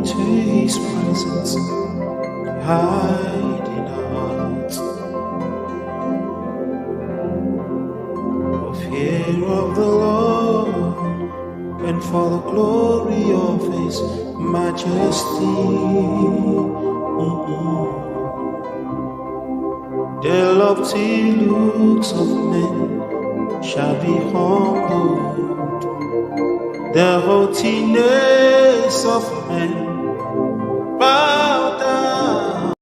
into his presence, hide in our hearts. For fear of the Lord, and for the glory of his majesty. The lofty looks of men shall be humbled, the haughtiness of men bow down.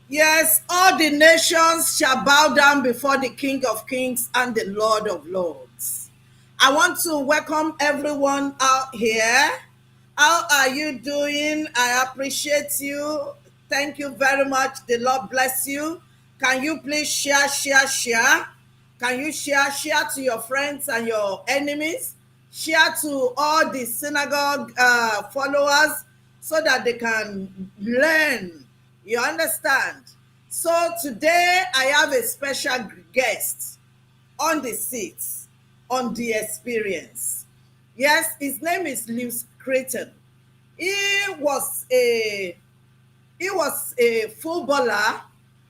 Yes, all the nations shall bow down before the King of Kings and the Lord of Lords. I want to welcome everyone out here. How are you doing? I appreciate you. Thank you very much. The Lord bless you. Can you please share? Can you share to your friends and your enemies? Share to all the synagogue followers so that they can learn. You understand? So today I have a special guest on the seats, on the experience. Yes, his name is Louis Crayton. He was a footballer,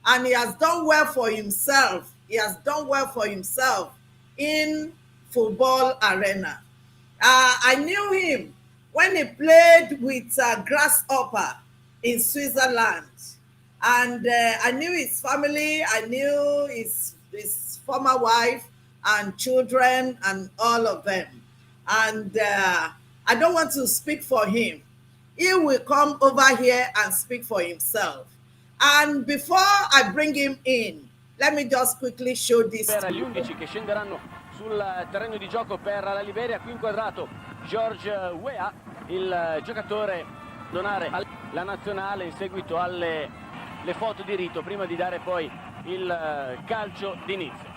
and he has done well for himself. He has done well for himself in football arena. I knew him when he played with Grasshopper in Switzerland, and I knew his family. I knew his former wife and children and all of them. And I don't want to speak for him. He will come over here and speak for himself. And before I bring him in, let me just quickly show this. Per gli 11 che scenderanno sul terreno di gioco per la Liberia, qui inquadrato George Weah, il giocatore, donare la nazionale in seguito alle foto di rito prima di dare poi il calcio d'inizio.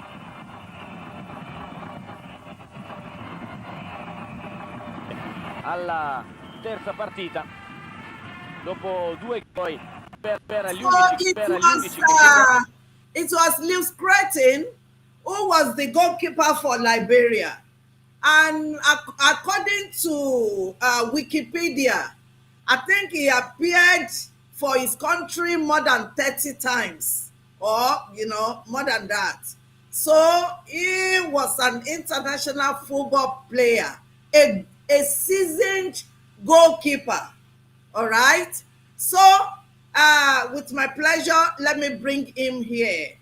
Alla terza partita, dopo due poi per gli 11 it was Louis Crayton who was the goalkeeper for Liberia, and according to Wikipedia, I think he appeared for his country more than 30 times, or more than that. So he was an international football player, a seasoned goalkeeper. All right. So with my pleasure, let me bring him here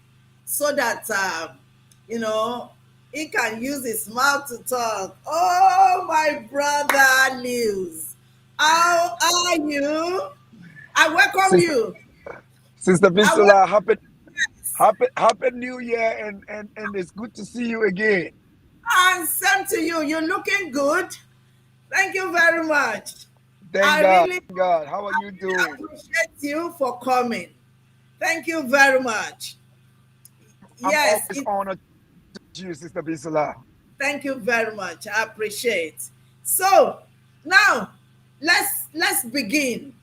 so that he can use his mouth to talk. Oh, my brother Lewis, how are you? I welcome you. Sister Bisola, happy New Year, and it's good to see you again. And same to you. You're looking good. Thank you very much. Thank God. How are you doing? I appreciate you for coming. Thank you very much. Yes, I'm always honored to you, Sister Bisola. Thank you very much. I appreciate. So now let's begin.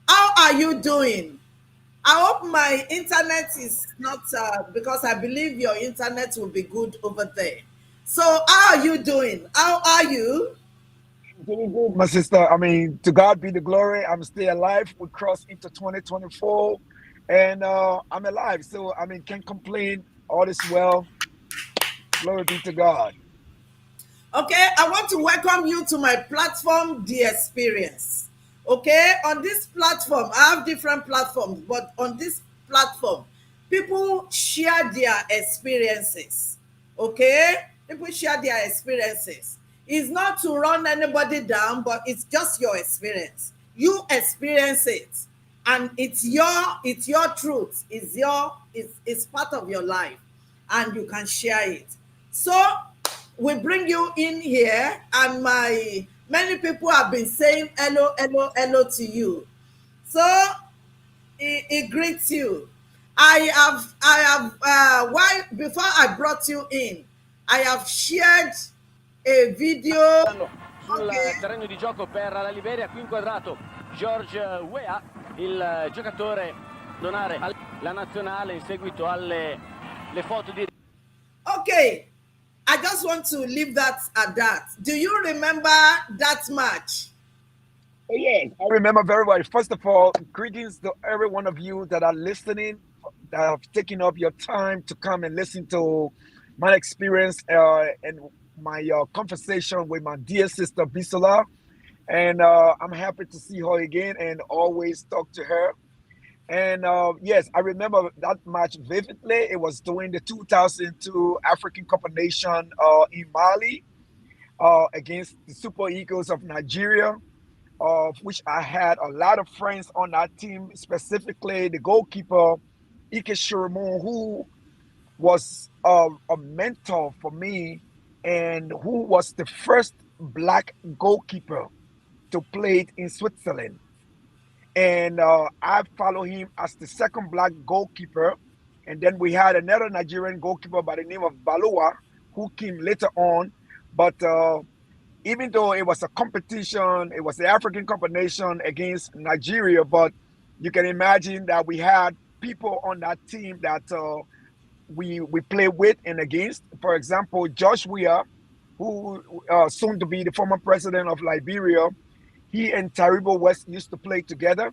How are you doing? I hope my internet is not because I believe your internet will be good over there. So how are you doing? How are you? Doing good, my sister. I mean, to God be the glory. I'm still alive. We crossed into 2024, and I'm alive. So I mean, can't complain. All is well. Glory be to God. Okay, I want to welcome you to my platform, The Experience. Okay, on this platform, I have different platforms, but on this platform, people share their experiences. Okay, people share their experiences. It's not to run anybody down, but it's just your experience. You experience it, and it's your truth. It's part of your life, and you can share it. So we bring you in here, and many people have been saying hello to you. So he greets you. I have why before I brought you in, I have shared a video. Sul terreno di gioco per la Liberia, qui inquadrato George Weah, il giocatore, donare la nazionale in seguito alle foto di. Okay, I just want to leave that at that. Do you remember that match? Oh, yes, I remember very well. First of all, greetings to every one of you that are listening, that have taken up your time to come and listen to my experience and my conversation with my dear sister Bisola. And I'm happy to see her again and always talk to her. And yes, I remember that match vividly. It was during the 2002 African Cup of Nation in Mali against the Super Eagles of Nigeria, of which I had a lot of friends on that team, specifically the goalkeeper, Ike Shiramun, who was a mentor for me and who was the first black goalkeeper to play it in Switzerland. And I follow him as the second black goalkeeper. And then we had another Nigerian goalkeeper by the name of Balua, who came later on. But even though it was a competition, it was the African competition against Nigeria, but you can imagine that we had people on that team that we play with and against. For example, Josh Weah, who soon to be the former president of Liberia, he and Taribo West used to play together.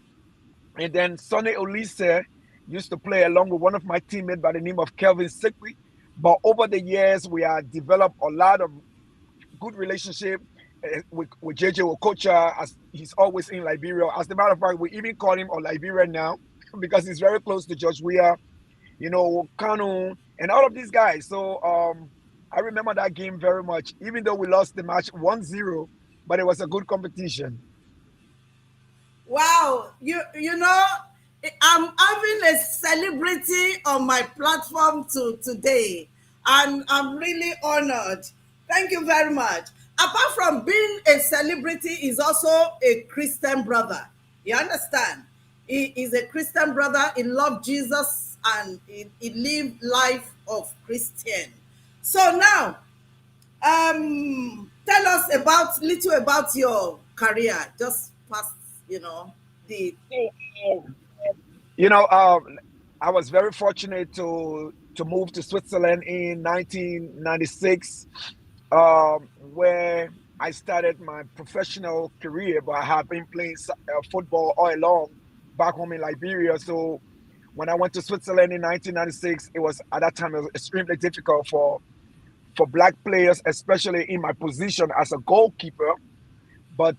And then Sonny Olise used to play along with one of my teammates by the name of Kelvin Sikwi. But over the years, we have developed a lot of good relationship with JJ Okocha, as he's always in Liberia. As a matter of fact, we even call him a Liberian now because he's very close to George Weah, Kanu, and all of these guys. So I remember that game very much, even though we lost the match 1-0, but it was a good competition. Wow, you know, I'm having a celebrity on my platform today, and I'm really honored. Thank you very much. Apart from being a celebrity, he's also a Christian brother. You understand? He is a Christian brother. He loved Jesus and he lived life of Christian. So now, tell us about little about your career, just past, the You know, I was very fortunate to move to Switzerland in 1996, where I started my professional career. But I have been playing football all along back home in Liberia. So when I went to Switzerland in 1996, it was at that time it was extremely difficult for black players, especially in my position as a goalkeeper. But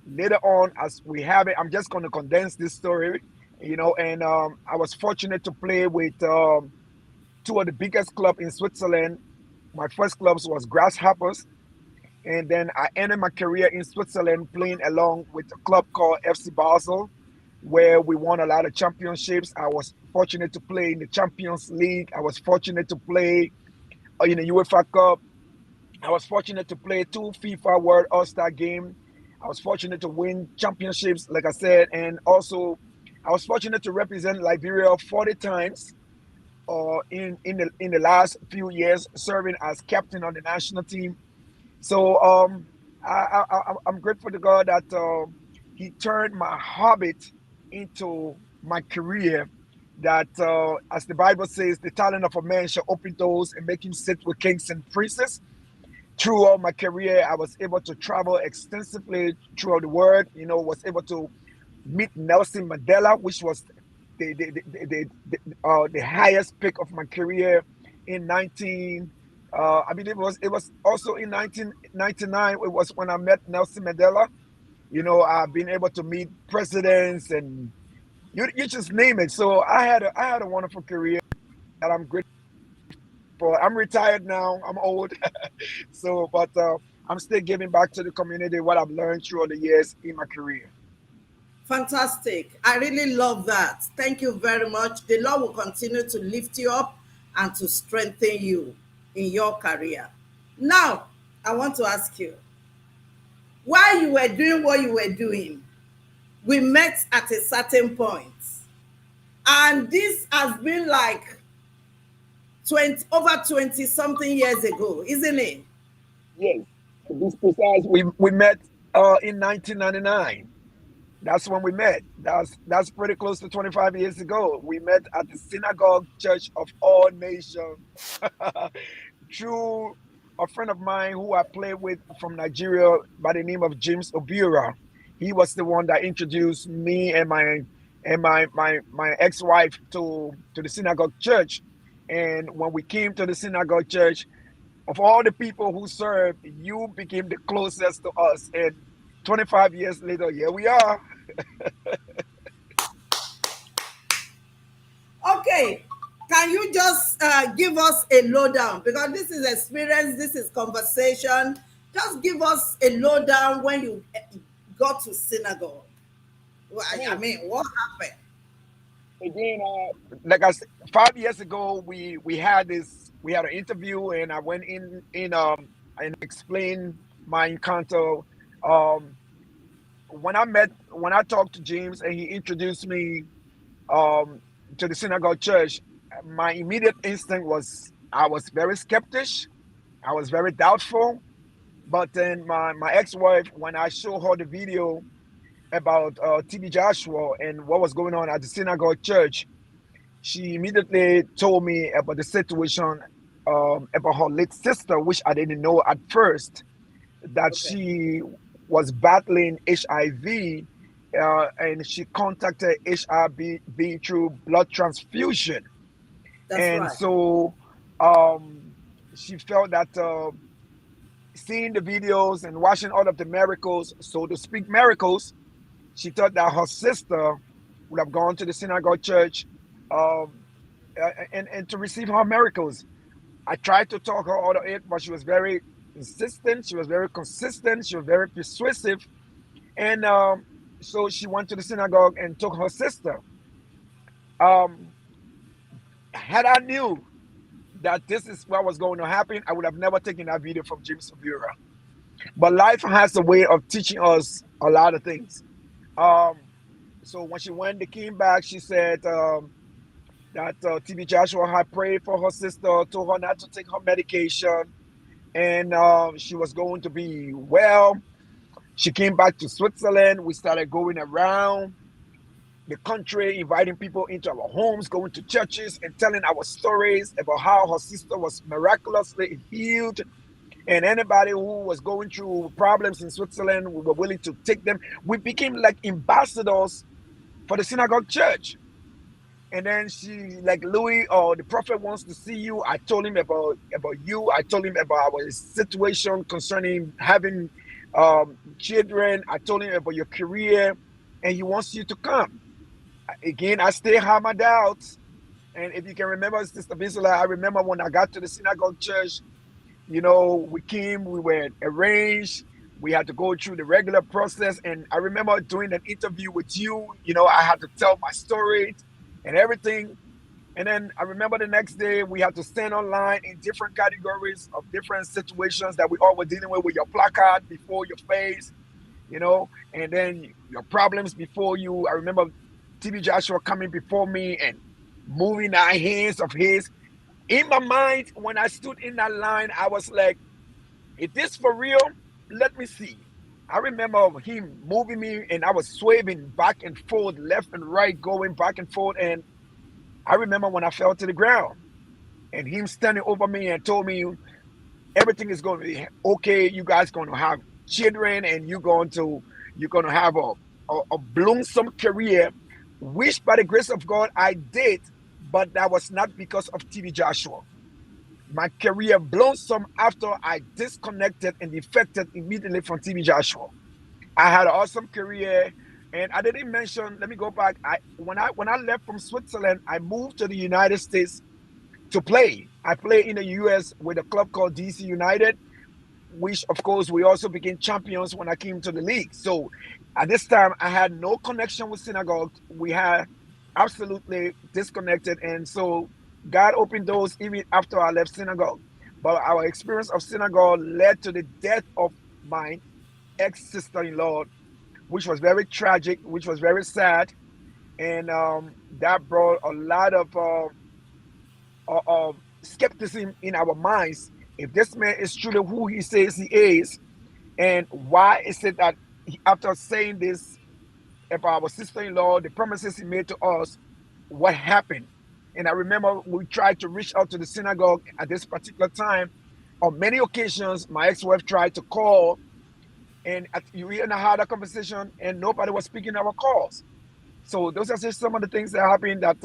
later on, as we have it, I'm just going to condense this story, and I was fortunate to play with two of the biggest clubs in Switzerland. My first clubs was Grasshoppers, and then I ended my career in Switzerland playing along with a club called FC Basel, where we won a lot of championships. I was fortunate to play in the Champions League. I was fortunate to play in the UEFA Cup. I was fortunate to play two FIFA World All-Star games. I was fortunate to win championships, like I said, and also I was fortunate to represent Liberia 40 times in the last few years, serving as captain on the national team. So I'm grateful to God that He turned my habit into my career. That, as the Bible says, the talent of a man shall open doors and make him sit with kings and princes. Throughout my career, I was able to travel extensively throughout the world. Was able to meet Nelson Mandela, which was the highest peak of my career in 19. I believe it was also in 1999. It was when I met Nelson Mandela. I've been able to meet presidents and you just name it. So I had a wonderful career that I'm grateful for. I'm retired now. I'm old. So, but I'm still giving back to the community what I've learned throughout the years in my career. fantastic. I really love that. Thank you very much. The Lord will continue to lift you up and to strengthen you in your career. Now, I want to ask you, while you were doing what you were doing, we met at a certain point, and this has been like 20 something years ago, isn't it? Yes, to be precise, we met in 1999. That's when we met. That's pretty close to 25 years ago. We met at the Synagogue Church of All Nations through a friend of mine who I played with from Nigeria by the name of James Obiora. he was the one that introduced me and my ex-wife to the synagogue church. And when we came to the synagogue church, of all the people who served, you became the closest to us. And 25 years later, here we are. Okay, can you just give us a lowdown? Because this is experience, this is conversation. Just give us a lowdown when you got to synagogue. Well, I mean, what happened? Again, like I said, 5 years ago, we had an interview, and I went in and explained my encounter. Um, when I talked to James and he introduced me um, to the synagogue church, my immediate instinct was I was very skeptic. I was very doubtful. But then my ex-wife, when I showed her the video about TB Joshua and what was going on at the synagogue church, she immediately told me about the situation about her late sister, which I didn't know at first, that Okay, she was battling HIV, and she contacted HIV through blood transfusion. that's And right. so um, she felt that seeing the videos and watching all of the miracles, so to speak, miracles, she thought that her sister would have gone to the synagogue church um, and to receive her miracles. I tried to talk her out of it, but she was very insistent. She was very consistent. She was very persuasive. And so she went to the synagogue and took her sister. Um, had I knew that this is what was going to happen, I would have never taken that video from James Severa. But life has a way of teaching us a lot of things. Um, so when she went, they came back. She said that TB Joshua had prayed for her sister, told her not to take her medication, and she was going to be well. She came back to Switzerland. We started going around the country, inviting people into our homes, going to churches, and telling our stories about how her sister was miraculously healed. And anybody who was going through problems in Switzerland, we were willing to take them. We became like ambassadors for the synagogue church. And then she, like, Louis, or the prophet wants to see you. I told him about you. I told him about our situation concerning having children. I told him about your career, and he wants you to come. Again, I still have my doubts. And if you can remember, Sister Bisola, I remember when I got to the synagogue church, we came, we were arranged, we had to go through the regular process. And I remember doing an interview with you, I had to tell my story and everything. And then I remember the next day we had to stand online in different categories of different situations that we all were dealing with your placard before your face, and then your problems before you. I remember TB Joshua coming before me and moving our hands of his. In my mind, when I stood in that line, I was like, is this for real? Let me see. I remember him moving me and I was swaying back and forth, left and right, going back and forth. And I remember when I fell to the ground and him standing over me and told me everything is going to be okay. You guys going to have children and you're going to have a bloomsome career, which by the grace of God I did, but that was not because of TB Joshua. My career blossomed after I disconnected and defected immediately from TB Joshua. I had an awesome career, and I didn't mention. Let me go back. When I left from Switzerland, I moved to the United States to play. I played in the U.S. with a club called DC United, which of course we also became champions when I came to the league. So at this time, I had no connection with synagogue. We had absolutely disconnected, and so God opened doors even after I left synagogue. But our experience of synagogue led to the death of my ex-sister-in-law, which was very tragic, which was very sad, and that brought a lot of skepticism in our minds. If this man is truly who he says he is, and why is it that after saying this about our sister-in-law, the promises he made to us, what happened? And I remember we tried to reach out to the synagogue at this particular time. On many occasions, my ex-wife tried to call and we in a harder conversation, and nobody was speaking our cause. So those are just some of the things that happen that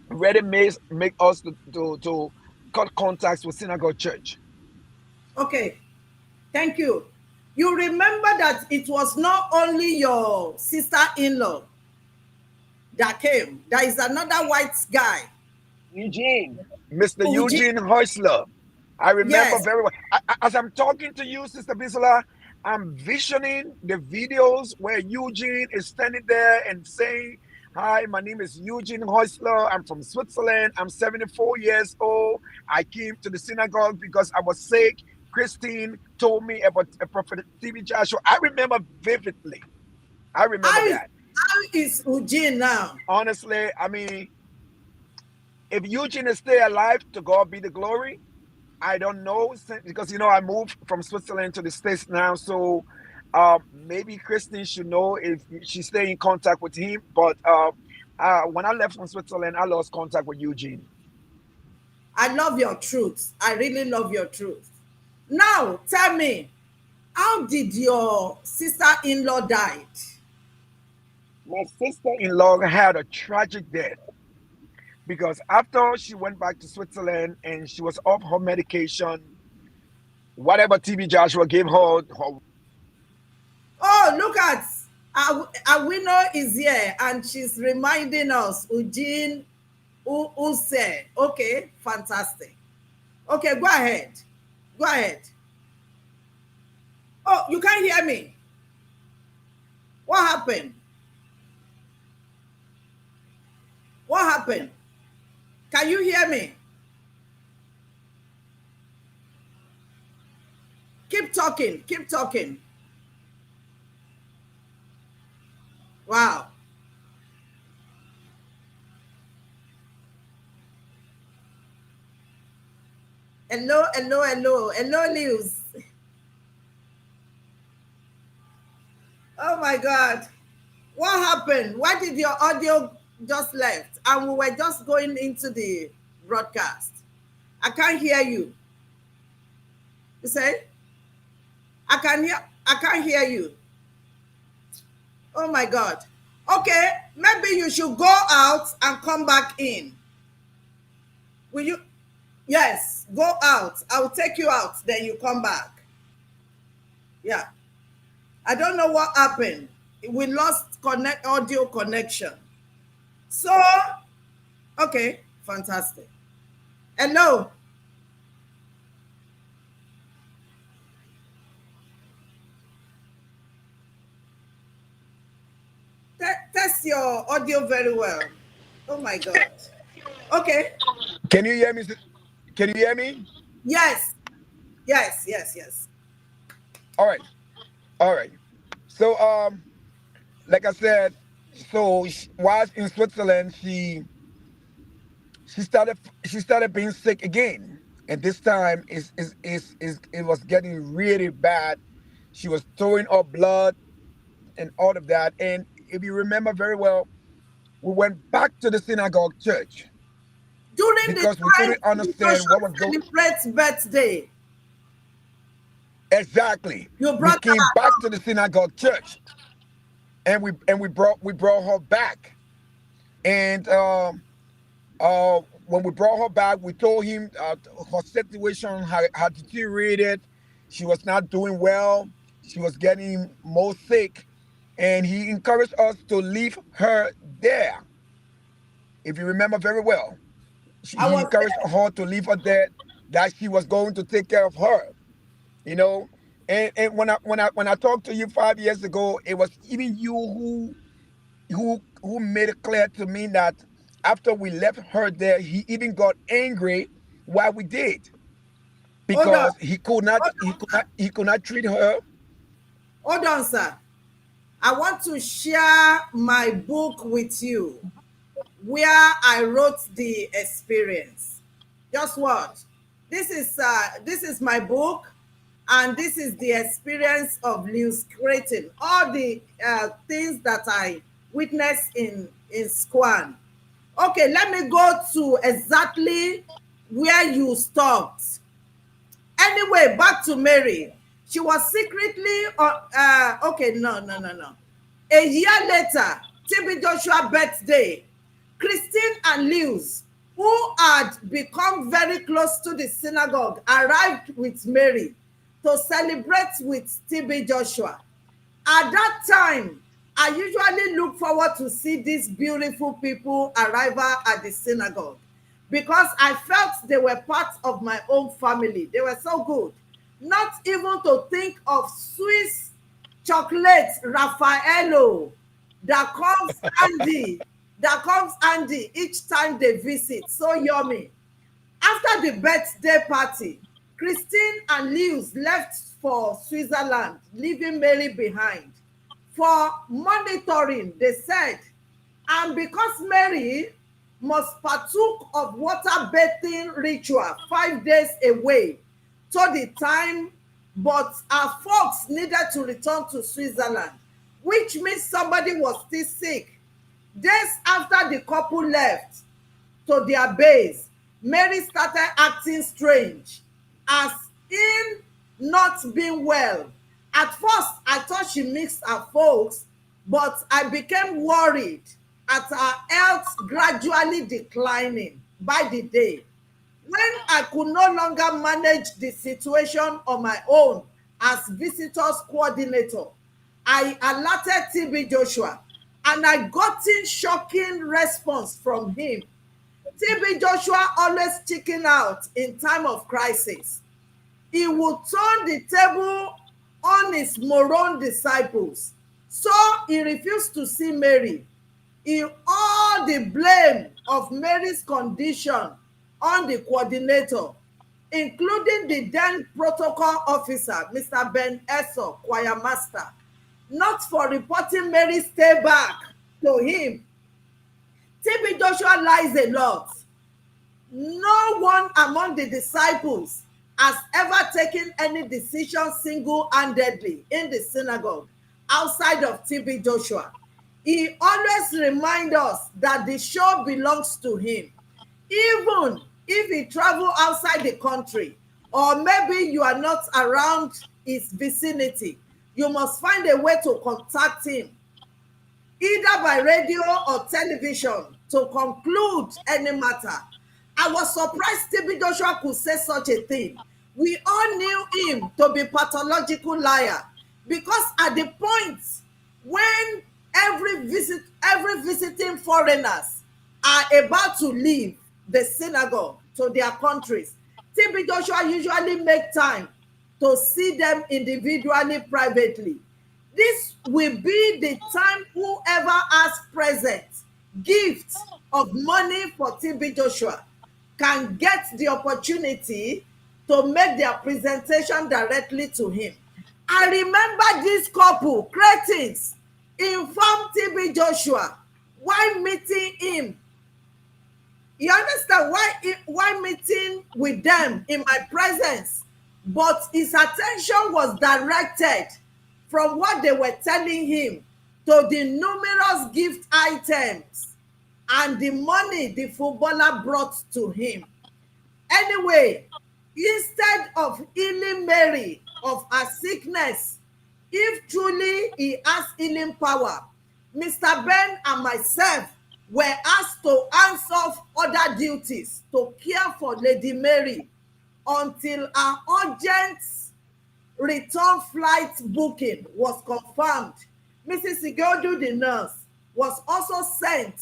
really make us to cut contacts with Synagogue Church. Okay, thank you. You remember that it was not only your sister-in-law that came. There is another white guy. Eugene, Mr. Eugene. Eugene Heusler. I remember Yes. very well. As I'm talking to you, Sister Bisola, I'm visioning the videos where Eugene is standing there and saying, "Hi, my name is Eugene Heusler. I'm from Switzerland. I'm 74 years old. I came to the synagogue because I was sick. Christine told me about a prophet TV Joshua." I remember vividly. I remember that. How is Eugene now? Honestly, I mean, if Eugene is still alive, to God be the glory. I don't know, because I moved from Switzerland to the States now, so maybe Christine should know if she stay in contact with him. But when I left from Switzerland, I lost contact with Eugene. I love your truth. I really love your truth. Now, tell me, how did your sister-in-law die? My sister-in-law had a tragic death because after she went back to Switzerland and she was off her medication, whatever TB Joshua gave her. Oh, look at Awino is here and she's reminding us, Eugene Use. Okay, fantastic. Okay, go ahead. Go ahead. Oh, you can't hear me. What happened? What happened? Can you hear me? Keep talking. Keep talking. Wow. Hello, hello, hello. Hello, Lewis. Oh my God. What happened? Why did your audio just left? And we were just going into the broadcast. I can't hear you. You say? I can't hear you. Oh my God. Okay, maybe you should go out and come back in. Will you? Yes, go out. I will take you out, then you come back. Yeah. I don't know what happened. We lost audio connection. So, okay, fantastic. Hello. Test your audio very well. Oh my God. Okay. Can you hear me? Can you hear me? Yes. Yes, yes, yes. All right. All right. So, like I said, so whilst in Switzerland, she started being sick again, and this time is it was getting really bad. She was throwing up blood and all of that. And if you remember very well, we went back to the synagogue church During the because we couldn't time understand what was going. celebrates birthday, Exactly. you We brought came her back along. to the synagogue church, and we brought her back. And when we brought her back, we told him her situation had deteriorated. She was not doing well. She was getting more sick, and he encouraged us to leave her there. If you remember very well, I he was encouraged there. her to leave her there. That she was going to take care of her. You know, and when I talked to you 5 years ago, it was even you who made it clear to me that after we left her there, he even got angry why we did, Hold on. because Hold on, he could not treat her. hold on, sir. I want to share my book with you where I wrote the experience. Just watch. This is my book, and this is the experience of Louis Crayton. All the things that I witnessed in Squan. Okay, let me go to exactly where you stopped. Anyway, back to Mary. She was secretly, okay, no. A year later, TB Joshua's birthday, Christine and Lewis, who had become very close to the synagogue, arrived with Mary to celebrate with TB Joshua. At that time, I usually look forward to see these beautiful people arrival at the synagogue because I felt they were part of my own family. They were so good. Not even to think of Swiss chocolate Raffaello that comes Andy each time they visit. So yummy. After the birthday party, Christine and Lewis left for Switzerland, leaving Mary behind. For monitoring, they said, and because Mary must partook of water bathing ritual 5 days away to the time, but our folks needed to return to Switzerland, which means somebody was still sick. Days after the couple left to their base, Mary started acting strange, as in not being well. At first, I thought she mixed her folks, but I became worried at her health gradually declining by the day. When I could no longer manage the situation on my own as visitors coordinator, I alerted TB Joshua and I got a shocking response from him. TB Joshua always chicken out in time of crisis. He would turn the table on his moron disciples. So he refused to see Mary. He all the blame of Mary's condition on the coordinator, including the then protocol officer, Mr. Ben Esso, choir master, not for reporting Mary's stay back to him. TB Joshua lies a lot. No one among the disciples has ever taken any decision single-handedly in the synagogue outside of TB Joshua. He always reminds us that the show belongs to him. Even if he travels outside the country, or maybe you are not around his vicinity, you must find a way to contact him, either by radio or television, to conclude any matter. I was surprised TB Joshua could say such a thing. We all knew him to be a pathological liar, because at the point when every visiting foreigners are about to leave the synagogue to their countries, TB Joshua usually make time to see them individually, privately. This will be the time whoever has presents, gifts of money for TB Joshua can get the opportunity to make their presentation directly to him. I remember this couple, Craytons, informed TB Joshua while meeting him. You understand why meeting with them in my presence, but his attention was directed from what they were telling him to the numerous gift items and the money the footballer brought to him. Anyway, instead of healing Mary of her sickness, if truly he has healing power, Mr. Ben and myself were asked to hands off other duties to care for Lady Mary until her urgent return flight booking was confirmed. Mrs. Igodu, the nurse, was also sent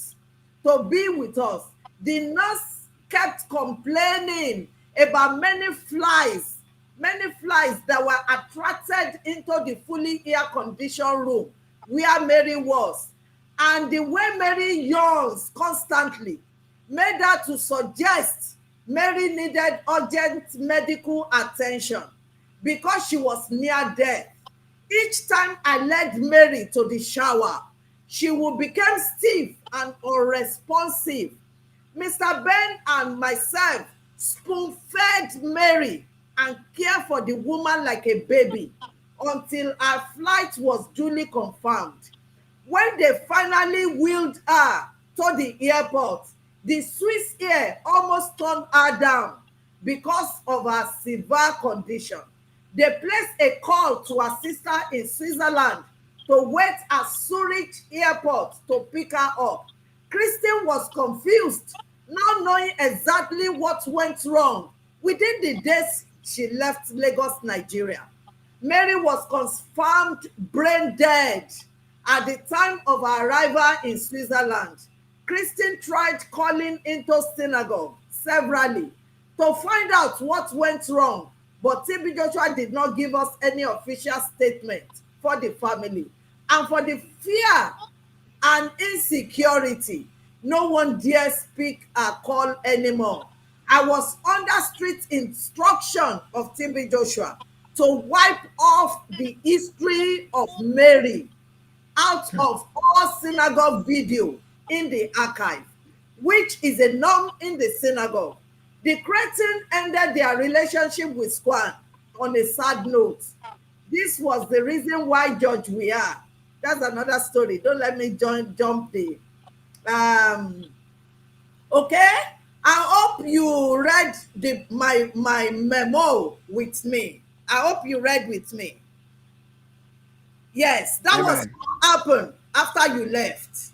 to be with us. The nurse kept complaining about many flies that were attracted into the fully air-conditioned room where Mary was. And the way Mary yawns constantly made her to suggest Mary needed urgent medical attention because she was near death. Each time I led Mary to the shower, she would become stiff and unresponsive. Mr. Ben and myself spoon-fed Mary and cared for the woman like a baby until her flight was duly confirmed. When they finally wheeled her to the airport, the Swiss Air almost turned her down because of her severe condition. They placed a call to her sister in Switzerland to wait at Zurich airport to pick her up. Kristen was confused, not knowing exactly what went wrong. Within the days she left Lagos, Nigeria, Mary was confirmed brain dead at the time of her arrival in Switzerland. Kristen tried calling into Synagogue severally to find out what went wrong, but TB Joshua did not give us any official statement for the family. And for the fear and insecurity, no one dare speak or call anymore. I was under strict instruction of TB Joshua to wipe off the history of Mary out of all synagogue video in the archive, which is a norm in the synagogue. The Crayton ended their relationship with Squan on a sad note. This was the reason why George Weah. That's another story. Don't let me jump the. Okay, I hope you read my memo with me. I hope you read with me. Yes, that Amen. was what happened after you left.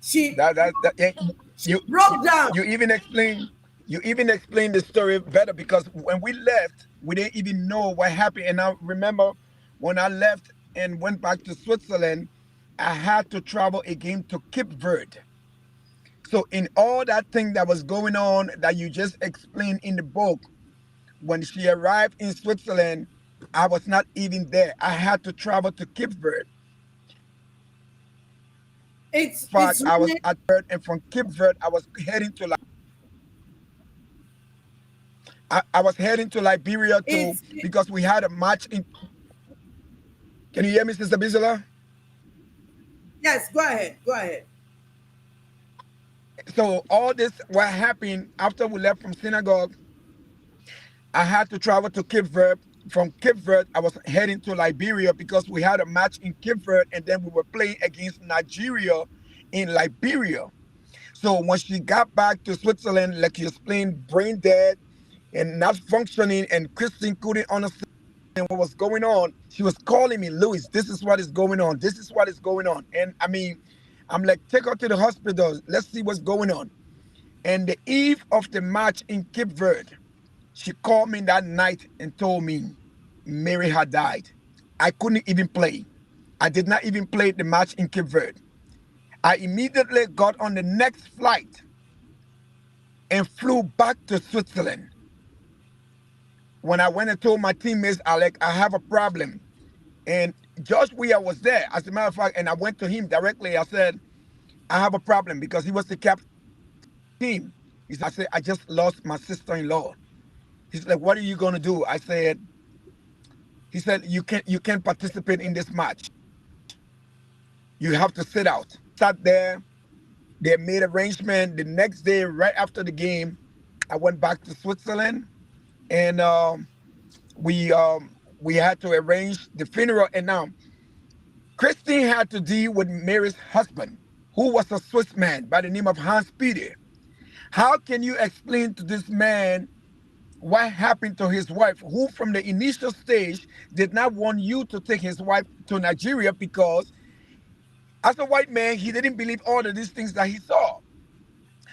She broke down. You even explained the story better, because when we left, we didn't even know what happened. And I remember when I left and went back to Switzerland, I had to travel again to Cape Verde. So in all that thing that was going on that you just explained in the book, when she arrived in Switzerland, I was not even there. I had to travel to Cape Verde. In fact, I was really, at Verde, and from Cape Verde, I was heading to I was heading to Liberia too, because we had a match in. Can you hear me, Sister Bisola? yes, go ahead. Go ahead. So all this what happened after we left from Synagogue, I had to travel to Cape Verde. From Cape Verde, I was heading to Liberia because we had a match in Cape Verde, and then we were playing against Nigeria in Liberia. So when she got back to Switzerland, like you explained, brain dead and not functioning, and Christine couldn't understand what was going on, she was calling me, Louis, this is what is going on. This is what is going on. And I mean, I'm like, take her to the hospital. Let's see what's going on. And the eve of the match in Cape Verde, she called me that night and told me Mary had died. I couldn't even play. I did not even play the match in Cape Verde. I immediately got on the next flight and flew back to Switzerland. When I went and told my teammates, I have a problem. And Josh Weah was there, as a matter of fact, and I went to him directly. I said, I have a problem, because he was the captain of the team. I said, I just lost my sister-in-law. He's like, what are you going to do? He said, you can't participate in this match. You have to sit out. Sat there. They made arrangement. The next day, right after the game, I went back to Switzerland, and we had to arrange the funeral. And now, Christine had to deal with Mary's husband, who was a Swiss man by the name of Hans Peter. How can you explain to this man what happened to his wife, who from the initial stage did not want you to take his wife to Nigeria, because as a white man, he didn't believe all of these things that he saw.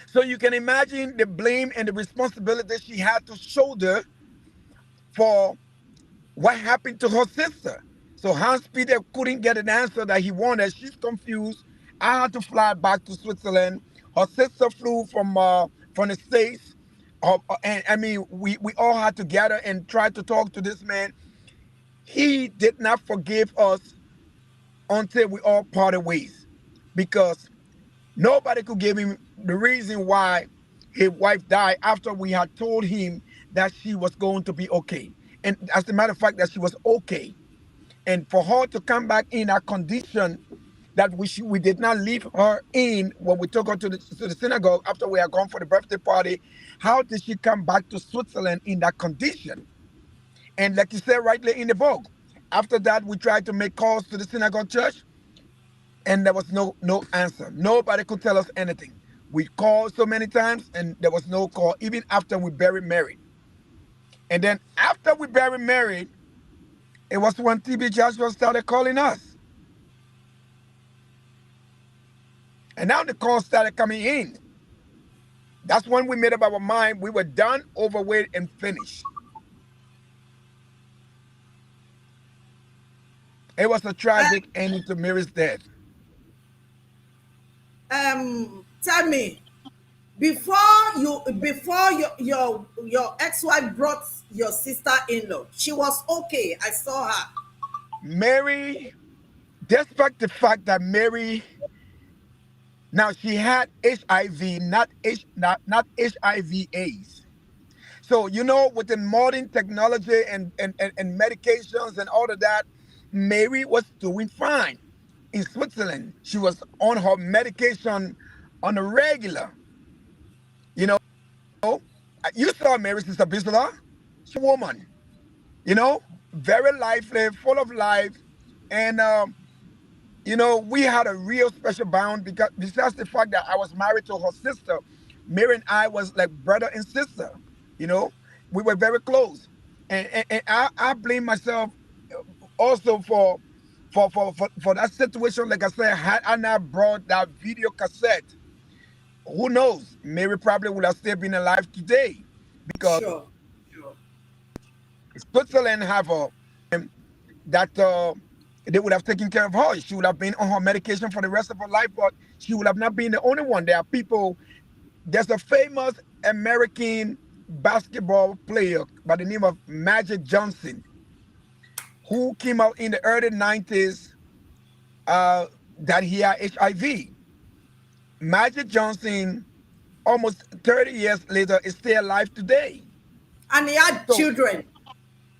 So you can imagine the blame and the responsibility she had to shoulder for what happened to her sister. So Hans Peter couldn't get an answer that he wanted. She's confused. I had to fly back to Switzerland. Her sister flew from the States. And I mean, we all had to gather and try to talk to this man. He did not forgive us until we all parted ways, because nobody could give him the reason why his wife died after we had told him that she was going to be okay. And as a matter of fact, that she was okay. And for her to come back in a condition that we did not leave her in when we took her to the synagogue after we had gone for the birthday party, how did she come back to Switzerland in that condition? And like you said rightly in the book, after that, we tried to make calls to the synagogue church, and there was no answer. Nobody could tell us anything. We called so many times, and there was no call, even after we buried Mary. And then after we buried Mary, It was when TB Joshua started calling us. And now the calls started coming in. That's when we made up our mind. We were done, over with, and finished. It was a tragic ending to Mary's death. Tell me, before your ex-wife brought your sister-in-law, she was okay. I saw her. Mary, despite the fact that Mary, now she had HIV, not HIV AIDS. So with the modern technology and medications and all of that, Mary was doing fine in Switzerland. She was on her medication on a regular. You know, you saw Mary, Sister Bisela. She's a woman. Very lively, full of life, and we had a real special bond because besides the fact that I was married to her sister, Mary and I was like brother and sister. You know, we were very close, and I blame myself also for that situation. Like I said, had I not brought that video cassette, who knows? Mary probably would have still been alive today because Sure. Sure. Switzerland have a that they would have taken care of her. She would have been on her medication for the rest of her life, but she would have not been the only one. There are people. There's a famous American basketball player by the name of Magic Johnson who came out in the early 90s that he had HIV. Magic Johnson, almost 30 years later, is still alive today. And he had So children.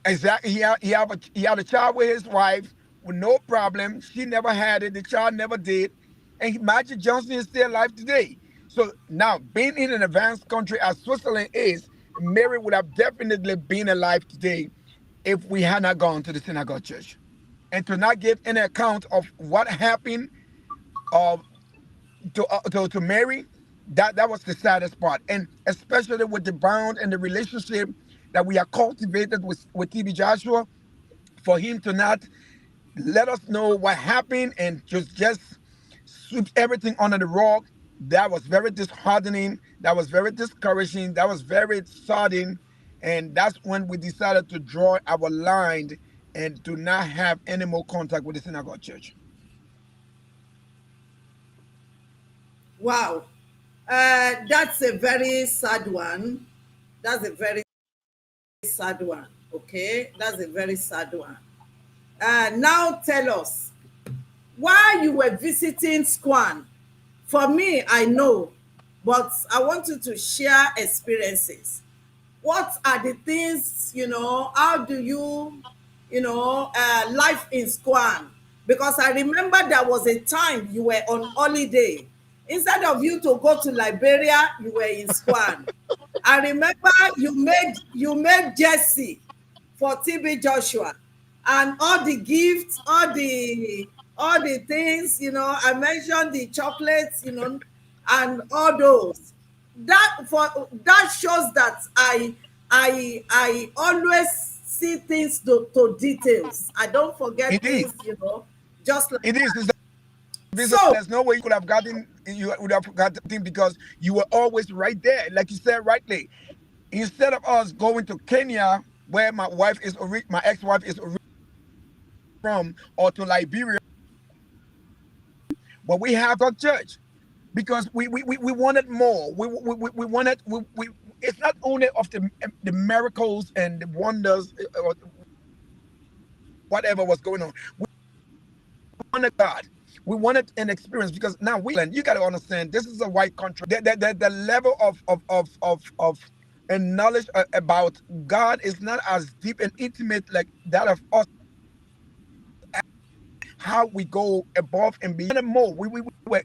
exactly, he had a child with his wife with no problem. She never had it. The child never did, and Magic Johnson is still alive today. So now, being in an advanced country as Switzerland is, Mary would have definitely been alive today if we had not gone to the synagogue church, and to not give any account of what happened uh, to Mary. That was the saddest part, and especially with the bond and the relationship that we have cultivated with TB Joshua, for him to not let us know what happened and just sweep everything under the rug. That was very disheartening. That was very discouraging. That was very sudden. And that's when we decided to draw our line and to not have any more contact with the synagogue church. Wow. That's a very sad one. That's a very sad one. Okay. That's a very sad one. Now tell us, while you were visiting Squan, for me, I know, but I want you to share experiences. What are the things, how do you, life in Squan? Because I remember there was a time you were on holiday. Instead of you to go to Liberia, you were in Squan. I remember you made Jesse for TB Joshua, and all the gifts, all the things, I mentioned the chocolates, and all those. That shows that I always see things to details. I don't forget Indeed, things, just like it is. that. So There's no way you would have gotten because you were always right there, like you said rightly. Instead of us going to Kenya, where my ex-wife is from, or to Liberia, where we have a church, because we wanted more. We wanted it's not only of the miracles and the wonders or whatever was going on. We wanted God. We wanted an experience because now you got to understand, this is a white country. The level of and knowledge about God is not as deep and intimate like that of us. How we go above and beyond more. We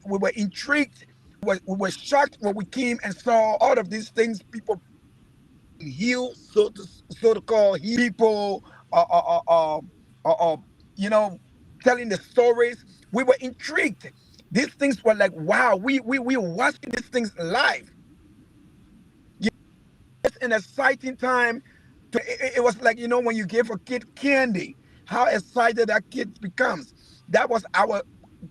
were intrigued. We were shocked when we came and saw all of these things. People heal, so to call heal people, you know, telling the stories. We were intrigued. These things were like, wow, we were watching these things live. It's an exciting time. It was like, when you give a kid candy. how excited that kid becomes. That was our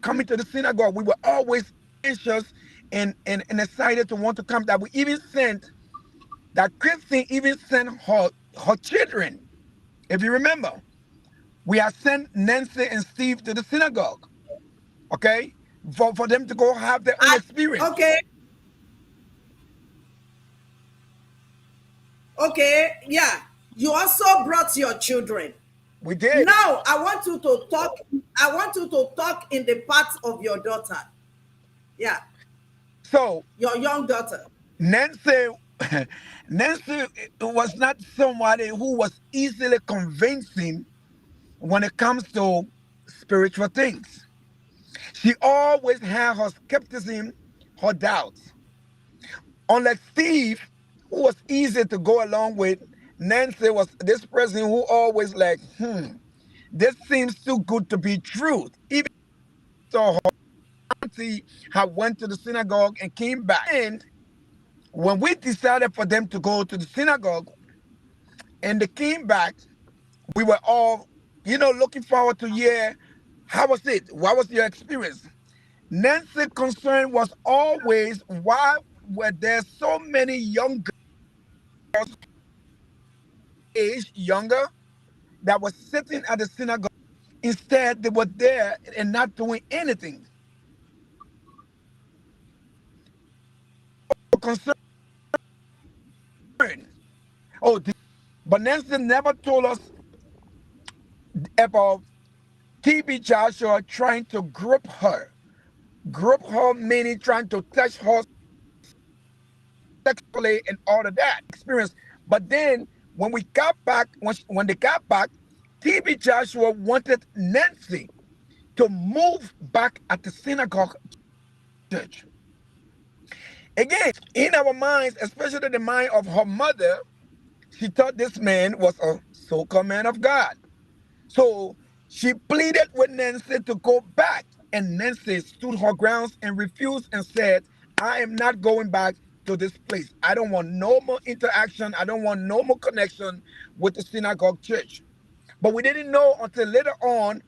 coming to the synagogue. We were always anxious and excited to want to come. That we even sent that Christine even sent her children. If you remember, we had sent Nancy and Steve to the synagogue, okay, for them to go have their own I experience. okay, okay, yeah. You also brought your children. We did. Now I want you to talk. I want you to talk in the part of your daughter. Yeah, So your young daughter. Nancy, Nancy was not somebody who was easily convincing when it comes to spiritual things. She always had her skepticism, her doubts. Unlike Steve, who was easy to go along with, Nancy was this person who always like, this seems too good to be true. Even so, her auntie had went to the synagogue and came back. And when we decided for them to go to the synagogue and they came back, we were all, looking forward to hear how was it? What was your experience? Nancy's concern was always why were there so many young girls age younger that were sitting at the synagogue. Instead, they were there and not doing anything. Concern. Oh, but Nancy never told us about TB Joshua trying to grip her. Grip her meaning trying to touch her sexually and all of that experience. But then when we got back, when they got back, TB Joshua wanted Nancy to move back at the synagogue church. Again, in our minds, especially the mind of her mother, she thought this man was a so-called man of God. So she pleaded with Nancy to go back. And Nancy stood her grounds and refused and said, I am not going back to this place. I don't want no more interaction. I don't want no more connection with the synagogue church. But we didn't know until later on.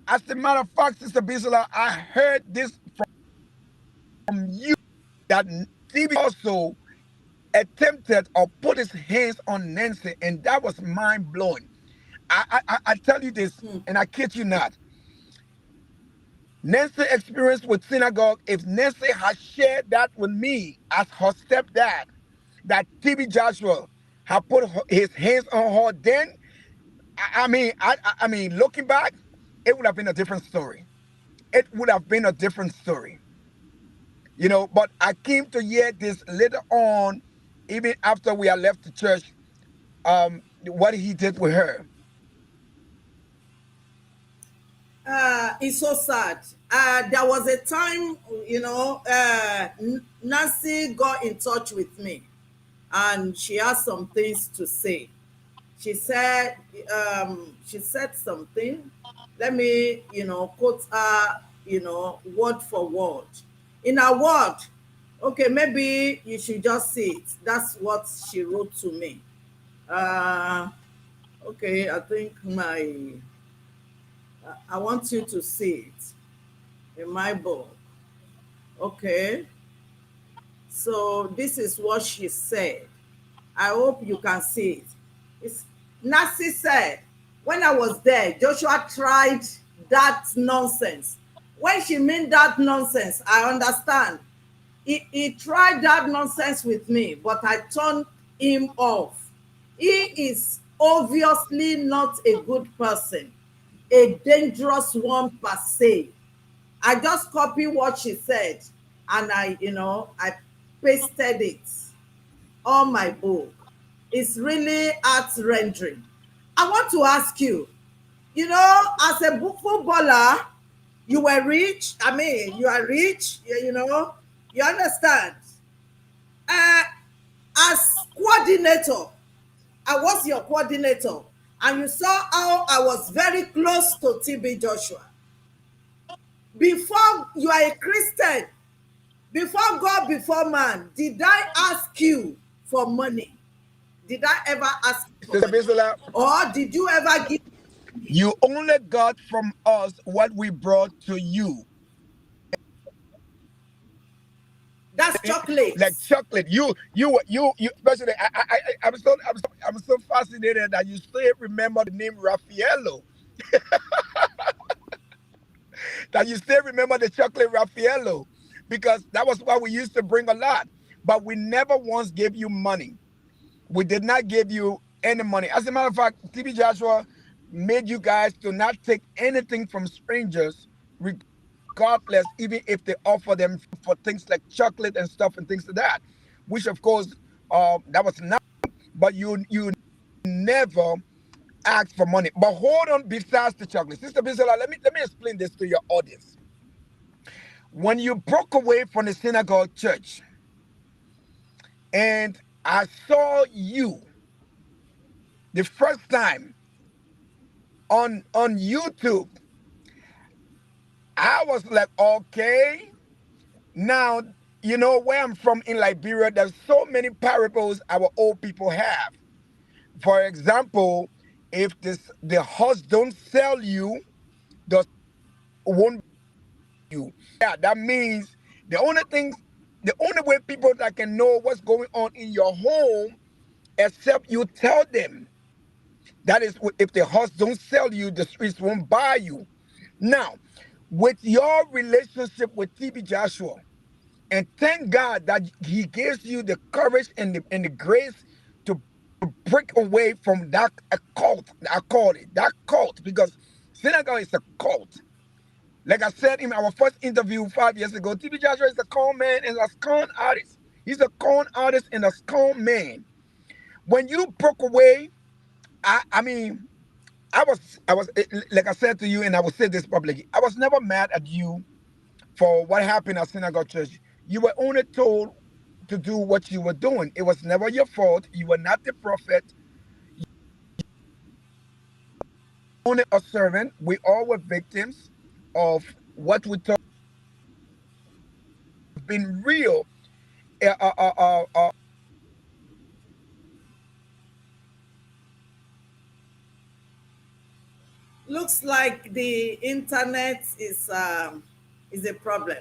As a matter of fact, Sister Bisola, I heard this from you that TV also attempted or put his hands on Nancy, and that was mind blowing. I tell you this, and I kid you not. Nancy experience with synagogue, if Nancy had shared that with me as her stepdad, that TB Joshua had put his hands on her, then I mean, looking back, it would have been a different story. It would have been a different story. But I came to hear this later on, even after we had left the church, what he did with her. It's so sad. There was a time, Nancy got in touch with me, and she has some things to say. She said, something. Let me, quote her, word for word. In a word, okay, maybe you should just see it. That's what she wrote to me. Okay, I think I want you to see it in my book. Okay, so this is what she said. I hope you can see it. It's, Nancy said, when I was there, Joshua tried that nonsense. When she meant that nonsense, I understand. He tried that nonsense with me, but I turned him off. He is obviously not a good person, a dangerous one per se. I just copied what she said, and I pasted it on my book. It's really heart rendering. I want to ask you, as a footballer, you were rich. I mean, you are rich, you understand. Uh, as coordinator, I was your coordinator, and you saw how I was very close to TB Joshua. Before you are a Christian, before God, before man, did I ask you for money? Did I ever ask for Sister money? Bisola, Or did you ever give? You only got from us what we brought to you. That's chocolate. Like chocolate. You. Especially, I'm so fascinated that you still remember the name Raffaello. That you still remember the chocolate Raffaello, because that was what we used to bring a lot. But we never once gave you money. We did not give you any money. As a matter of fact, TB Joshua made you guys to not take anything from strangers, regardless, even if they offer them for things like chocolate and stuff and things like that. Which, of course, that was not. But you never asked for money. But hold on, besides the chocolate, Sister Bisola, let me explain this to your audience. When you broke away from the synagogue church, and I saw you the first time on YouTube, I was like, okay, now you know where I'm from in Liberia. There's so many parables our old people have. For example, if the horse don't sell you, the won't you. Yeah, that means the only thing, the only way people that can know what's going on in your home, except you tell them. That is, if the horse don't sell you, the streets won't buy you. Now, with your relationship with TB Joshua, and thank God that He gives you the courage and the grace to break away from that cult. I call it that cult because synagogue is a cult. Like I said in our first interview 5 years ago, TB Joshua is a con man and a con artist. He's a con artist and a con man. When you broke away, I mean, like I said to you, and I will say this publicly. I was never mad at you for what happened at Synagogue Church. You were only told to do what you were doing. It was never your fault. You were not the prophet. Only a servant. We all were victims of what we thought been real. Uh, uh, uh, uh, uh, Looks like the internet is a problem.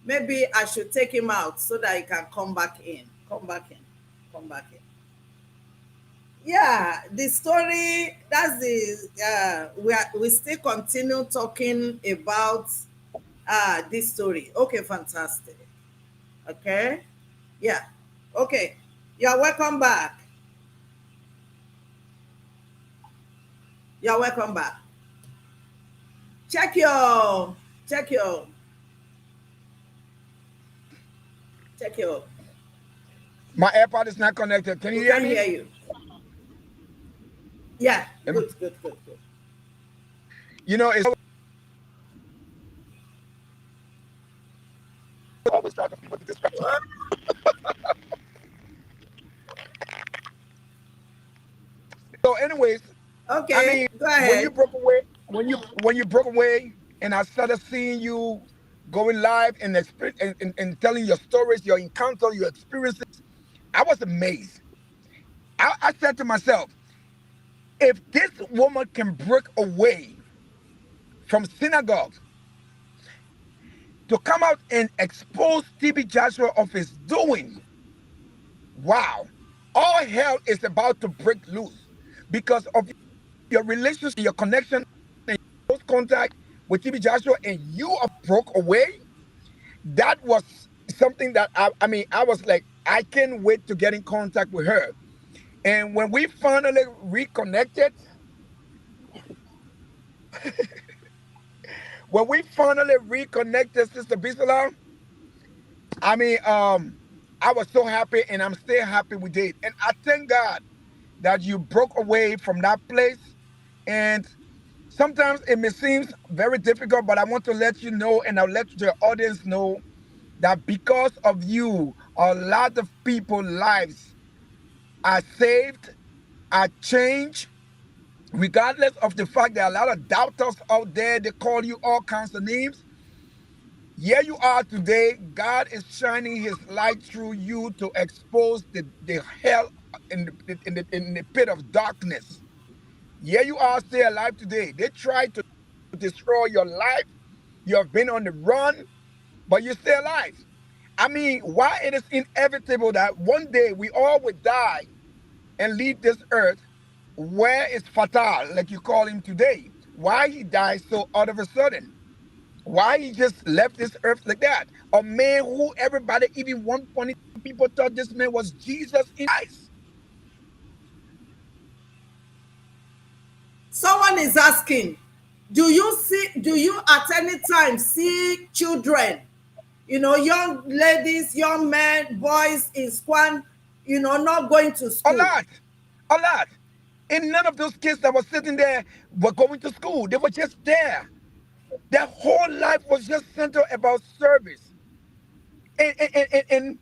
Maybe I should take him out so that he can come back in. Come back in. Come back in. Yeah, the story. That's the we still continue talking about this story. Okay, fantastic. Okay, yeah. Okay, you're welcome back. You're welcome back. Check your check your check your. my AirPod is not connected. Can you We hear can't me? hear you. Yeah, Let me- good, good, good, good. You know, it's always talking about the distraction. So, anyways, I Okay, mean, go when you ahead. broke away, when you broke away, and I started seeing you going live and and telling your stories, your encounter, your experiences, I was amazed. I said to myself, if this woman can break away from synagogue to come out and expose TB Joshua of his doing, wow, all hell is about to break loose because of your relationship, your connection, and close contact with TB Joshua, and you are broke away. That was something that I mean, I was like, I can't wait to get in contact with her. And when we finally reconnected, Sister Bisola, I mean, I was so happy, and I'm still happy we did. And I thank God that you broke away from that place. And sometimes it may seem very difficult, but I want to let you know, and I'll let the audience know that because of you, a lot of people's lives are saved, are changed, regardless of the fact there are a lot of doubters out there. They call you all kinds of names. Here you are today. God is shining His light through you to expose the hell in the pit of darkness. Yeah, you are still alive today. They tried to destroy your life. You have been on the run, but you're still alive. I mean, why it is inevitable that one day we all would die and leave this earth, where is fatal, like you call him today? Why he died so out of a sudden? Why he just left this earth like that? A man who everybody, even one funny people thought this man was Jesus in Christ. Someone is asking, do you at any time see children, young ladies, young men, boys in squad, not going to A school? lot, a lot. And none of those kids that were sitting there were going to school. They were just there. Their whole life was just centered about service. And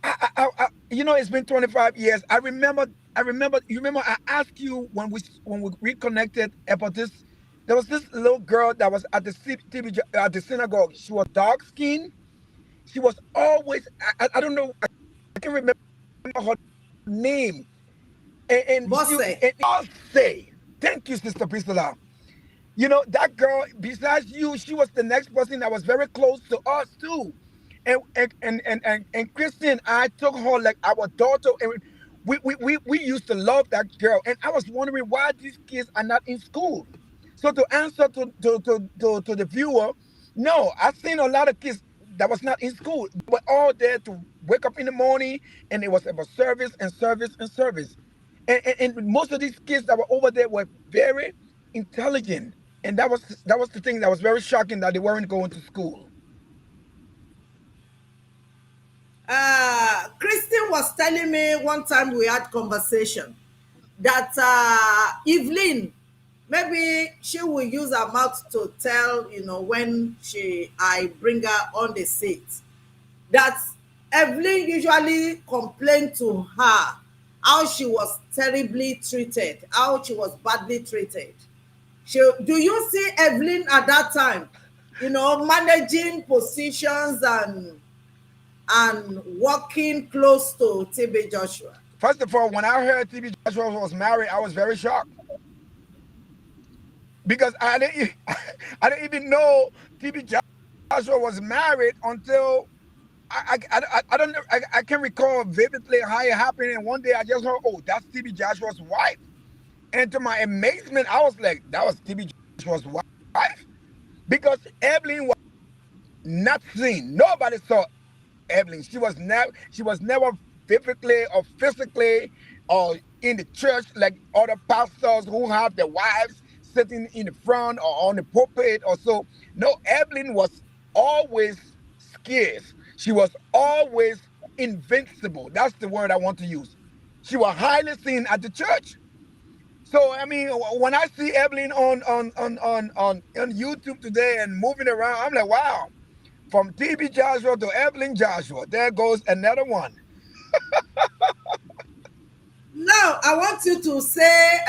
it's been 25 years. You remember I asked you when we reconnected about this. There was this little girl that was at the at the synagogue. She was dark skinned. She was always, I don't know, I can remember her name. Bosse. And I'll say, thank you, Sister Priscilla. You know, that girl, besides you, she was the next person that was very close to us too. And Christian, I took her like our daughter, and we used to love that girl. And I was wondering why these kids are not in school. So to answer to the viewer, no, I've seen a lot of kids that was not in school. They were all there to wake up in the morning, and it was about service and service and service. And most of these kids that were over there were very intelligent, and that was the thing that was very shocking, that they weren't going to school. Christine was telling me one time we had conversation that Evelyn, maybe she will use her mouth to tell, when I bring her on the seat, that Evelyn usually complained to her how she was terribly treated, how she was badly treated. Do you see Evelyn at that time, managing positions and working close to TB Joshua? First of all, when I heard TB Joshua was married, I was very shocked because I didn't even know TB Joshua was married until I don't know. I can recall vividly how it happened. And one day I just heard, oh, that's TB Joshua's wife. And to my amazement, I was like, that was TB Joshua's wife, because Evelyn was not seen. Nobody saw Evelyn. She was never physically or physically or in the church like other pastors who have their wives sitting in the front or on the pulpit or so. No, Evelyn was always scarce. She was always invincible. That's the word I want to use. She was highly seen at the church. So I mean, when I see Evelyn on YouTube today and moving around, I'm like, wow. From TB Joshua to Evelyn Joshua, there goes another one. Now, I want you to say,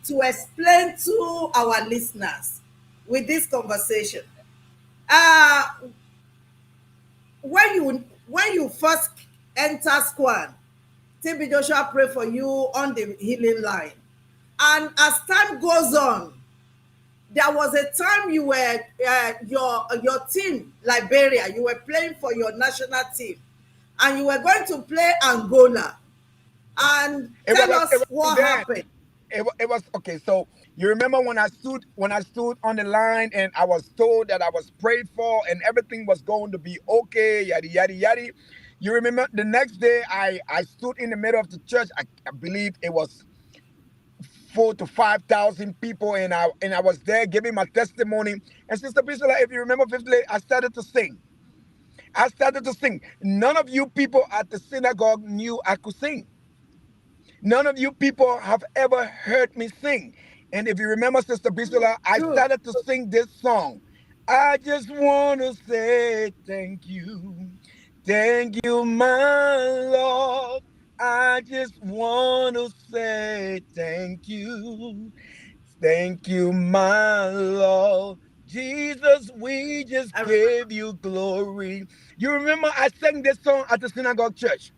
to explain to our listeners with this conversation. Uh, when you first enter Squad, TB Joshua pray for you on the healing line. And as time goes on, there was a time you were your team, Liberia, you were playing for your national team, and you were going to play Angola. And tell us what happened. It was okay. So you remember when I stood on the line and I was told that I was prayed for and everything was going to be okay, yada yada yada. You remember the next day I stood in the middle of the church. I believe it was 4 to 5 thousand people, and I was there giving my testimony. And Sister Priscilla, if you remember vividly, I started to sing. I started to sing. None of you people at the synagogue knew I could sing. None of you people have ever heard me sing. And if you remember, Sister Priscilla, I Good. started to sing this song. I just want to say thank you. Thank you, my Lord. I just want to say thank you. Thank you, my Lord. Jesus, we just I remember. gave you glory. You remember I sang this song at the synagogue church.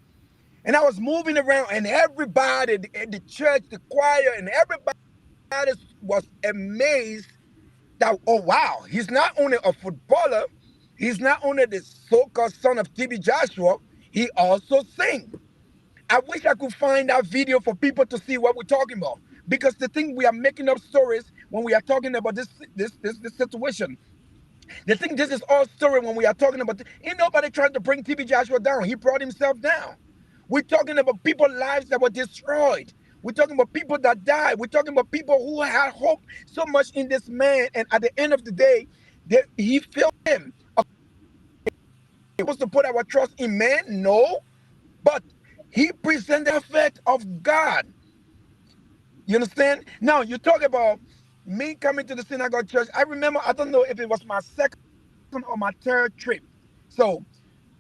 And I was moving around, and everybody in the church, the choir, and everybody was amazed that, oh wow, he's not only a footballer, he's not only the so-called son of TB Joshua, he also sings. I wish I could find that video for people to see what we're talking about. Because the thing, we are making up stories when we are talking about this situation. The thing, this is all story when we are talking about. Ain't nobody trying to bring TB Joshua down. He brought himself down. We're talking about people's lives that were destroyed. We're talking about people that died. We're talking about people who had hope so much in this man, and at the end of the day, he failed him. We're supposed to put our trust in man? No, but he presented the effect of God. You understand? Now you talk about me coming to the synagogue church. I remember, I don't know if it was my second or my third trip. So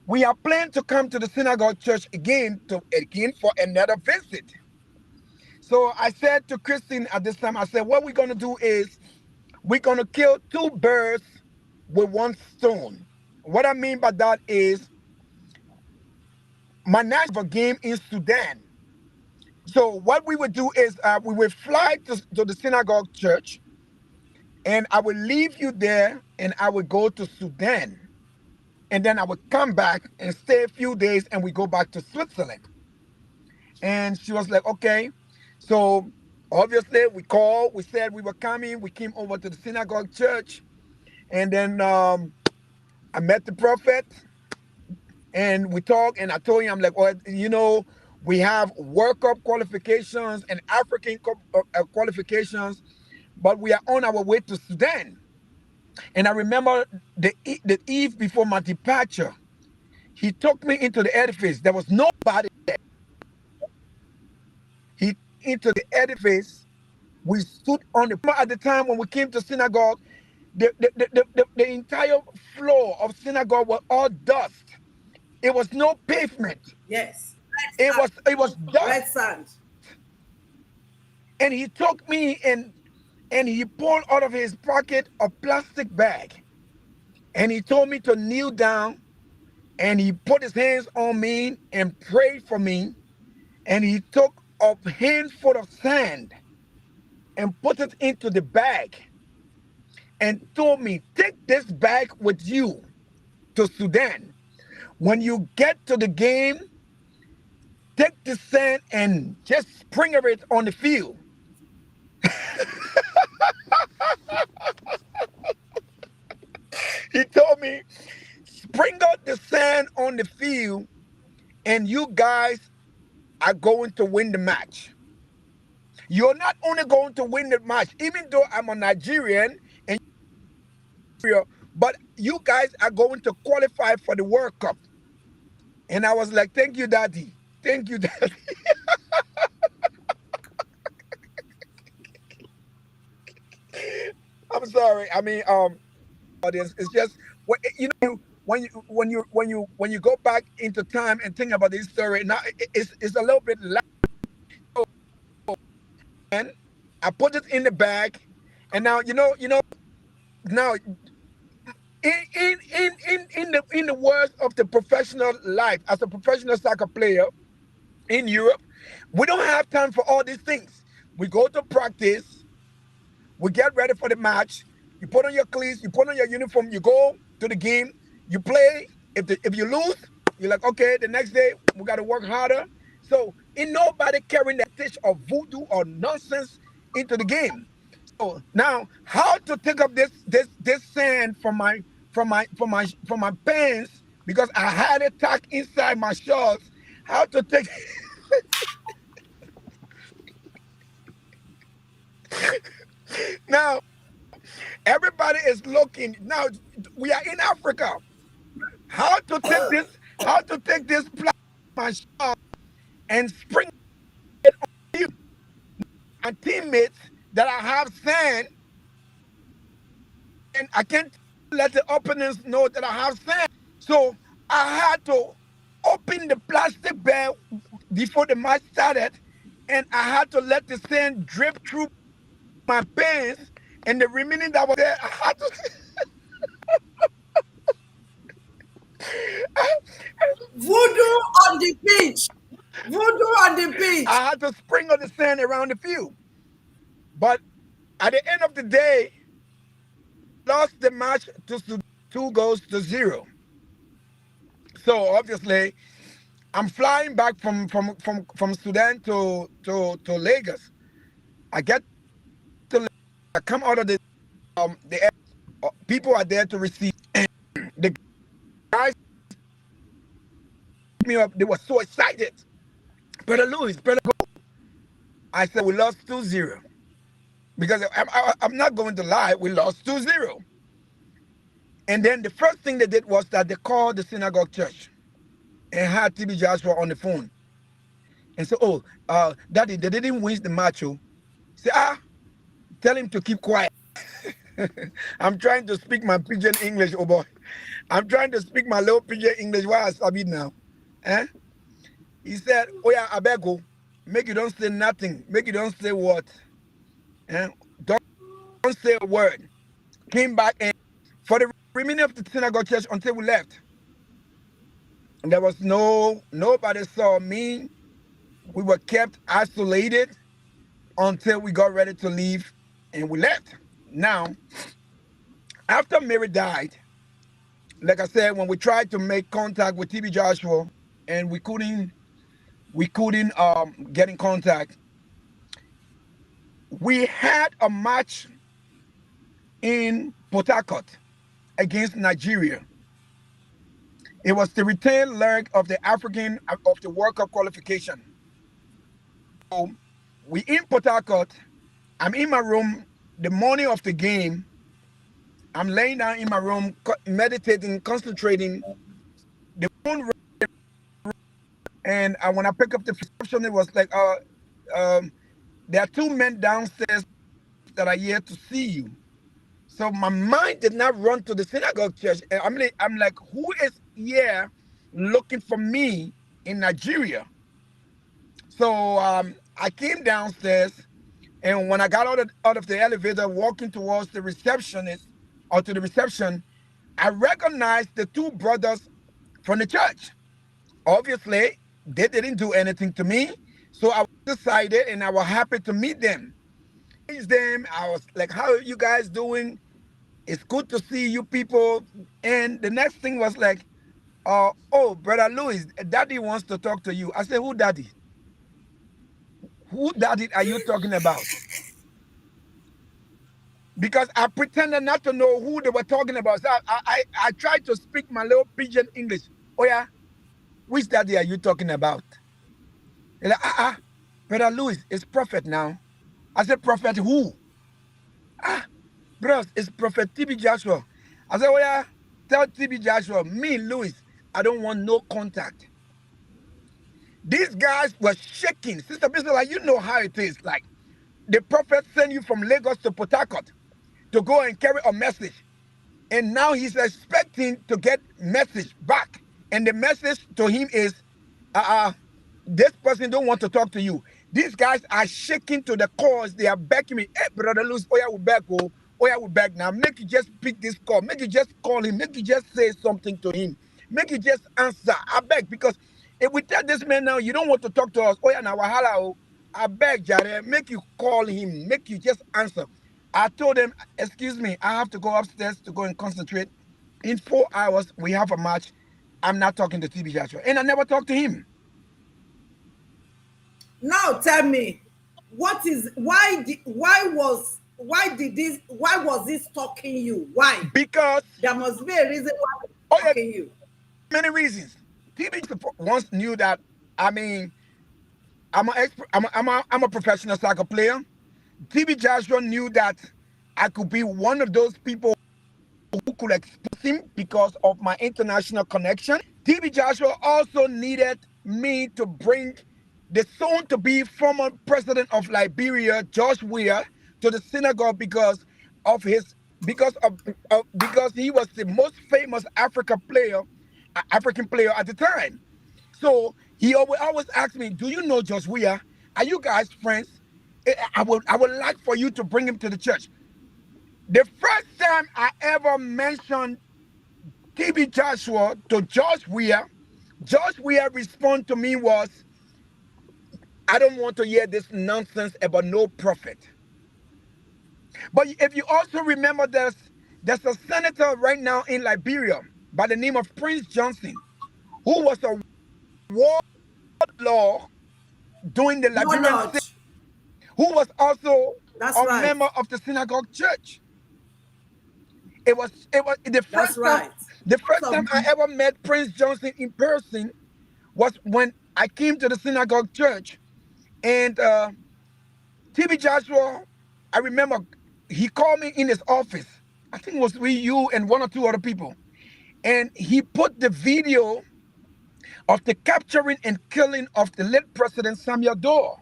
we are planning to come to the synagogue church again for another visit. So I said to Christine at this time, I said, what we're gonna do is we're gonna kill two birds with one stone. What I mean by that is my national game in Sudan. So what we would do is we would fly to the synagogue church, and I would leave you there, and I would go to Sudan, and then I would come back and stay a few days, and we go back to Switzerland. And she was like, okay. So obviously we called, we said we were coming, we came over to the synagogue church, and then I met the prophet, and we talked, and I told him, I'm like, well, we have World Cup qualifications and African Cup qualifications, but we are on our way to Sudan. And I remember the eve before my departure, he took me into the edifice. There was nobody there. He into the edifice. We stood on the at the time when we came to synagogue. The entire floor of synagogue was all dust. It was no pavement. Yes. It was dust. Red sand. And he took me and he pulled out of his pocket a plastic bag. And he told me to kneel down, and he put his hands on me and prayed for me. And he took a handful of sand and put it into the bag and told me, take this bag with you to Sudan. When you get to the game, take the sand and just sprinkle it on the field. He told me, sprinkle the sand on the field, and you guys are going to win the match. You're not only going to win the match, even though I'm a Nigerian, and but you guys are going to qualify for the World Cup. And I was like, thank you, Daddy. Thank you, Daddy. I'm sorry. I mean, audience, it's just when you go back into time and think about this story, now it's a little bit loud. And I put it in the bag, and now now in the words of the professional life as a professional soccer player in Europe, we don't have time for all these things. We go to practice, we get ready for the match. You put on your cleats, you put on your uniform, you go to the game, you play. If you lose, you're like, okay, the next day we got to work harder. So ain't nobody carrying that dish of voodoo or nonsense into the game. So now, how to take up this sand from my pants, because I had it tucked inside my shorts. How to take now? Everybody is looking now. We are in Africa. How to take this? How to take this plastic my shorts and spring you and teammates that I have sand, and I can't let the opponents know that I have sand. So I had to open the plastic bag before the match started, and I had to let the sand drip through my pants, and the remaining that was there, I had to. Voodoo on the pitch. Voodoo on the pitch. I had to sprinkle the sand around the field. But At the end of the day, lost the match to 2 goals to 0. So obviously, I'm flying back from Sudan to Lagos. I get to Lagos, I come out of the air, people are there to receive. And the guys picked me up. They were so excited. Brother Louis, brother go. I said we lost 2-0 because I'm not going to lie. We lost 2-0. And then the first thing they did was that they called the synagogue church and had TB Joshua on the phone and said, "Oh, Daddy, they didn't win the match. Oh, say tell him to keep quiet." I'm trying to speak my pidgin English, oh boy. I'm trying to speak my little pidgin English. Why I sabi now? Eh? He said, "Oh yeah, I beg you, make you don't say nothing. Make you don't say what. Eh? Don't say a word." Came back and for the remaining of the synagogue church until we left. And there was nobody saw me. We were kept isolated until we got ready to leave and we left. Now, after Mary died, like I said, when we tried to make contact with TB Joshua and we couldn't get in contact, we had a match in Port Harcourt against Nigeria. It was the return leg of the World Cup qualification. So we in Port Harcourt. I'm in my room the morning of the game. I'm laying down in my room, meditating, concentrating. The phone rang, and when I pick up the reception, it was like, there are 2 men downstairs that are here to see you. So my mind did not run to the synagogue church. And I'm like, who is here looking for me in Nigeria? So I came downstairs, and when I got out of the elevator, walking towards the receptionist or to the reception, I recognized the 2 brothers from the church. Obviously, they didn't do anything to me, so I was excited and I was happy to meet them. I was like, "How are you guys doing? It's good to see you people." And the next thing was like, "Oh, brother Louis, Daddy wants to talk to you." I said, "Who Daddy? Who Daddy are you talking about?" Because I pretended not to know who they were talking about. So I tried to speak my little pidgin English. "Oh yeah, which Daddy are you talking about?" They're like, brother Louis, it's prophet now. I said, "Prophet who?" "Bros, it's Prophet TB Joshua." I said, "Oh yeah, tell TB Joshua, me, Louis, I don't want no contact." These guys were shaking. Sister Bishop, like, you know how it is. Like, the prophet sent you from Lagos to Port Harcourt to go and carry a message. And now he's expecting to get message back. And the message to him is, this person don't want to talk to you. These guys are shaking to the cause. They are begging me, "Hey, brother Luz, oh yeah, we beg, oh yeah, we beg now. Make you just pick this call. Make you just call him. Make you just say something to him. Make you just answer. I beg, because if we tell this man now, you don't want to talk to us. Oh yeah, now wahala, oh. I beg, Jare, make you call him. Make you just answer." I told him, "Excuse me, I have to go upstairs to go and concentrate. In 4 hours, we have a match. I'm not talking to TB Joshua." And I never talked to him. Now tell me, why was this stalking you? Why? Because, There must be a reason why it's oh yeah, stalking you. many reasons. TB once knew that, I mean, I'm a professional soccer player. TB Joshua knew that I could be one of those people who could expose him because of my international connection. TB Joshua also needed me to bring the soon to be former president of Liberia, George Weah, to the synagogue of his because he was the most famous African player at the time. So he always asked me, "Do you know George Weah? Are you guys friends? I would like for you to bring him to the church." The first time I ever mentioned TB Joshua to George Weah response to me was, "I don't want to hear this nonsense about no prophet." But if you also remember, there's a senator right now in Liberia by the name of Prince Johnson, who was a warlord during the Liberian civil, Warlord. who was also That's a right. member of the synagogue church. It was the That's first time right. the Most first of time I ever met Prince Johnson in person was when I came to the synagogue church, and TB Joshua, I remember he called me in his office. I think it was with you and one or two other people. And he put the video of the capturing and killing of the late President Samuel Doe.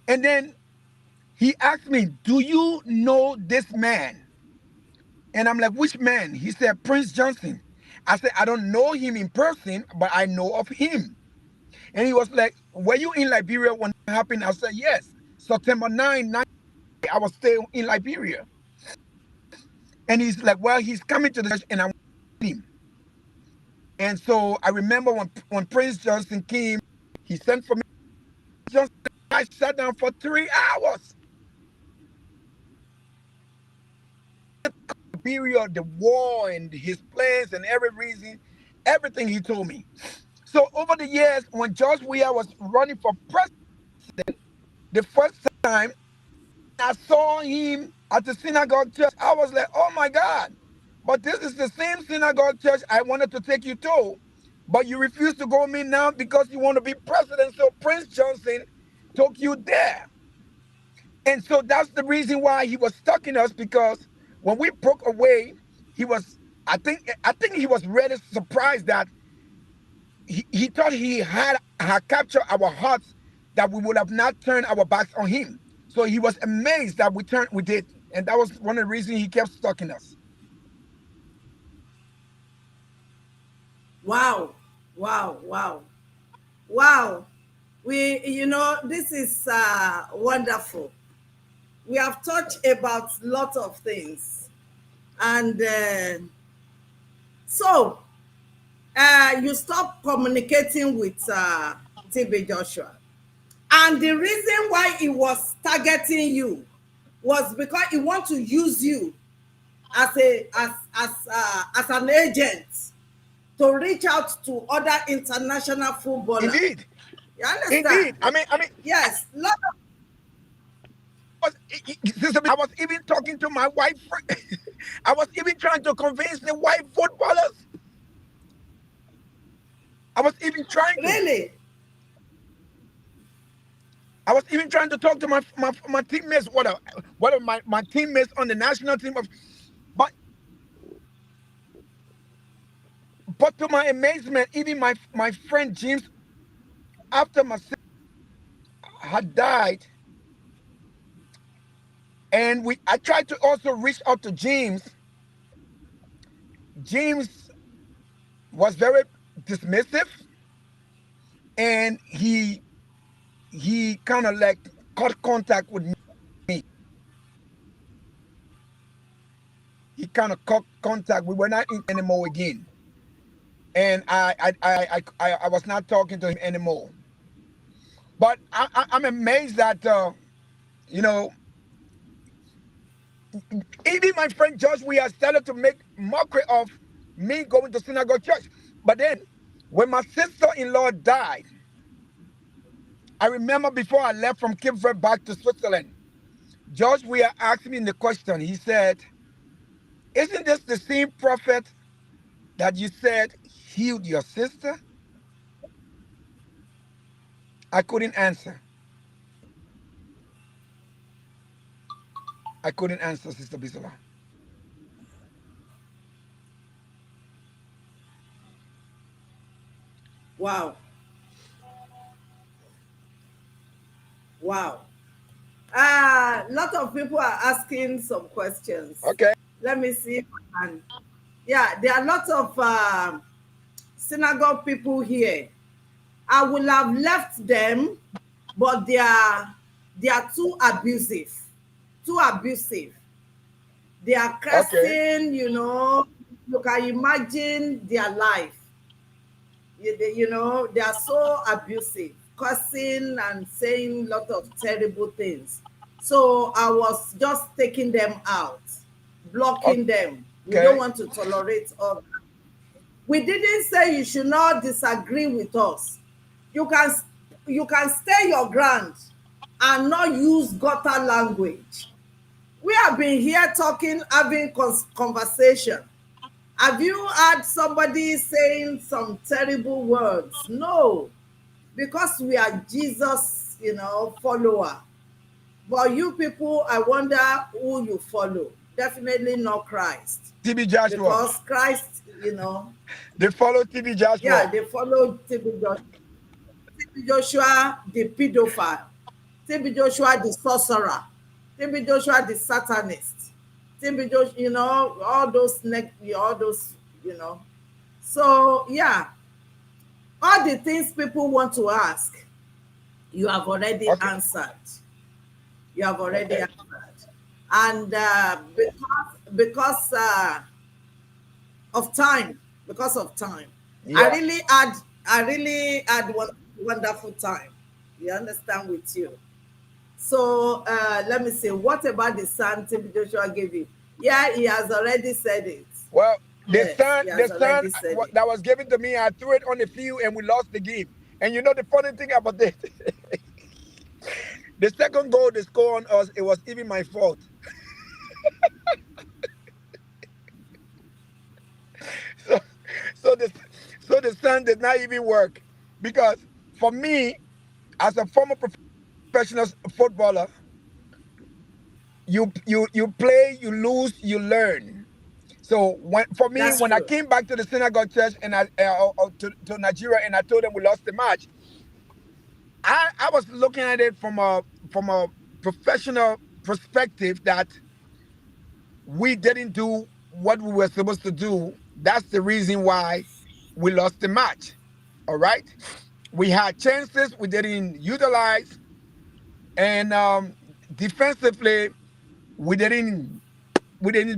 And then he asked me, "Do you know this man?" And I'm like, "Which man?" He said, "Prince Johnson." I said, "I don't know him in person, but I know of him." And he was like, "Were you in Liberia when it happened?" I said, "Yes. September 9, I was still in Liberia." And he's like, "Well, he's coming to the church and I want to meet him." And so I remember when Prince Johnson came, he sent for me. Johnson, I sat down for 3 hours. Liberia, the war and his plans and every reason, everything he told me. So over the years, when George Weah was running for president, the first time I saw him at the synagogue church, I was like, "Oh my God." But this is the same synagogue church I wanted to take you to, but you refuse to go with me now because you want to be president. So Prince Johnson took you there. And so that's the reason why he was stuck in us, because when we broke away, he was, I think he was really surprised that he thought he had captured our hearts, that we would have not turned our backs on him. So he was amazed that we did. And that was one of the reasons he kept stuck in us. Wow. Wow. Wow. Wow. This is wonderful. We have touched about a lot of things. And so you stop communicating with TB Joshua. And the reason why he was targeting you was because he want to use you as an agent to reach out to other international footballers. Indeed. You understand? Indeed. I mean, Yes. Lot of, I was even talking to my white friend. I was even trying to convince the white footballers. I was even trying to. really? I was even trying to talk to my teammates, what are my teammates on the national team of, but to my amazement, even my friend James, after my sister had died, and I tried to also reach out to James. James was very dismissive, and he kind of like cut contact with me. He kind of cut contact. We were not in anymore again, and I was not talking to him anymore. But I'm amazed that you know even my friend Josh, we had started to make mockery of me going to synagogue church. But then when my sister-in-law died, I remember before I left from Cape Verde back to Switzerland, George Weah asked me the question. He said, "Isn't this the same prophet that you said healed your sister?" I couldn't answer. I couldn't answer, Sister Bisola. Wow. Wow. A lot of people are asking some questions. Okay. Let me see if I can. Yeah, there are a lot of synagogue people here. I will have left them, but they are too abusive. Too abusive. They are Okay. cursing, you can imagine their life. They are so abusive, cursing and saying a lot of terrible things. So I was just taking them out, blocking them. We Okay. don't want to tolerate others. We didn't say you should not disagree with us. You can stay your ground and not use gutter language. We have been here talking, having conversation. Have you heard somebody saying some terrible words? No, because we are Jesus, follower. But you people, I wonder who you follow. Definitely not Christ. TB Joshua. Because Christ, They follow TB Joshua. yeah, they follow TB Joshua. TB Joshua, the pedophile. TB Joshua, the sorcerer. TB Joshua, the satanist. TB Joshua, all those, So, yeah, all the things people want to ask, you have already answered. You have already answered. And because of time, yeah. I really had one wonderful time. You understand, with you. So let me see. What about the son TB Joshua gave you? Yeah, he has already said it. Well, the son that was given to me, I threw it on the field and we lost the game. And you know the funny thing about this? The second goal they scored on us, it was even my fault. So the son did not even work, because for me, as a former professional footballer, you play, you lose, you learn. So when I came back to the Synagogue church and to Nigeria, and I told them we lost the match, I was looking at it from a professional perspective, that we didn't do what we were supposed to do. That's the reason why we lost the match. All right, we had chances we didn't utilize, and defensively we didn't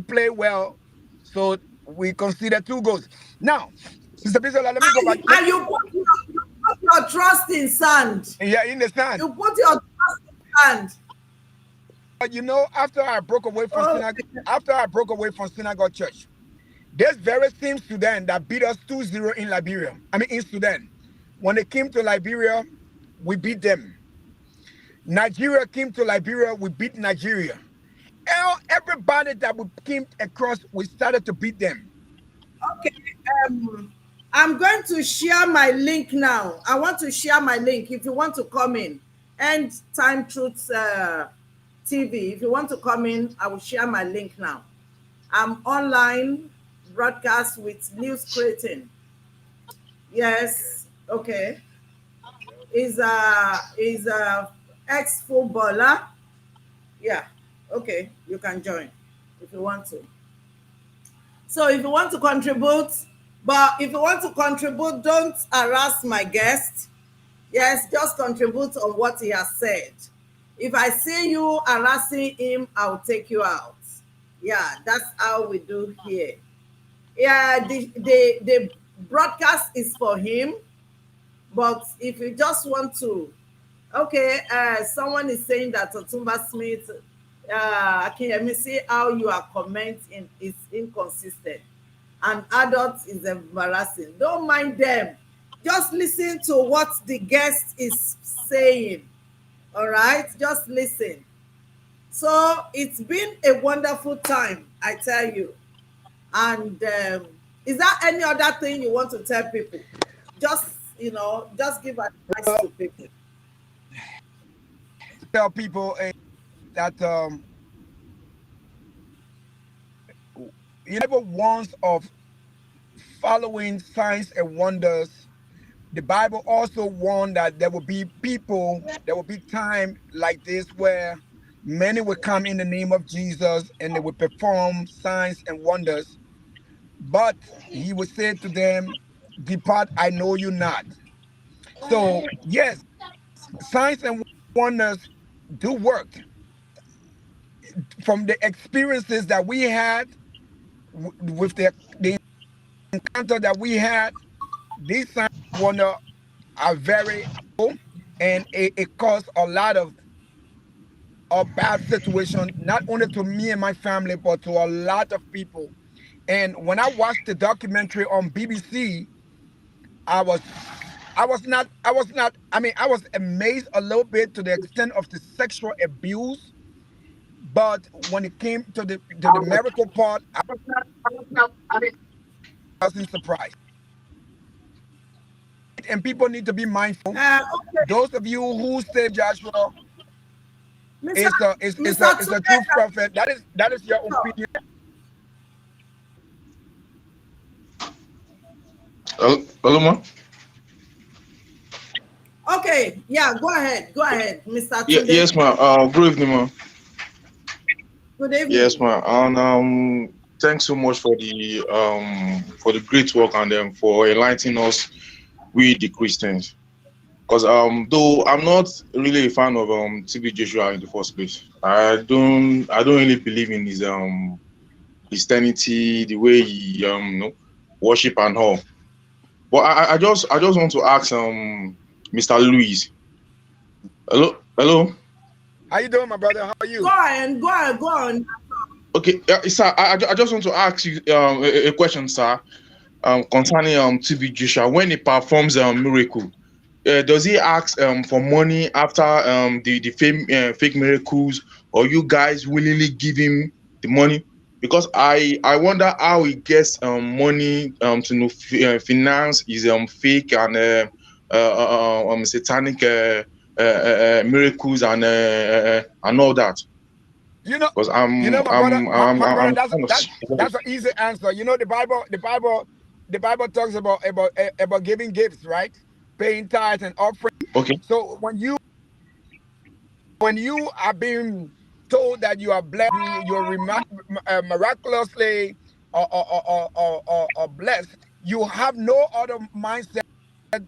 play well, so we conceded 2 goals. Now, Sister Bisola, let me go back. And you put your trust in sand. Yeah, in the sand. You put your trust in sand. But after I broke away from Synagogue Church, this very same Sudan that beat us 2-0 in Liberia, in Sudan, when they came to Liberia, we beat them. Nigeria came to Liberia, we beat Nigeria. Everybody that we came across, we started to beat them. Okay, I'm going to share my link now. I want to share my link. If you want to come in, End Time Truths TV. If you want to come in, I will share my link now. I'm online broadcast with Louis Crayton. Yes, okay. Is a ex-footballer. Yeah, okay. You can join if you want to. So if you want to contribute, don't harass my guest. Yes, just contribute on what he has said. If I see you harassing him, I'll take you out. Yeah, that's how we do here. Yeah, the broadcast is for him, but if you just want to, okay, someone is saying that Otumba Smith, can you see how you are commenting is inconsistent, and adults is embarrassing. Don't mind them. Just listen to what the guest is saying. All right, just listen. So it's been a wonderful time, I tell you. And is there any other thing you want to tell people? Just give advice to people. Tell people that never once of following signs and wonders. The Bible also warned that there will be time like this where many will come in the name of Jesus and they will perform signs and wonders. But he will say to them, "Depart, I know you not." So yes, signs and wonders do work. From the experiences that we had with the encounter that we had, these signs and wonders are very cool, and it caused a lot of a bad situation, not only to me and my family, but to a lot of people. And when I watched the documentary on BBC, I was I was amazed a little bit to the extent of the sexual abuse, but when it came to the marital part, I wasn't surprised. And people need to be mindful. Okay, Those of you who say Joshua Mr. is a true Tuneka, prophet, that is your opinion. Hello, ma. okay, yeah, go ahead, Mr. Tunde. Yes, ma. Good evening, ma. Good Yes, evening. ma. And thanks so much for the great work and for enlightening us, we the Christians. Because though I'm not really a fan of TB Joshua in the first place, I don't really believe in his Christianity, the way he worship and all. But I just want to ask Mr. Louis. Hello. How you doing, my brother? How are you? Go on. Okay, sir. I just want to ask you a question, sir. Concerning TB Joshua, when he performs miracle, does he ask for money after fake miracles, or you guys willingly give him the money? Because I wonder how he gets money to finance his fake and satanic miracles and all that. Because My brother, my brother, I'm kind of that's an easy answer. The Bible talks about giving gifts, right? Paying tithes and offering. okay. So when you are being told that you are blessed, you're miraculously or blessed, you have no other mindset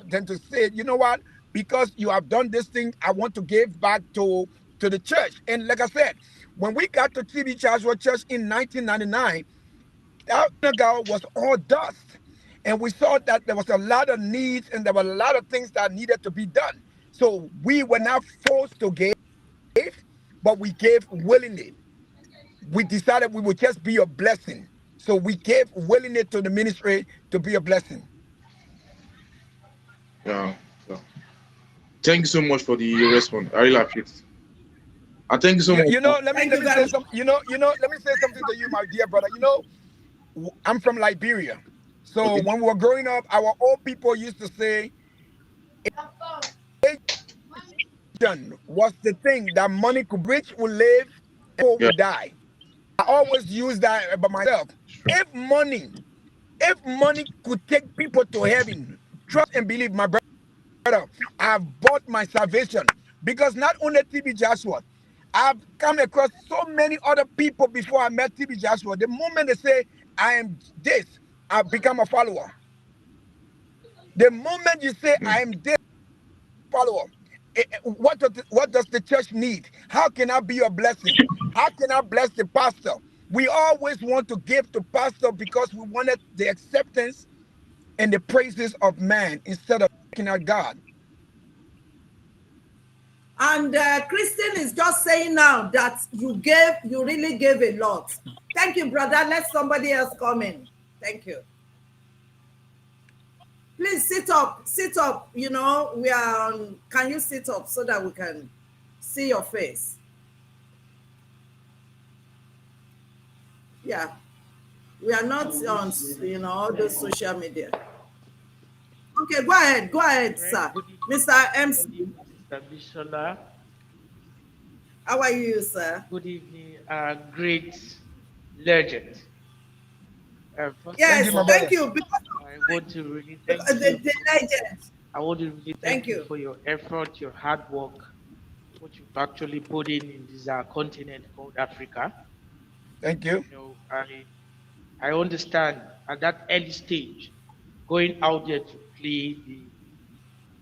than to say, you know what? Because you have done this thing, I want to give back to the church. And like I said, when we got to TB Joshua Church in 1999, that synagogue was all dust. And we saw that there was a lot of needs and there were a lot of things that needed to be done. So we were not forced to give, but we gave willingly. We decided we would just be a blessing. So we gave willingly to the ministry to be a blessing. Yeah. So, thank you so much for the response. I really appreciate it. And thank you so much. Thank you Say very something. Let me say something to you, my dear brother. I'm from Liberia. So Okay. when we were growing up, our old people used to say education was the thing that money could rich will live and poor Yeah. will die. I always use that about myself. If money, if money could take people to heaven, trust and believe, my brother, I've bought my salvation. Because not only TB Joshua, I've come across so many other people before I met TB Joshua. The moment they say, I am this, I've become a follower. The moment you say, I am this follower, what does the church need? How can I be a blessing? How can I bless the pastor? We always want to give to pastor because we wanted the acceptance and the praises of man instead of looking at God. And Christine is just saying now that you really gave a lot. Thank you, brother. Let somebody else come in. Thank you. Please sit up. We are on. Can you sit up so that we can see your face? Yeah. We are not on, all those social media. Okay, go ahead, sir. Mr. MC. Mr. Bishola. How are you, sir? Good evening, great legend. Yes, thank you. I want to really thank you. The legend. I want to really thank you for your effort, your hard work, what you've actually put in this continent called Africa. Thank you. I understand at that early stage, going out there to play the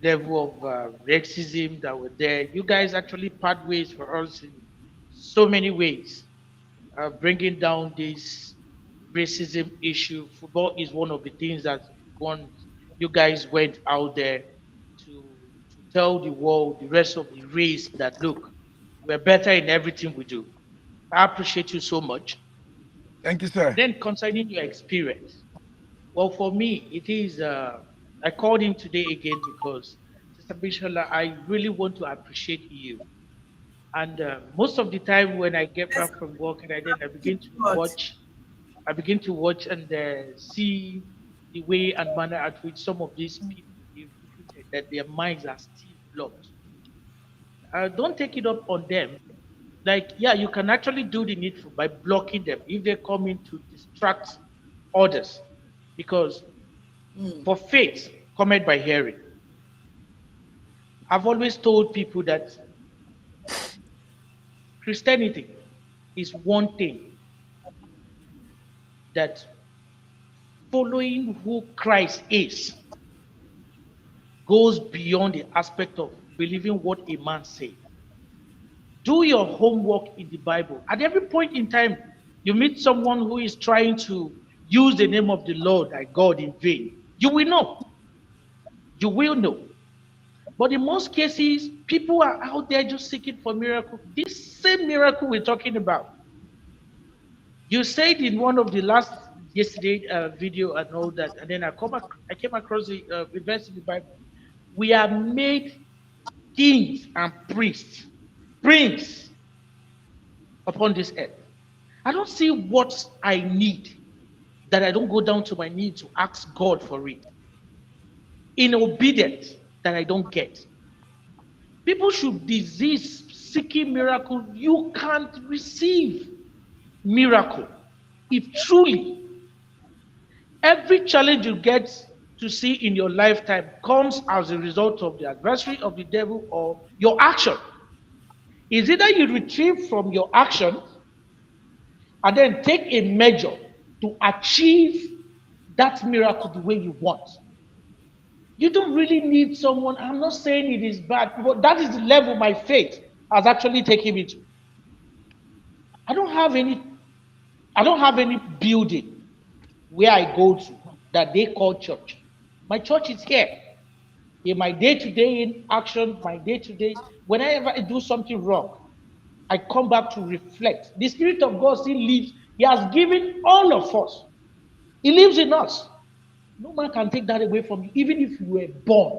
level of racism that were there. You guys actually part ways for us in so many ways, bringing down this racism issue. Football is one of the things that you guys went out there to tell the world, the rest of the race, that look, We're better in everything we do. I appreciate you so much. Thank you, sir. Then concerning your experience, well, for me, it is. I called in today again because, Sister Bishola, I really want to appreciate you. And most of the time, when I get Yes, back from work and then God. I begin to watch and see the way and manner at which some of these people they've recruited, that their minds are still blocked. Don't take it up on them. Like, yeah, you can actually do the needful by blocking them if they come in to distract others. Because for faith, cometh by hearing. I've always told people that Christianity is one thing, that following who Christ is goes beyond the aspect of believing what a man says. Do your homework in the Bible. At every point in time, you meet someone who is trying to use the name of the Lord thy God in vain. You will know. You will know. But in most cases, people are out there just seeking for miracle. This same miracle we're talking about. You said in one of the last yesterday video and all that, and then I came across the verse in the Bible. We are made kings and priests, prince upon this earth. I don't see what I need that I don't go down to my knees to ask God for it. In obedience that I don't get. People should desist seeking miracle. You can't receive miracle if truly every challenge you get to see in your lifetime comes as a result of the adversary of the devil or your action. Is either you retrieve from your action and then take a measure to achieve that miracle the way you want. You don't really need someone. I'm not saying it is bad, but that is the level my faith has actually taken me to. I don't have any building where I go to that they call church. My church is here. In my day-to-day in action, my day-to-day, whenever I do something wrong, I come back to reflect. The Spirit of God still lives. He has given all of us. He lives in us. No man can take that away from you, even if you were born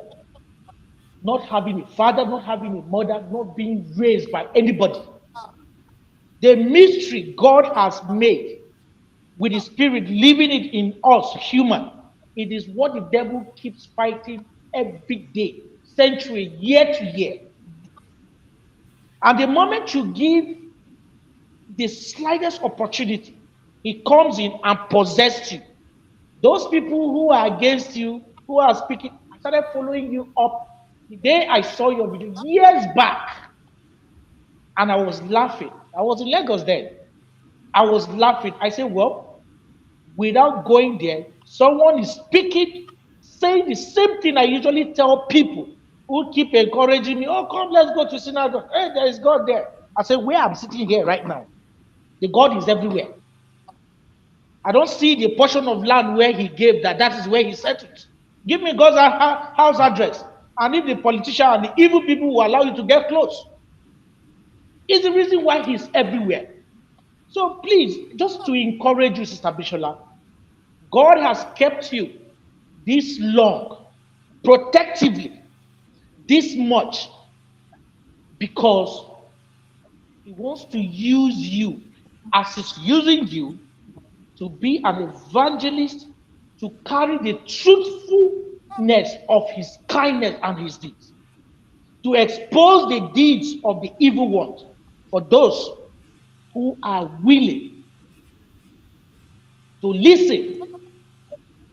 not having a father, not having a mother, not being raised by anybody. The mystery God has made with the Spirit living it in us, human, it is what the devil keeps fighting every day, century, year to year. And the moment you give the slightest opportunity, he comes in and possesses you. Those people who are against you, who are speaking, I started following you up the day I saw your video years back. And I was laughing. I was in Lagos then. I was laughing. I said, well, without going there, someone is speaking, saying the same thing I usually tell people who keep encouraging me. Oh, come, let's go to synagogue. Hey, there is God there. I said, where I'm sitting here right now, the God is everywhere. I don't see the portion of land where he gave that is where he settled. Give me God's house address. And if the politician and the evil people will allow you to get close, it's the reason why he's everywhere. So please, just to encourage you, Sister Bishola, God has kept you this long, protectively, this much, because he wants to use you as he's using you to be an evangelist, to carry the truthfulness of his kindness and his deeds, to expose the deeds of the evil ones for those who are willing to listen.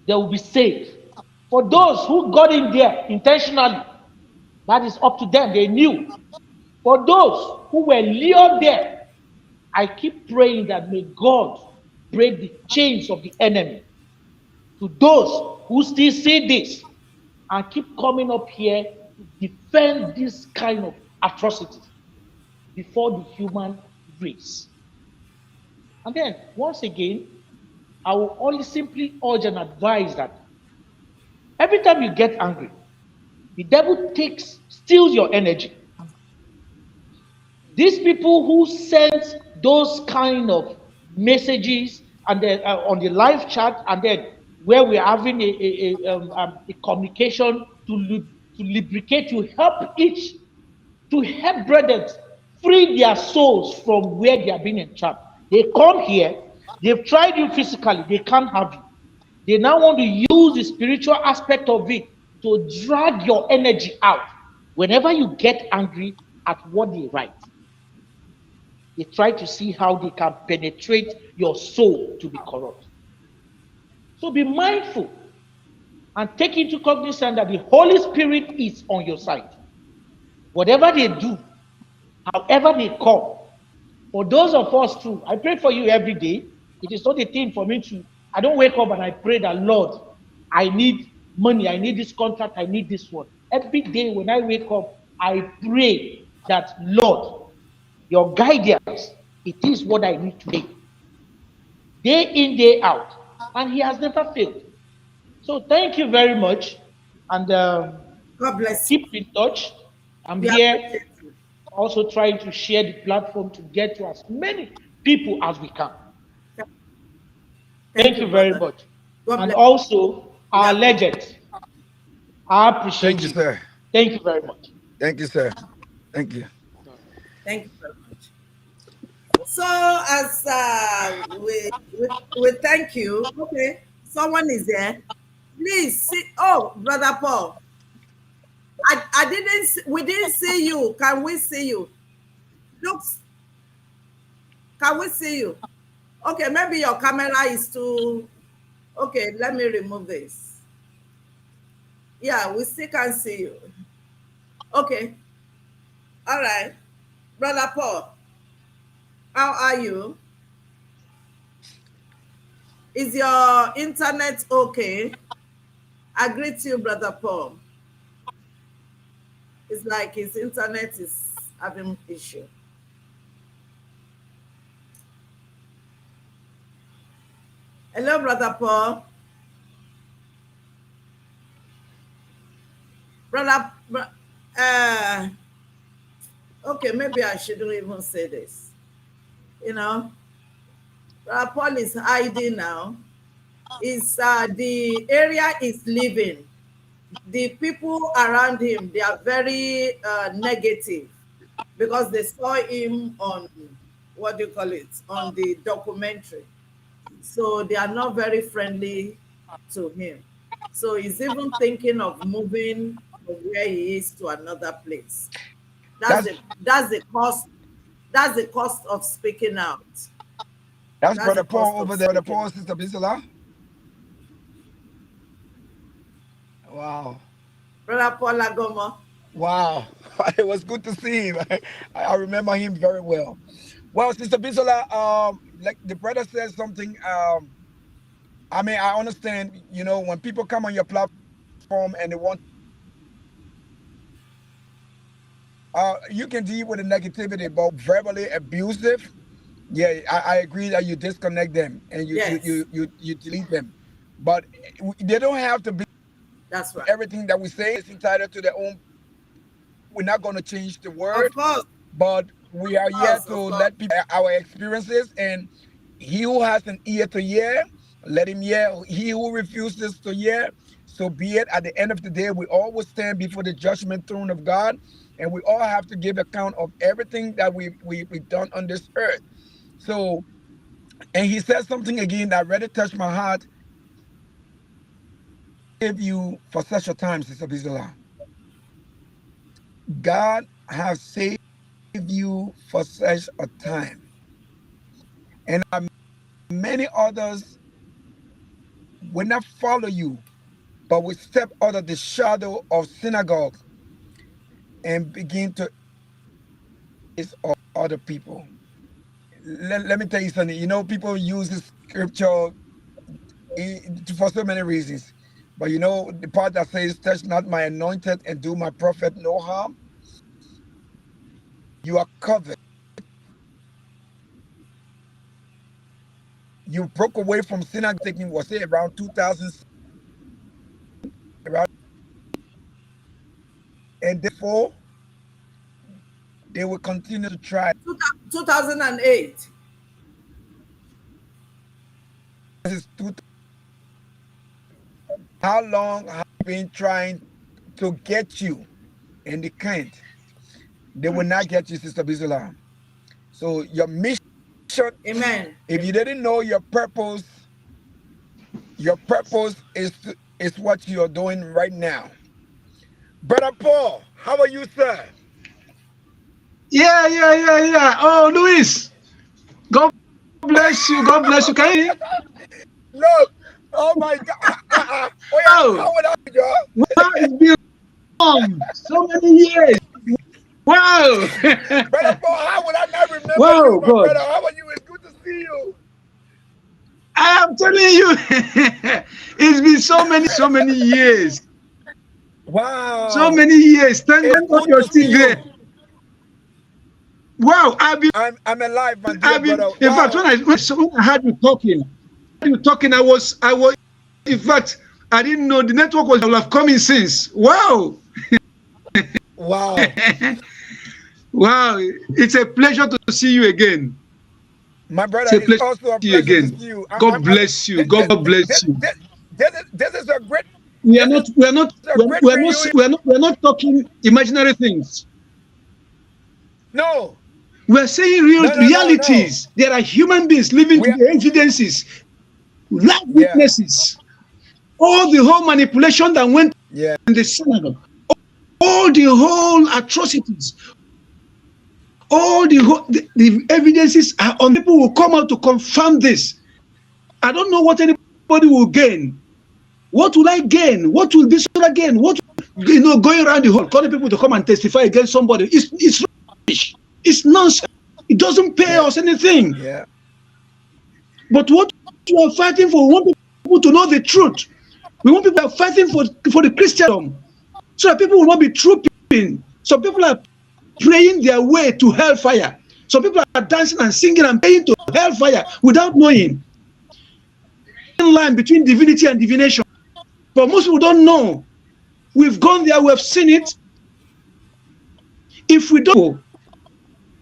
They will be saved. For those who got in there intentionally, that is up to them. They knew. For those who were lured there, I keep praying that may God break the chains of the enemy. To those who still see this and keep coming up here to defend this kind of atrocities before the human race. And then, once again, I will only simply urge and advise that every time you get angry, the devil steals your energy. These people who sent those kind of messages and then on the live chat, and then where we're having a communication to lubricate, to help brethren free their souls from where they are being entrapped. They come here, they've tried you physically, they can't have you. They now want to use the spiritual aspect of it to drag your energy out. Whenever you get angry at what they write, they try to see how they can penetrate your soul to be corrupt. So be mindful and take into cognizance that the Holy Spirit is on your side. Whatever they do, however they come, for those of us too, I pray for you every day. It is not a thing for me to, I don't wake up and I pray that, Lord, I need money, I need this contract, I need this one. Every day when I wake up, I pray that, Lord, your guidance, it is what I need today. Day in, day out. And he has never failed. So thank you very much. And God bless you. keep in touch. I'm We here appreciate you. also trying to share the platform to get to as many people as we can. Thank you very brother. much. God And bless also, you. our legends, I appreciate Thank you, you. sir. Thank you very much. Thank you, sir. Thank you. Thank you very much. So as we thank you. Okay, someone is there. Please see. Oh, brother Paul, I didn't. We didn't see you. Can we see you? Looks. Can we see you? Okay, maybe your camera is too. Okay, let me remove this. Yeah, we still can't see you. Okay, all right, brother Paul. How are you? Is your internet okay? I greet you, brother Paul. It's like his internet is having issue. Hello, brother Paul. Brother, uh, okay, maybe I shouldn't even say this. You know, brother Paul is hiding now. Is the area is leaving. The people around him, they are very negative because they saw him on, what do you call it, on the documentary. So they are not very friendly to him. So he's even thinking of moving from where he is to another place. That's That's the that's the cost. That's the cost of speaking out. that's That's the Brother cost Paul of over there. Brother speaking Paul, out. Sister Bisola. Wow. Brother Paul Lagomo. Wow. It was good to see him. I remember him very well. Well, Sister Bisola, like the brother said something. I mean, I understand, when people come on your platform and they want, you can deal with the negativity, but verbally abusive, yeah, I agree that you disconnect them and Yes, you delete them. But they don't have to be that's right. everything that we say is entitled to their own. We're not going to change the Of word, course, but we are here to of course. let people our experiences, and he who has an ear to hear, let him hear. He who refuses to hear, so be it. At the end of the day, we all will stand before the judgment throne of God, and we all have to give account of everything that we've done on this earth. So, and he said something again that really touched my heart. Give you for such a time, Sister Bisola. God has saved you for such a time. And many others will not follow you, but will step out of the shadow of synagogue and begin to is of other people. Let me tell you something. People use this scripture for so many reasons. But the part that says, touch not my anointed and do my prophet no harm, you are covered. You broke away from synagogue taking, was it around 2000, around, and therefore they will continue to try. 2008. This is how long have you been trying to get you, and they can't. They will not get you, Sister Bisola. So your mission, Amen. if you didn't know your purpose is what you're doing right now. Brother Paul, how are you, sir? Yeah. Oh, Louis, God bless you. God bless you. Can you? Look, oh my God. Oh, yeah, Oh. how would I, Joe? Wow, it's been long. So many years. Wow. Brother Paul, how would I not remember Wow, you, my God. brother? How are you? It's good to see you. I am telling you, it's been so many years. Wow. So many years. Thank It's God good you're to see still there. you. Wow, I'm alive, my dear brother. In fact, when I heard you talking, I was, in fact, I didn't know the network was have come in since. Wow. Wow. Wow, it's a pleasure to see you again. My brother, It's a pleasure also a to see you pleasure again. to see you. God bless you. God bless you. This is a great. We are not talking imaginary things. No. We are saying realities. No. There are human beings living to the evidences, live witnesses. All the whole manipulation that went in the synagogue, all the whole atrocities, all the evidences are on. People will come out to confirm this. I don't know what anybody will gain. What will I gain? What will this gain? What, going around the hall, calling people to come and testify against somebody? It's rubbish. It's nonsense. It doesn't pay us anything. Yeah. But what we are fighting for, we want people to know the truth. We want people to are fighting for the Christendom, so that people will not be trooping. Some people are praying their way to hellfire. Some people are dancing and singing and praying to hellfire without knowing. Line between divinity and divination. But most people don't know. We've gone there, we have seen it. If we don't,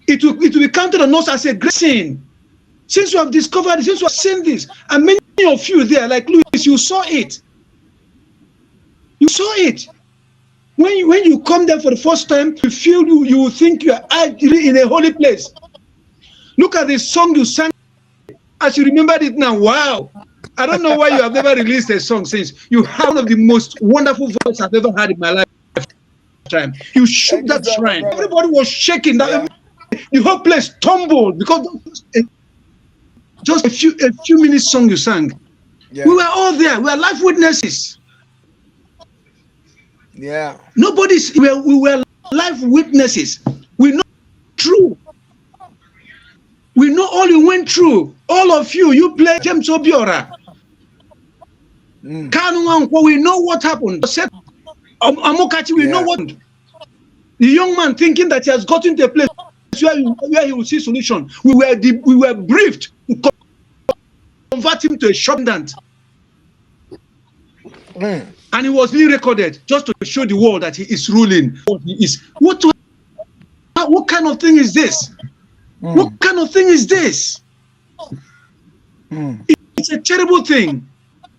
it will be counted on us as a great sin. Since you have discovered it, since you have seen this, and many of you there, like Louis, you saw it. You saw it. When you come there for the first time, you feel you think you are actually in a holy place. Look at the song you sang as you remembered it now. Wow. I don't know why you have never released a song since. You have one of the most wonderful voices I've ever had in my lifetime. You shook that shrine. Everybody was shaking. The whole place tumbled because just a few minutes song you sang. Yeah. We were all there. We were live witnesses. Yeah. We were live witnesses. We know true. We know all you went through. All of you play James Obiora. We know what happened. Amokachi, we know what happened. The young man thinking that he has gotten to a place where he will see solution. We were briefed to convert him to a shop tenant. And he was being recorded just to show the world that he is ruling. What kind of thing is this? What kind of thing is this? It's a terrible thing.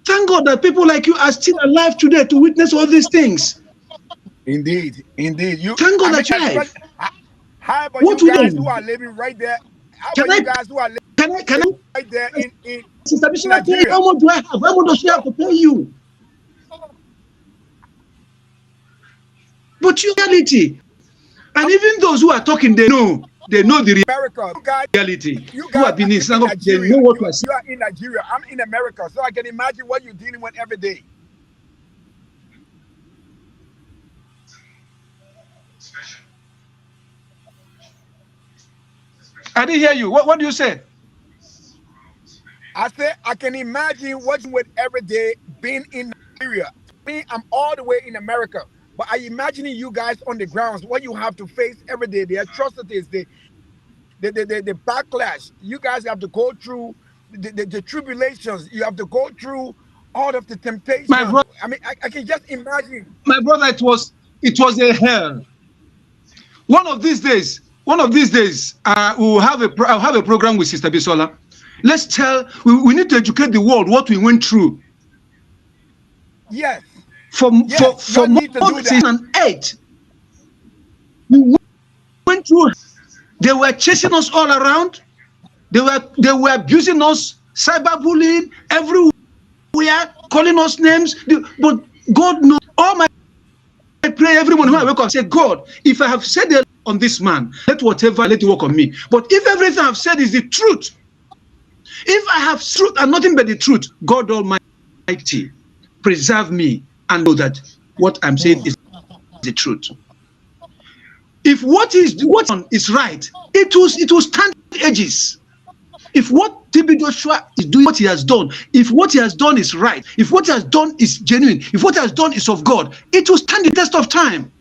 Thank God that people like you are still alive today to witness all these things. Indeed. Thank God that you're alive. How about you guys who are living right there? How about you guys who are living right there in Sister Bishop, how much do I have? How much does she have to pay you? But reality. And even those who are talking, they know the reality. You who have been in synagogue, they know what you are saying. You are in Nigeria. I'm in America, so I can imagine what you're dealing with every day. I didn't hear you. What do you say? I said I can imagine what you with every day being in Nigeria. Me, I'm all the way in America. But I imagining you guys on the grounds, what you have to face every day, the atrocities, the backlash. You guys have to go through the tribulations. You have to go through all of the temptations. I mean, I can just imagine. My brother, it was a hell. One of these days, one of these days, I'll have a program with Sister Bisola. Let's we need to educate the world what we went through. Yes. For more than 2008, we went through. They were chasing us all around. They were abusing us, cyberbullying everywhere, calling us names. But God knows. I pray every morning when I wake up, say, God, if I have said it on this man, let it work on me. But if everything I've said is the truth, if I have truth and nothing but the truth, God Almighty, preserve me and know that what I'm saying is the truth. If what is right, it will stand ages. If what TB Joshua is doing, what he has done, if what he has done is right, if what he has done is genuine, if what he has done is of God, it will stand the test of time.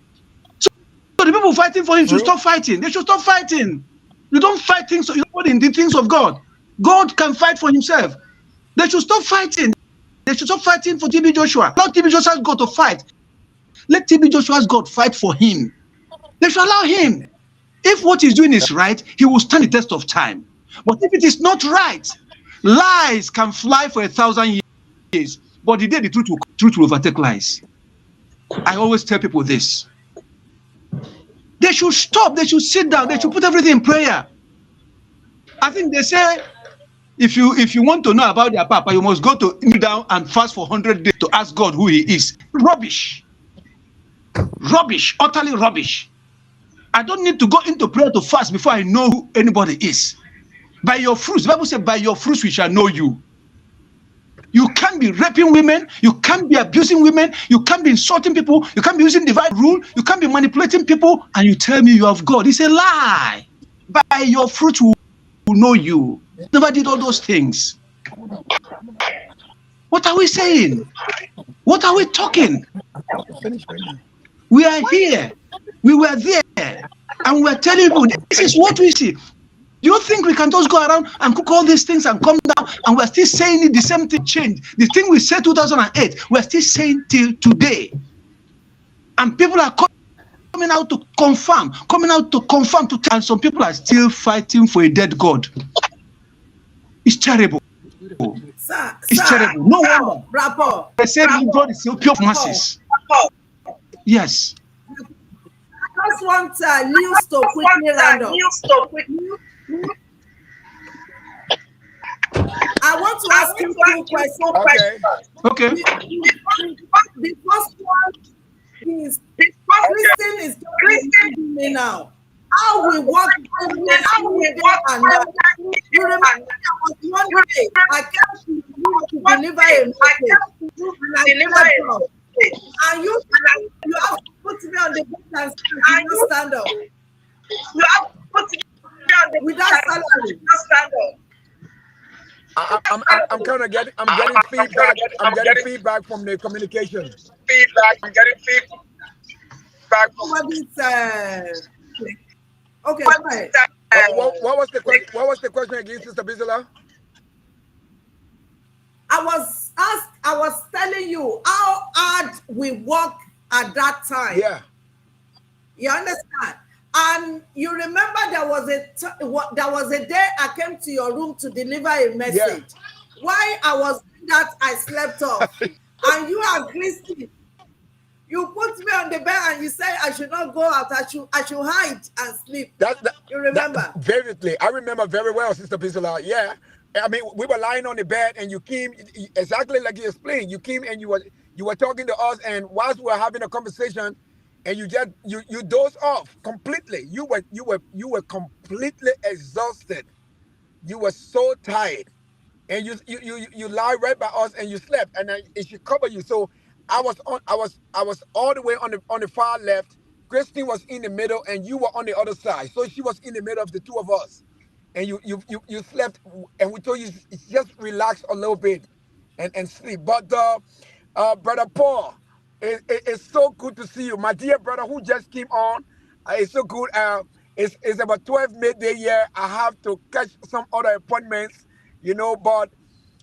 So the people fighting for him should stop fighting. They should stop fighting. You don't fight things in the things of God. God can fight for himself. They should stop fighting. They should stop fighting for TB Joshua. Not TB Joshua's God to fight. Let TB Joshua's God fight for him. They should allow him. If what he's doing is right, he will stand the test of time. But if it is not right, lies can fly for 1,000 years. But the day the truth will overtake lies. I always tell people this. They should stop. They should sit down. They should put everything in prayer. I think they say, if you want to know about their papa, you must go to kneel down and fast for 100 days to ask God who he is. Rubbish. Rubbish. Utterly rubbish. I don't need to go into prayer to fast before I know who anybody is. By your fruits, the Bible says, by your fruits we shall know you. You can't be raping women, you can't be abusing women, you can't be insulting people, you can't be using divine rule, you can't be manipulating people, and you tell me you have God. It's a lie. By your fruits we will know you. Never did all those things. What are we saying? What are we talking? We are here. We were there. And we're telling you, this is what we see. Do you think we can just go around and cook all these things and come down and we're still saying it, the same thing changed? The thing we said 2008, we're still saying till today. And people are coming out to confirm, and some people are still fighting for a dead God. It's terrible. It's terrible. No wonder. They say God is still pure masses. Yes. I just want Lewis to quickly round up. I want to ask you two questions. Okay. The first one is Christian is doing me now. How we work every and you remember there was one day I came to deliver a message. And you have to put me on the bed and stand up. You have to put me on the without salary. I'm kind of getting feedback. I'm getting feedback from the communication. I'm getting feedback from this. Okay. What was the question? What was the question again, Sister Bisola? I was telling you how hard we work at that time. Yeah. You understand? And you remember there was a day I came to your room to deliver a message. Yeah. While I was doing that, I slept off. And you are Christian. You put me on the bed and you said I should not go out. I should hide and sleep. You remember? Vividly. I remember very well, Sister Bisola. Yeah. I mean, we were lying on the bed and you came exactly like you explained. You came and you were talking to us, and whilst we were having a conversation, and you dozed off completely. You were completely exhausted. You were so tired, and you lie right by us and you slept, and it should cover you. So I was all the way on the far left. Christine was in the middle, and you were on the other side. So she was in the middle of the two of us. And you slept, and we told you just relax a little bit and sleep. But Brother Paul, it's so good to see you, my dear brother who just came on. It's so good. It's about 12 midday here. I have to catch some other appointments, but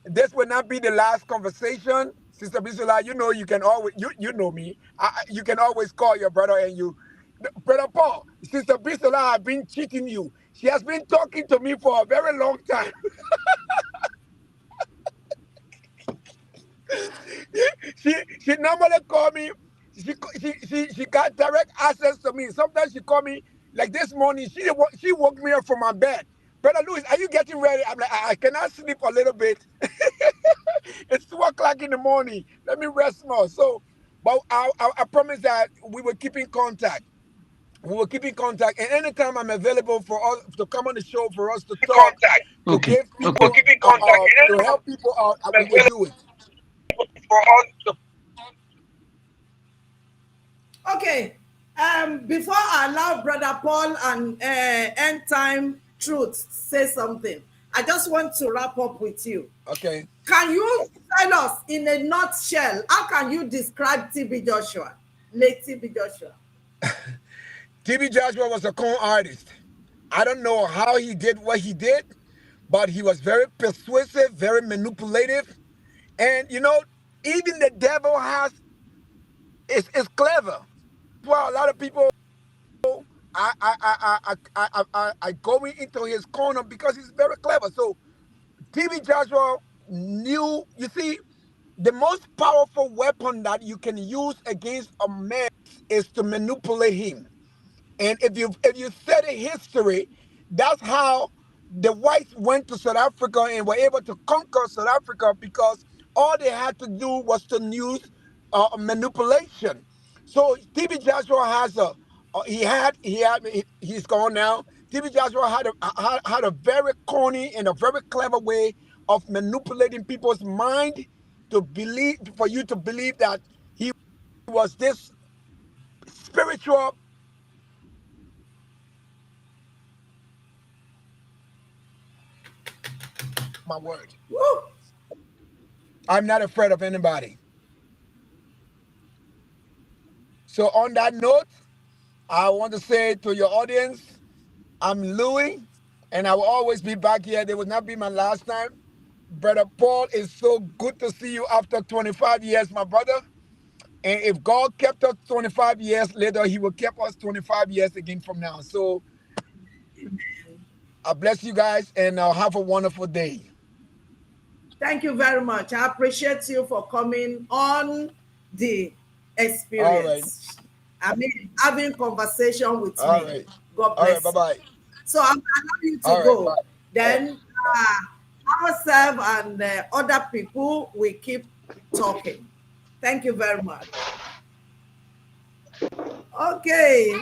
this will not be the last conversation. Sister Bisola, you know you can always you know me. You can always call your brother and you Brother Paul, Sister Bisola has been cheating you. She has been talking to me for a very long time. she normally call me. She got direct access to me. Sometimes she call me like this morning. She woke me up from my bed. Brother Louis, are you getting ready? I'm like, I cannot sleep a little bit. It's 2 o'clock in the morning. Let me rest more. So, but I promise that we will keep in contact. We will keep in contact, and anytime I'm available for us to come on the show for us to talk, to Okay. give people, Okay. Keep in contact. to help people out, we will do it. Okay. Before I allow Brother Paul and End Time Truth say something, I just want to wrap up with you. Okay. Can you tell us in a nutshell, how can you describe TB Joshua, late TB Joshua? TB Joshua was a con artist. I don't know how he did what he did, but he was very persuasive, very manipulative, and you know, even the devil is clever. Well, a lot of people I going into his corner because he's very clever. So TB Joshua knew. You see, the most powerful weapon that you can use against a man is to manipulate him. And if you study history, that's how the whites went to South Africa and were able to conquer South Africa because all they had to do was to use manipulation. So TB Joshua has he's gone now. TB Joshua had a very corny and a very clever way of manipulating people's mind to believe, for you to believe that he was this spiritual. My word. Woo! I'm not afraid of anybody. So on that note, I want to say to your audience, I'm Louis, and I will always be back here. They will not be my last time. Brother Paul, it's so good to see you after 25 years, my brother. And if God kept us 25 years later, he will keep us 25 years again from now. So I bless you guys, and have a wonderful day. Thank you very much. I appreciate you for coming on the experience. I mean, having conversation with All me. right. God All bless right. Bye-bye. you. So I'm allowing you to All right, go. bye. Then ourselves and other people will keep talking. Thank you very much. Okay.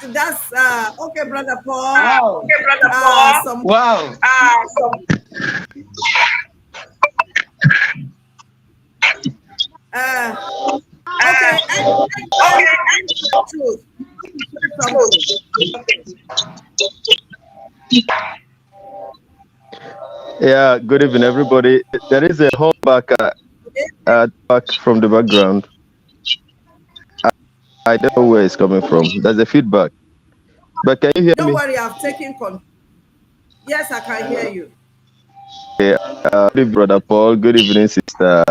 That's okay, Brother Paul. Wow. Okay, Brother Paul. Wow. Okay. Truth. Yeah, good evening, everybody. There is a whole back from the background. I don't know where it's coming from. There's a feedback. But can you hear me? Don't worry, I've taken control. Yes, I can hear you. Yeah, good evening, Brother Paul. Good evening, Sister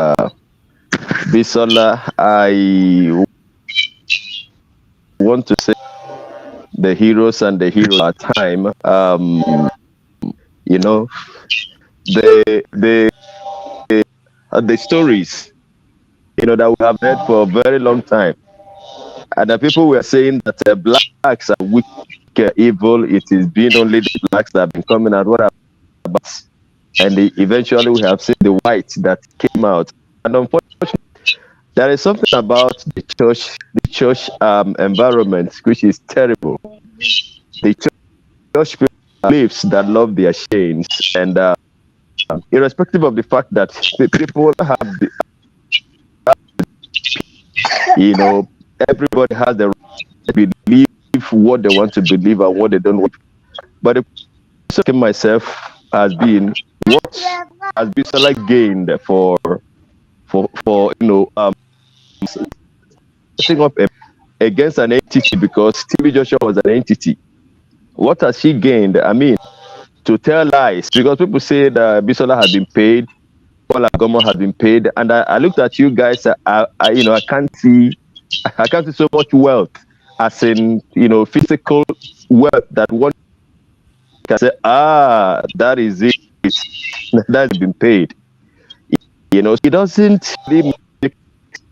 Bisola. I want to say the heroes and the hero at time. You know, the stories, that we have heard for a very long time. And the people were saying that blacks are weak, evil. It is being only the blacks that have been coming out. What about? And eventually we have seen the whites that came out. And unfortunately, there is something about the church environment which is terrible. The church believes that love their chains, and irrespective of the fact that the people have everybody has the right to believe what they want to believe and what they don't want. But the question myself has been, what has been gained for setting up against an entity, because TB Joshua was an entity. What has she gained? I mean, to tell lies, because people say that Bisola has been paid, Paul Agomo has been paid, and I looked at you guys. I can't see so much wealth as in, physical wealth that one can say, that is it. That's been paid. It doesn't really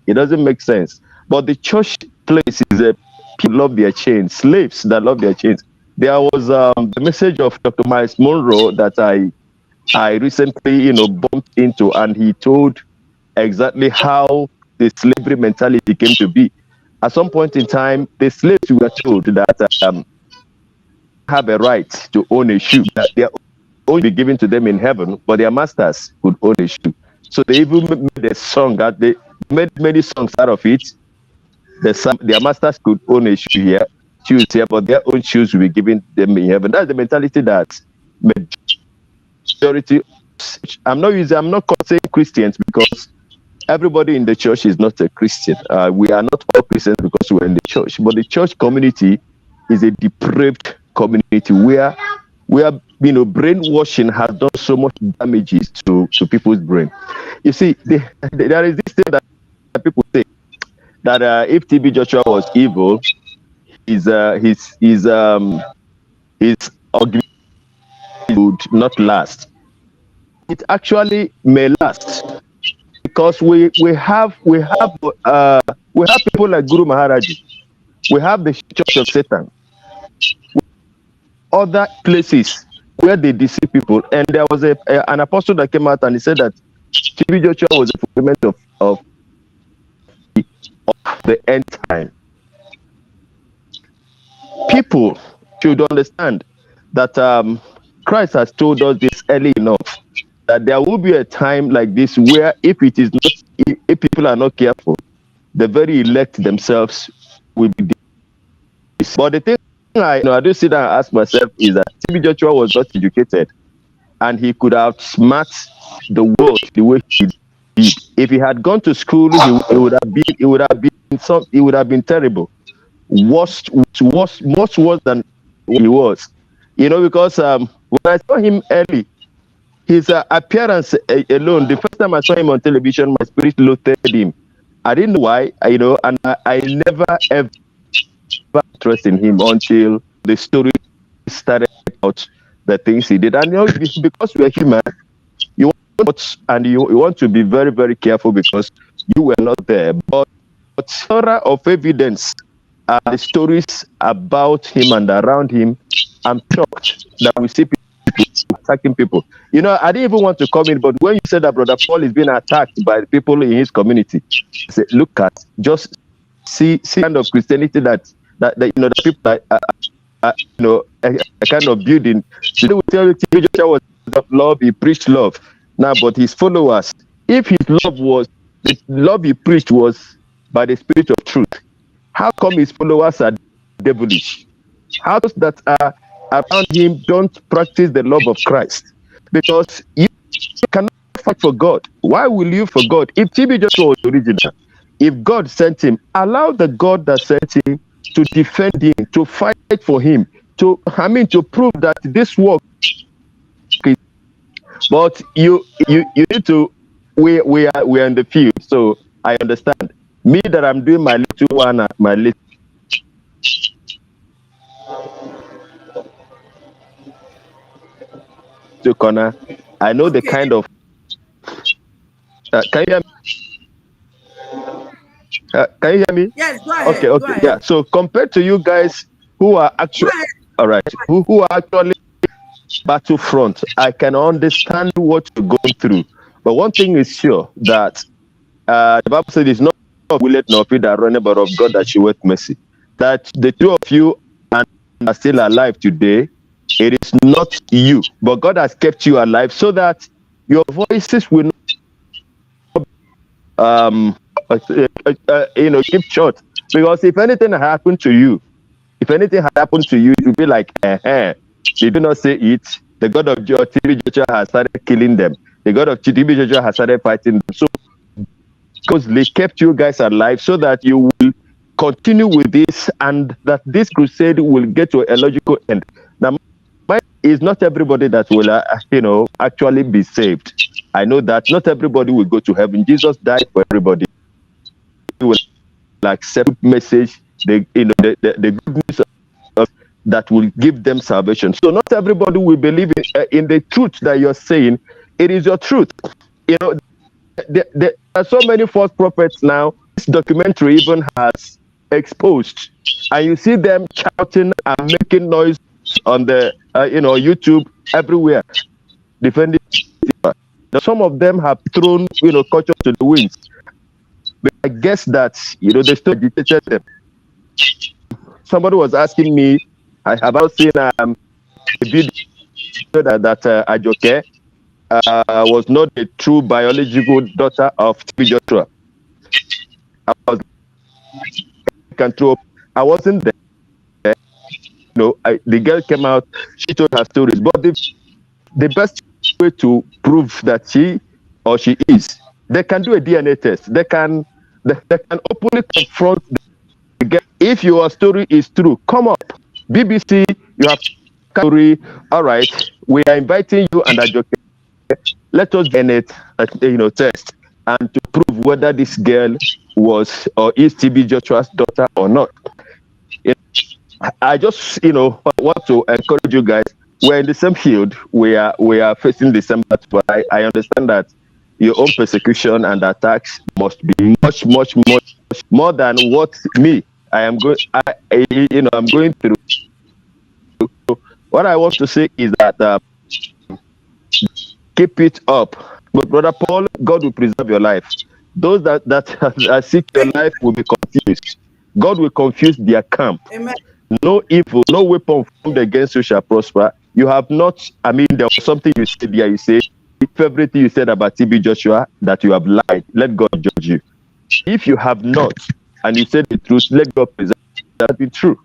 it doesn't make sense. But the church place is a people love their chains, slaves that love their chains. There was the message of Dr. Miles Monroe that I recently, bumped into, and he told exactly how the slavery mentality came to be. At some point in time, the slaves were told that have a right to own a shoe, that they are only be given to them in heaven, but their masters could own a shoe. So they even made a song that they made many songs out of it. Their masters could own a shoes here, but their own shoes will be given them in heaven. That's the mentality that majority. I'm not saying Christians, because everybody in the church is not a Christian. We are not all Christians because we're in the church, but the church community is a depraved community where brainwashing has done so much damages to people's brain. You see, there is this thing that people say that if TB Joshua was evil, his argument would not last. It actually may last, because we have people like Guru Maharaji, we have the Church of Satan, other places where they deceive people. And there was an apostle that came out and he said that TB Joshua was a fulfillment of the end time. People should understand that Christ has told us this early enough, that there will be a time like this where if people are not careful, the very elect themselves will be deceived. But the thing I do sit down and ask myself is that TB Joshua was not educated, and he could have smart the world the way he did. If he had gone to school, he would have been terrible, much worse than he was. Because when I saw him early, his appearance alone, the first time I saw him on television, my spirit loathed him. I didn't know why, and I never ever trust in him until the story started out, the things he did. And because we're human, you want to be very, very careful because you were not there. But plethora of evidence are the stories about him and around him. I'm shocked that we see people attacking people. I didn't even want to come in, but when you said that Brother Paul is being attacked by the people in his community, I said, look at, just see kind of Christianity that the people that a kind of building. Today we tell you TB Joshua was of love, he preached love. Now, but his followers, if the love he preached was by the Spirit of truth, how come his followers are devilish? How does that around him don't practice the love of Christ? Because you cannot fight for God. Why will you for God? If TB Joshua was original, if God sent him, allow the God that sent him to defend him, to fight for him, to prove that this work is. But you need to. We are in the field, so I understand. Me that I'm doing my little one, my little corner. I know the kind of. Can you hear me? Can you hear me? Yes, go ahead. Okay, go ahead. yeah. So compared to you guys who are actually, all right, who are actually battlefront, I can understand what you're going through. But one thing is sure, that the Bible said it's not of will nor fear that runneth, but of God that sheweth mercy. That the two of you are still alive today. It is not you, but God has kept you alive so that your voices will not keep short. Because if anything happened to you, it would be like, they do not say it. The God of TB Joshua has started killing them. The God of TB Joshua has started fighting them. So, because they kept you guys alive so that you will continue with this, and that this crusade will get to a logical end. Now, is not everybody that will, actually be saved. I know that not everybody will go to heaven. Jesus died for everybody. He will accept the message the good news of that will give them salvation. So not everybody will believe in the truth that you're saying. It is your truth. You know, there are so many false prophets now. This documentary even has exposed, and you see them shouting and making noise on the YouTube everywhere, defending. Some of them have thrown culture to the winds. But I guess that they still agitated them. Somebody was asking me about seeing a video that Ajoke was not the true biological daughter of TB Joshua. I wasn't there. The girl came out. She told her stories, but the best way to prove that she is, they can do a DNA test. They can openly confront the girl. If your story is true, come up. BBC, you have story. All right, we are inviting you and Ajoke. Let us get it, test and to prove whether this girl was or is TB Joshua's daughter or not. I just want to encourage you guys. We're in the same field. We are facing the same battle. But I understand that your own persecution and attacks must be much more than what I'm going through. What I want to say is that keep it up. But Brother Paul, God will preserve your life. Those that seek your life will be confused. God will confuse their camp. Amen. No evil, no weapon formed against you shall prosper. You have not, there was something you said there. You say, if everything you said about TB Joshua, that you have lied, let God judge you. If you have not, and you said the truth, let God preserve that be true.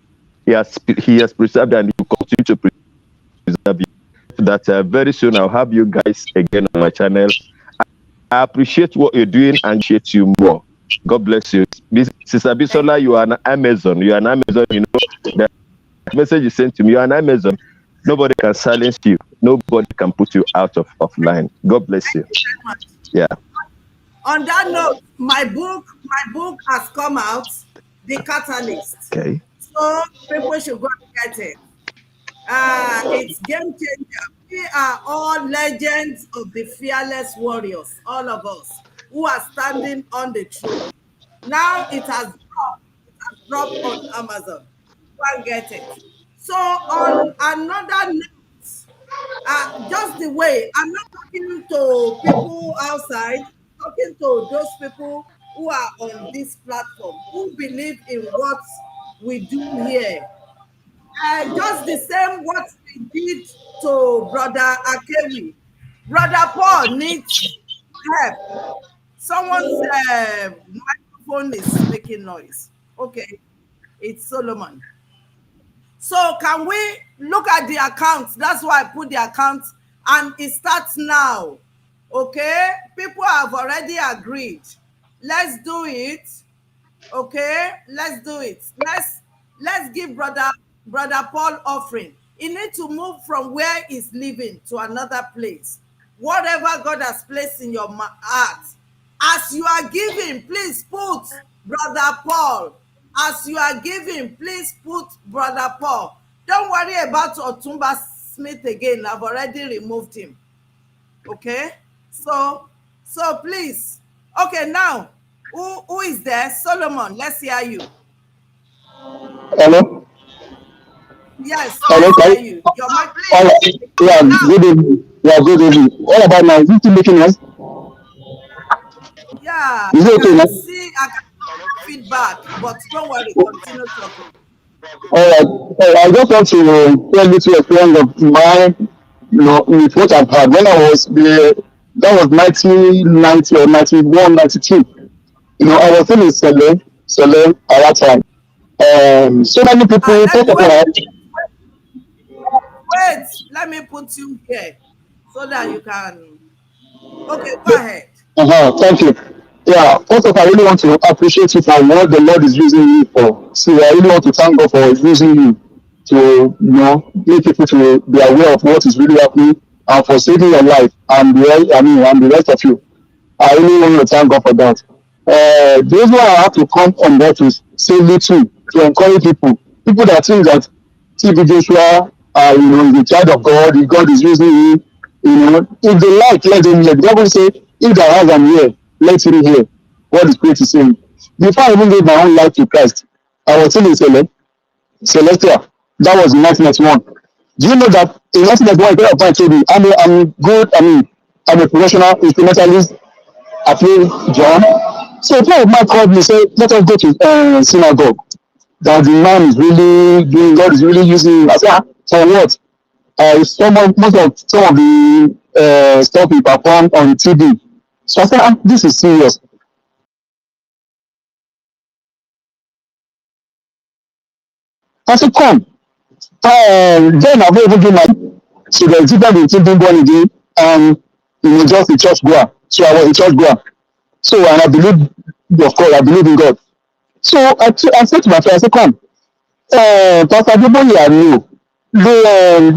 He has preserved and he will continue to preserve you. That very soon I'll have you guys again on my channel. I appreciate what you're doing and appreciate you more. God bless you. Sister Bisola, you are an Amazon. You are an Amazon. The message you sent to me, you are an Amazon. Nobody can silence you. Nobody can put you out of line. God bless you. Yeah. On that note, my book has come out, The Catalyst. Okay. So people should go and get it. It's game changer. We are all legends of the fearless warriors, all of us who are standing on the truth. Now it has dropped on Amazon. Go and get it. So on another note, just the way I'm not talking to people outside, talking to those people who are on this platform, who believe in what we do here. Just the same what we did to Brother Akewi. Brother Paul needs help. Someone's microphone is making noise. Okay, it's Solomon. So can we look at the accounts? That's why I put the accounts, and it starts now. Okay, people have already agreed. Let's do it. Okay, let's do it. Let's give Brother Paul offering. He needs to move from where he's living to another place. Whatever God has placed in your heart, as you are giving, please put Brother Paul. As you are giving, please put Brother Paul. Don't worry about Otumba Smith again. I've already removed him. Okay, so please. Okay, now who is there? Solomon, let's hear you. Hello. Yes, hello. Let's hear you. Your mic. Yeah, good evening. Yeah, good evening. What about now? Is it still making noise? Yeah, is it okay now? I can feedback, but don't worry, continue talking. All right. I just want to tell you to a friend of mine, with what I've had. When I was there, that was 1990 or 91, 92. I was still in Salem at that time. So many people talk about. Wait, let me put you here so that you can. Okay, go ahead. Thank you. Yeah, first of all, I really want to appreciate you for what the Lord is using you for. So I really want to thank God for using you to, make people to be aware of what is really happening and for saving your life and the rest of you. I really want to thank God for that. The reason why I have to come on board to say little to encourage people. People that think that TB Joshua, is a child of God, if God is using him, if they like, let them hear. The Bible say, if thou hast an ear, let him hear what the Spirit is saying. Before I even gave my own life to Christ, I was still in Celestia. That was in 1991. Do you know that in 1991, a friend told me, I'm good, I'm a professional instrumentalist, I play drum. So a friend of mine called me and said, let us go to synagogue. That the man is really doing, God is really using him. I said, for what? Some of the stuff he performed on TV. So I said, this is serious. I said, come. Then I've even given my, so there's difference between being born again and just a church goer. So I was a church goer. So, and I believe, of course, I believe in God. So I said to my friend, I said, come. Pastor Adeboye, I knew. Because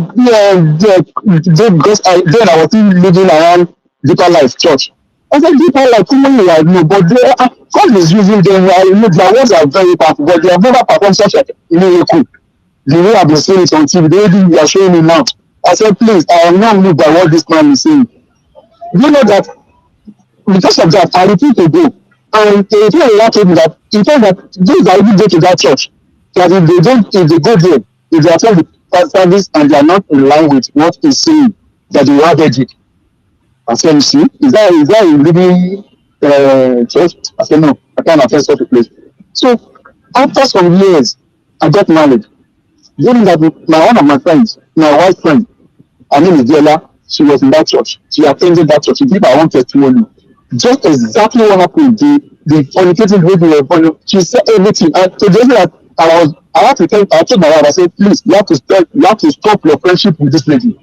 then I was still living around Deeper Life Church. I said, Deeper Life, commonly I knew, but God is using them. I know their words are very powerful, but they have never performed such a miracle. The way I've been saying it on TV, the way you are showing me now. I said, please, I am not moved by what this man is saying. You know that because of that, I refuse to go. And they told me that in fact that those that even go to that church, that if they go there, if they attend the service and they are not in line with what is saying, that they will have headache. I said, you see, is that a living church? I said, no, I can't attend such a place. So after some years, I got married. During that, one of my friends, my wife's friend, her name is Diola, she was in that church. She attended that church. She gave her own testimony. Just exactly what happened. The fornicating behavior, she said everything. And so just that I told my wife, I said, please, you have to stop your friendship with this lady.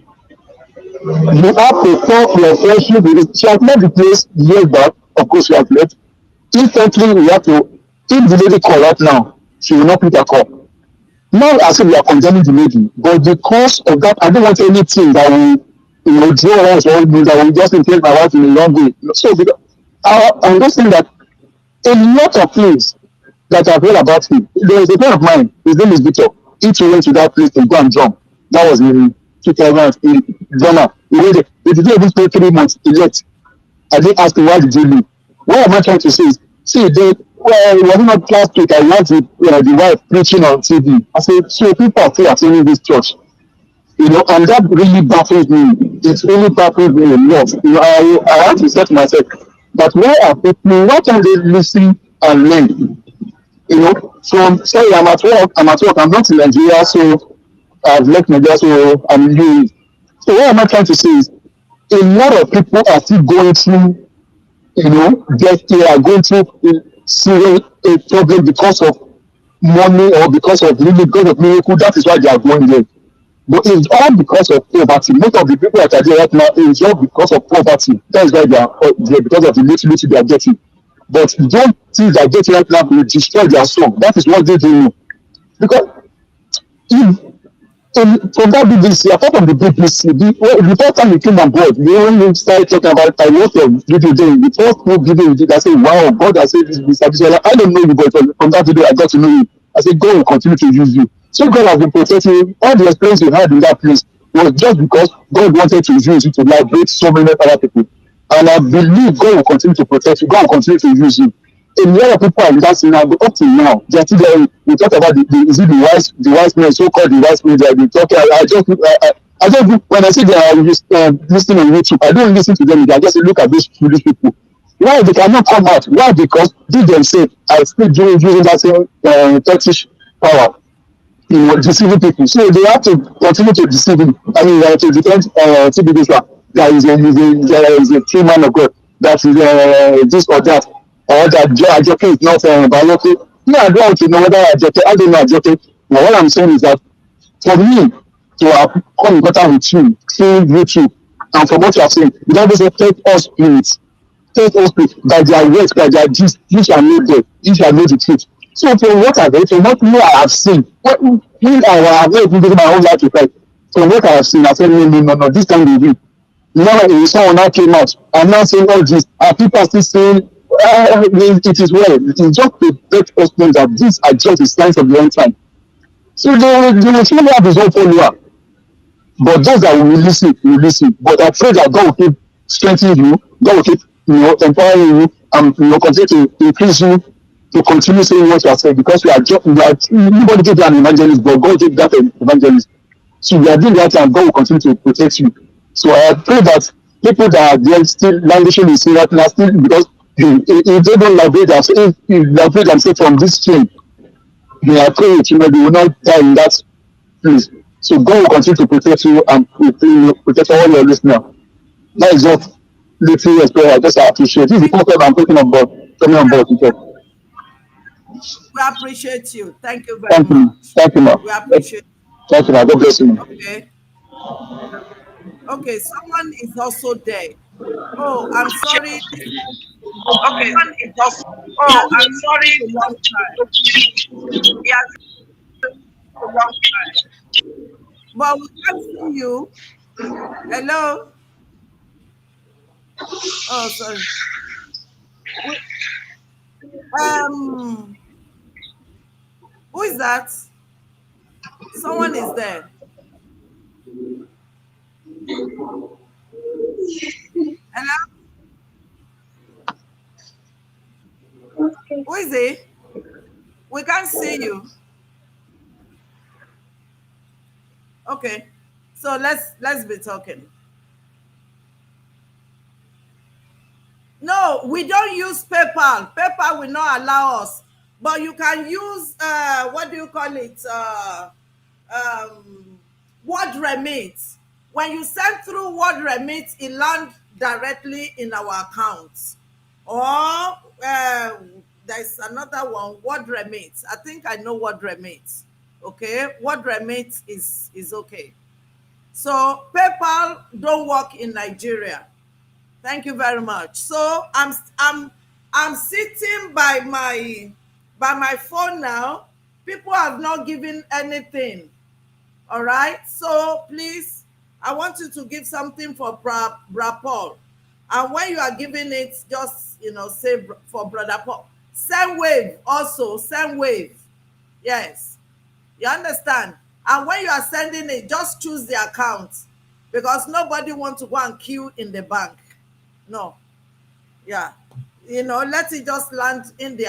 You have to stop your friendship with this. She has left the place years back. Of course, she has left. Instantly, we have to, if the lady call right now, she will not pick her call. Not as if we are condemning the lady, but because of that, I don't want anything that will, draw us or that will just influence my wife in a wrong way. So I understand that a lot of things that I've heard about him. There is a friend of mine, his name is Victor. He too went to that place to go and drum. That was in 2008. Drummer. He didn't even stay 3 months. He left. I didn't ask him why did you leave. What am I trying to say is, it was not last week. I watched the wife preaching on TV. I said, so people are still attending this church. And that really baffles me. It really baffles me a lot. I have to say to myself, that why are people, why can't they listen and learn? From, sorry, I'm at work, I'm not in Nigeria, so I've left Nigeria, so I'm new. So what am I trying to say is, a lot of people are still going through, they are going through serious problem because of money or because of miracle. That is why they are going there. But it's all because of poverty. Most of the people that are there right now is just because of poverty. That is why they are there, because of the little they are getting. But don't things they are getting right now will destroy their soul. That is what they do. Because from that BBC, apart from the BBC, the first time we came on board, we only started talking about a lot of video doing. The first video we did, I said, wow, God has said this, I don't know you, but from that video, I got to know you. I said, God will continue to use you. So God has been protecting you. All the experience you had in that place was just because God wanted to use you to liberate so many other people. And I believe God will continue to protect you. God will continue to use you. A lot of people are dancing now, but up to now, they are still there. We talk about the wise men, so-called the wise men. They have been talking. I just when I see they are listening on YouTube, I don't listen to them. I just look at these foolish people. Why they cannot come out? Why? Because they themselves are still using that same fetish power, deceiving people. So they have to continue to deceive him. I mean, to defend TB Joshua. There is a true man of God. That is this or that. Or that Ajoke is not biological. No, I don't want to know whether I don't know Ajoke. But what I'm saying is that for me to have come in contact with you through YouTube, and from what you have seen, the Bible says, take us spirits. Take us spirits by their words, by their gist, you shall know them, you shall know the truth. So from what I've read, from what I have seen, when I have not even given my own life to Christ, from what I have seen, I said, no, this time we will. Now someone now came out and now saying all this, and people are still saying it is well. It is just to let us know that these are just the signs of the end time. So they will surely have his own follower. But those that will listen, will listen. But I pray that God will keep strengthening you, God will keep empowering you, and continue to increase you to continue saying what you are saying, because nobody gave you an evangelist, but God gave that an evangelist. So you are doing that, and God will continue to protect you. So I pray that people that are there still languishing in sin right now, still because if they don't liberate themselves, if liberate themselves from this chain, they are praying, they will not die in that place. So God will continue to protect you and protect all your listeners. That is what little experience I just appreciate. This is the problem I'm talking about. Coming on board. Okay. We appreciate you. Thank you very Thank you. much. Thank you, ma. We appreciate Thank you, ma. God bless you. Okay. Okay, someone is also there. Oh, I'm sorry. Okay, someone is also. He Oh, has I'm been sorry. waiting a long time. He has a long time. But we can't see you. Hello? Oh, sorry. Um, who is that? Someone is there. Hello? Who is it? We can't see you. Okay. So let's be talking. No, we don't use PayPal. PayPal will not allow us. But you can use what do you call it? Word remit. When you send through word remit, it lands directly in our accounts. Or there's another one, word remit. I think I know word remit. Okay, word remit is okay. So PayPal don't work in Nigeria. Thank you very much. So I'm sitting by my phone now. People have not given anything. All right. So please, I want you to give something for Bra Paul. And when you are giving it, just say for Brother Paul. Send wave also. Send wave. Yes. You understand? And when you are sending it, just choose the account, because nobody wants to go and queue in the bank. No. Yeah. Let it just land in the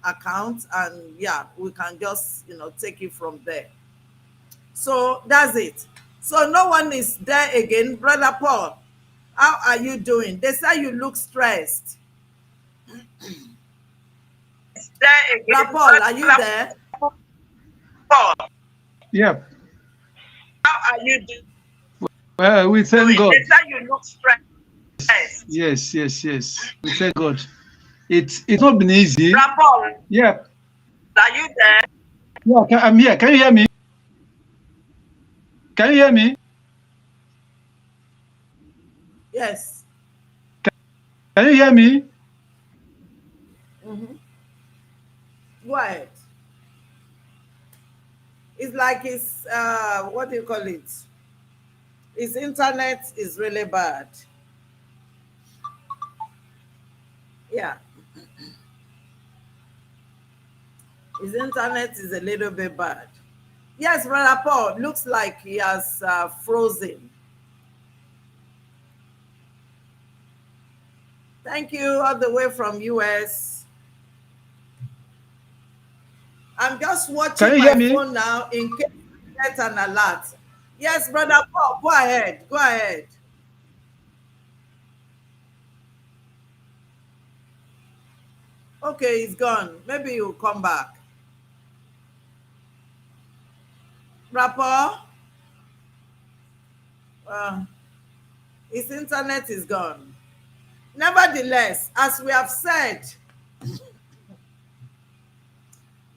account, and yeah, we can just take it from there. So that's it. So no one is there again. Brother Paul, how are you doing? They say you look stressed. There again. Brother Paul, are you there? Paul, Yeah. how are you doing? Well, we thank God. They say you look stressed. Yes. We thank God. It's not been easy. Paul, Yeah. are you there? Yeah, I'm here. Can you hear me? Can you hear me? Yes. Can you hear me? Mm-hmm. Go ahead. It's like it's what do you call it? His internet is really bad. Yeah. His internet is a little bit bad. Yes, Brother Paul, looks like he has frozen. Thank you, all the way from US. I'm just watching my phone now in case I get an alert. Yes, Brother Paul, go ahead. Go ahead. Okay, he's gone. Maybe he'll come back. Brother Paul, his internet is gone. Nevertheless, as we have said,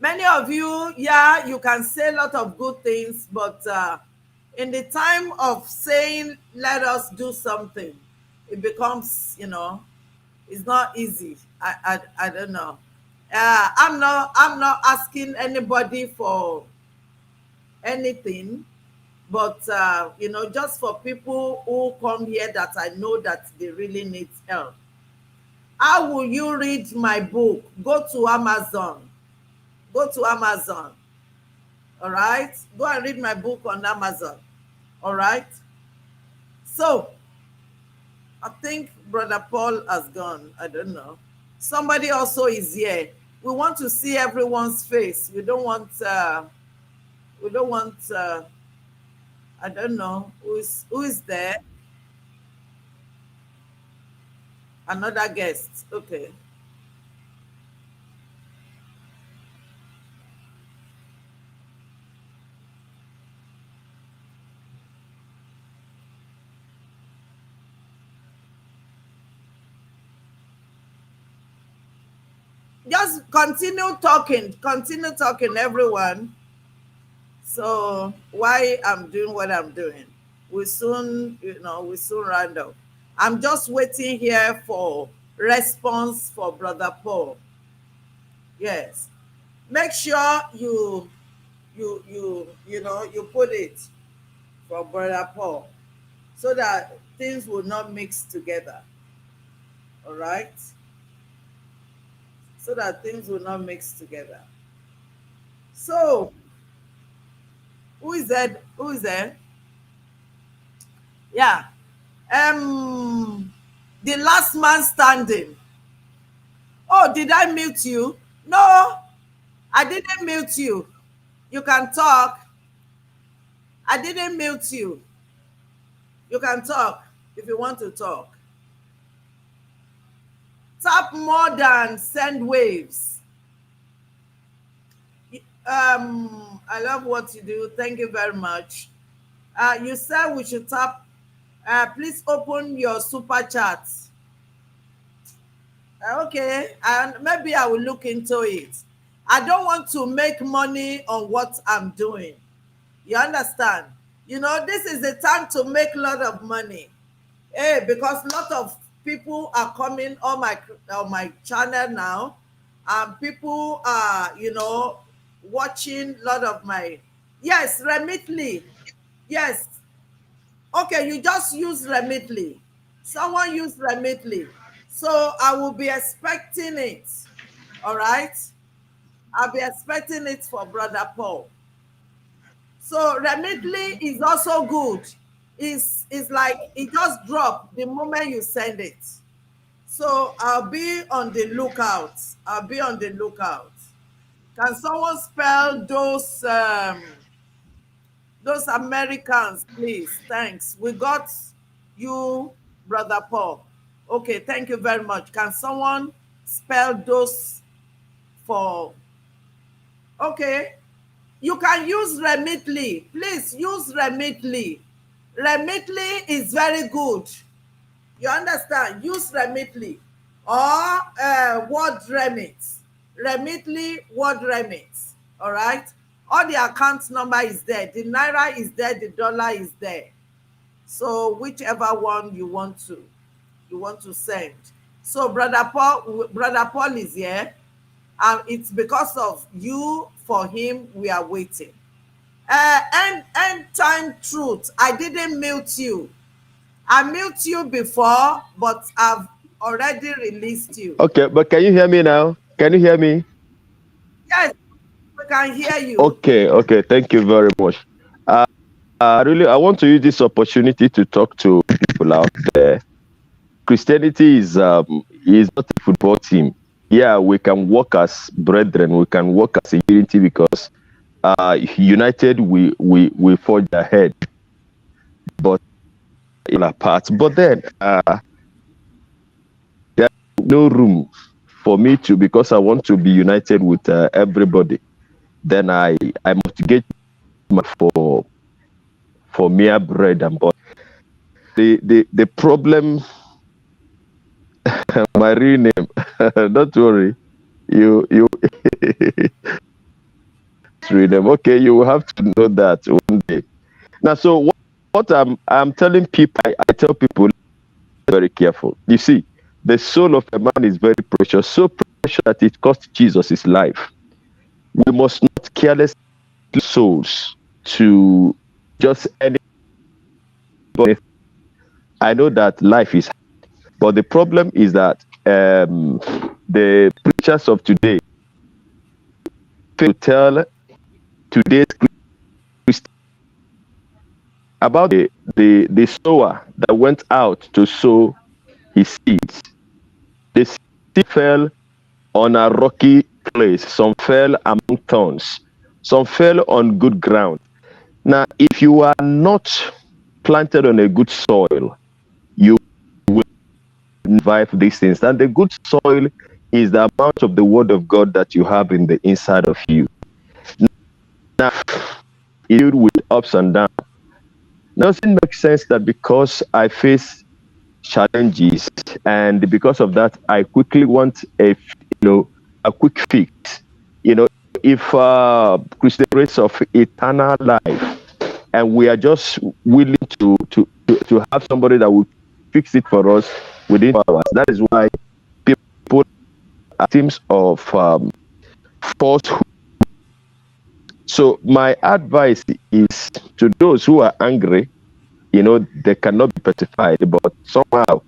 many of you, yeah, you can say a lot of good things, but in the time of saying, let us do something, it becomes, it's not easy. I don't know. I'm not asking anybody for anything, but just for people who come here that I know that they really need help. How will you read my book? Go to Amazon. Go to Amazon. All right? Go and read my book on Amazon. All right? So, I think Brother Paul has gone. I don't know. Somebody also is here. We want to see everyone's face. We don't want, I don't know, who is there? Another guest. Okay. Just continue talking, everyone. So why I'm doing what I'm doing, we soon round up. I'm just waiting here for response for Brother Paul. Yes, make sure you put it for Brother Paul so that things will not mix together. All right, so that things will not mix together. So who is that? Who is there? Yeah. The last man standing. Oh, did I mute you? No, I didn't mute you. You can talk. I didn't mute you. You can talk if you want to talk. Tap more than send waves. I love what you do. Thank you very much. You said we should tap. Please open your super chat. Okay, and maybe I will look into it. I don't want to make money on what I'm doing. You understand? This is the time to make a lot of money. Hey, because a lot of people are coming on my channel now, and people are, watching a lot of my. Yes, Remitly. Yes. Okay, you just use Remitly. Someone use Remitly. So I will be expecting it. All right? I'll be expecting it for Brother Paul. So Remitly is also good. It's like it just dropped the moment you send it. So I'll be on the lookout. Can someone spell those Americans, please? Thanks. We got you, Brother Paul. Okay, thank you very much. Can someone spell those for? Okay, you can use Remitly. Please use Remitly. Remitly is very good. You understand? Use Remitly or Word Remit. Remitly, Word Remit. All right. All the account number is there. The naira is there. The dollar is there. So whichever one you want to send. So Brother Paul is here. It's because of you, for him, we are waiting. End time truth. I didn't mute you. I mute you before, but I've already released you. Okay, but can you hear me now? Can you hear me? Yes, we can hear you. Okay. Thank you very much. Really, I want to use this opportunity to talk to people out there. Christianity is not a football team. Yeah, we can work as brethren. We can work as a unity because united we forge ahead, but apart. But then there's no room for me to, because I want to be united with everybody. Then I must get for mere bread and butter. The problem. My real name. Don't worry. You read them. Okay, you will have to know that one day. Now, so what I'm telling people, I tell people, very careful. You see, the soul of a man is very precious, so precious that it cost Jesus his life. We must not careless souls to just any. I know that life is hard, but the problem is that the preachers of today to tell today's Christians about the sower that went out to sow his seeds. The seed fell on a rocky place. Some fell among thorns. Some fell on good ground. Now, if you are not planted on a good soil, you will survive these things. And the good soil is the amount of the word of God that you have in the inside of you. Now, it with ups and downs. Now, it makes sense that because I face challenges, and because of that, I quickly want a quick fix. If Christian race of eternal life, and we are just willing to have somebody that will fix it for us within hours. That is why people are teams of falsehood. So my advice is to those who are angry, they cannot be pacified, but somehow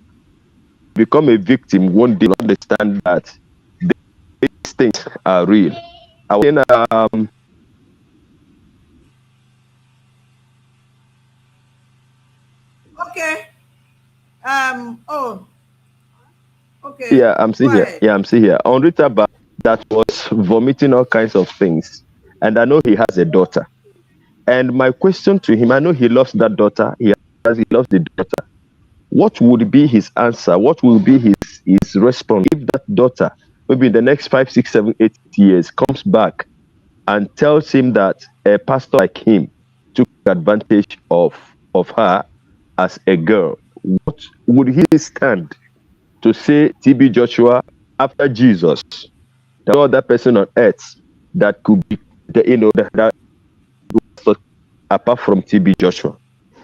become a victim one day, understand that these things are real. Okay. Okay. Yeah, I'm still here. Yeah, I'm still here. On Rita that was vomiting all kinds of things, and I know he has a daughter. And my question to him, I know he loves that daughter. He loves the daughter. What would be his answer? What will be his response if that daughter, maybe in the next 5, 6, 7, 8 years, comes back and tells him that a pastor like him took advantage of her as a girl? What would he stand to say? TB Joshua, after Jesus, the other person on earth that could be that apart from TB Joshua.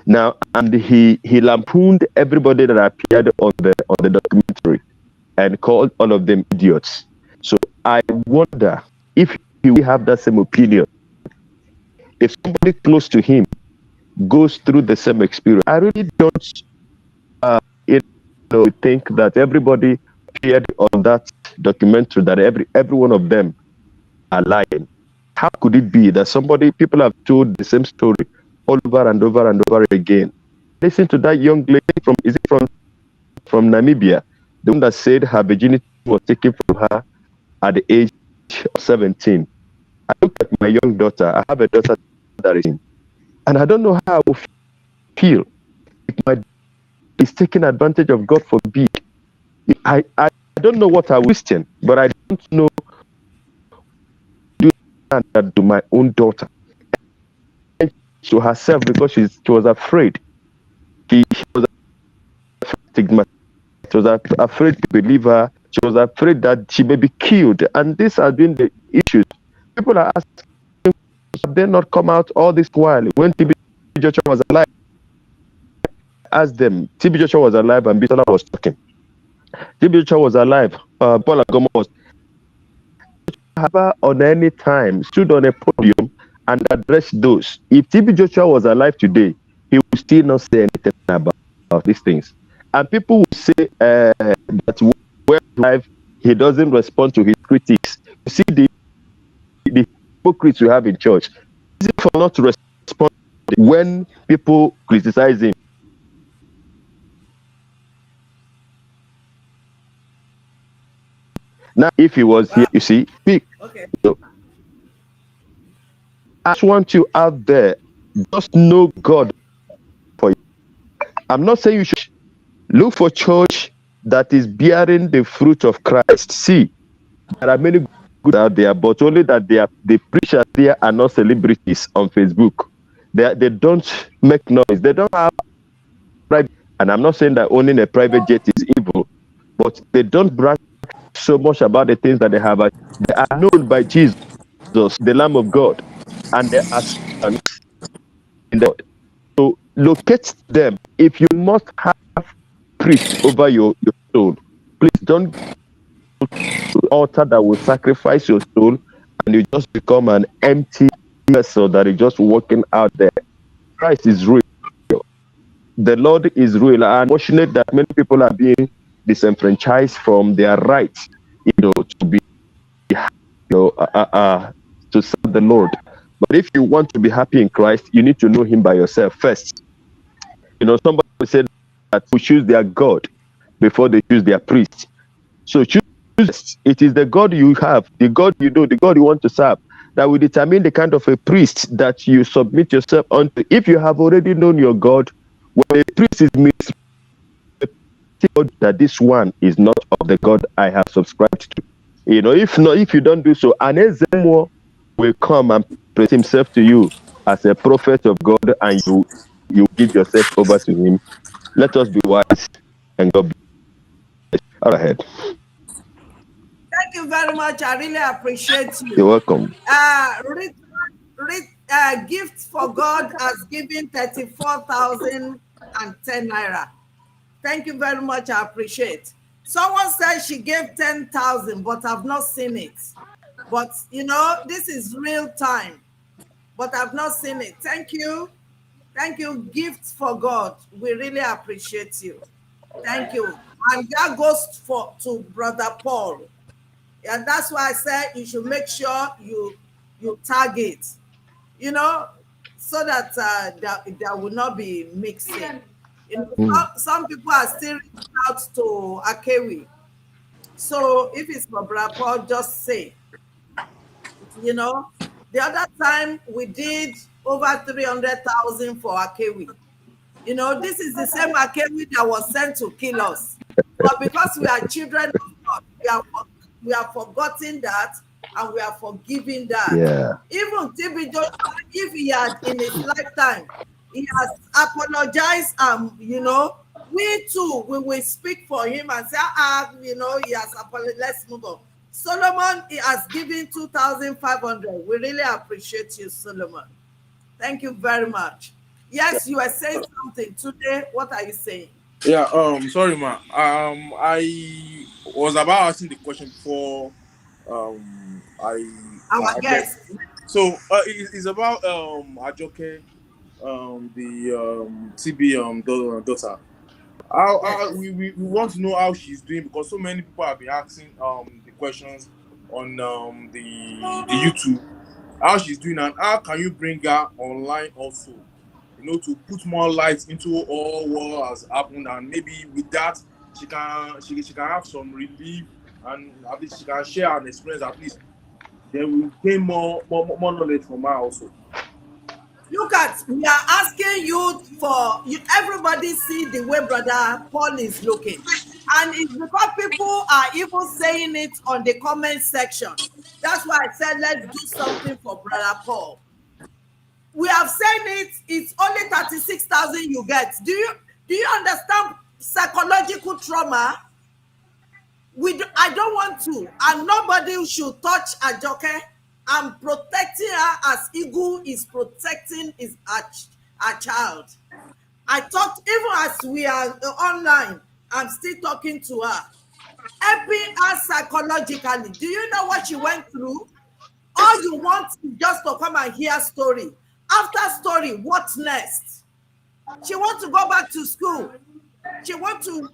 Now, and he lampooned everybody that appeared on the documentary and called all of them idiots. So I wonder if he will have that same opinion. If somebody close to him goes through the same experience, I really don't think that everybody appeared on that documentary, that every one of them are lying. How could it be that people have told the same story all over and over and over again? Listen to that young lady from Namibia, the one that said her virginity was taken from her at the age of 17. I look at my young daughter. I have a daughter that is in, and I don't know how I will feel if my daughter is taking advantage of God for big. I don't know what I will question, but I don't know that to my own daughter. And to herself, because she was afraid. She was afraid to believe her. She was afraid that she may be killed. And these are been the issues. People are asking, have they not come out all this while when TB Joshua was alive? Ask them. TB Joshua was alive and Bisola was talking. TB Joshua was alive. Paul Agoma was never on any time stood on a podium and addressed those. If TB Joshua was alive today, he would still not say anything about these things. And people will say that when alive, he doesn't respond to his critics. You see the hypocrites we have in church. Is it for not to respond when people criticize him? Now, if he was here, you see, speak. Okay. So, I just want you out there, just know God for you. I'm not saying you should look for church that is bearing the fruit of Christ. See, there are many good out there, but only that the preachers there are not celebrities on Facebook. They don't make noise. They don't have private. And I'm not saying that owning a private jet is evil, but they don't brag so much about the things that they have. They are known by Jesus, the Lamb of God, and they are sons in the. So locate them. If you must have priest over your soul, please don't go to the altar that will sacrifice your soul, and you just become an empty vessel that is just walking out there. Christ is real. The Lord is real. I'm fortunate that many people are being disenfranchised from their rights, to be, to serve the Lord. But if you want to be happy in Christ, you need to know Him by yourself first. Somebody said that we choose their God before they choose their priest. So choose. It is the God you have, the God you know, the God you want to serve, that will determine the kind of a priest that you submit yourself unto. If you have already known your God, when a priest is that this one is not of the God I have subscribed to. If not, if you don't do so, an Ezemo will come and present himself to you as a prophet of God, and you give yourself over to him. Let us be wise and God bless. All ahead. Thank you very much. I really appreciate you. You're welcome. Gift for God has given 34,010 naira. Thank you very much. I appreciate. Someone said she gave 10,000, but I've not seen it. But this is real time. But I've not seen it. Thank you. Thank you. Gifts for God. We really appreciate you. Thank you. And that goes to Brother Paul. And that's why I said you should make sure you tag it, so that there will not be mixing. Some people are still reaching out to Akewi. So if it's for Brother Paul, just say. The other time we did over 300,000 for Akewi. This is the same Akewi that was sent to kill us. But because we are children of God, we are forgotten that, and we are forgiving that. Yeah. Even TB Joshua, if he had in his lifetime, he has apologized, we too, we will speak for him and say, he has apologized. Let's move on. Solomon, he has given 2,500. We really appreciate you, Solomon. Thank you very much. Yes, you are saying something today. What are you saying? Yeah, sorry, ma. I was about asking the question before Our guest. So it's about Ajoke, the TB daughter. We want to know how she's doing, because so many people have been asking the questions on the YouTube, how she's doing, and how can you bring her online also, to put more light into all what has happened, and maybe with that she can have some relief, and at least she can share an experience. At least then we gain more knowledge from her also. Look at, we are asking you for you. Everybody see the way Brother Paul is looking, and it's because people are even saying it on the comment section. That's why I said let's do something for Brother Paul. We have said it. It's only 36,000 you get. Do you understand psychological trauma? I don't want to, and nobody should touch Ajoke. I'm protecting her as Igu is protecting her child. I talked, even as we are online, I'm still talking to her, helping her psychologically. Do you know what she went through? All you want is just to come and hear story. After story, what next? She wants to go back to school. She wants to,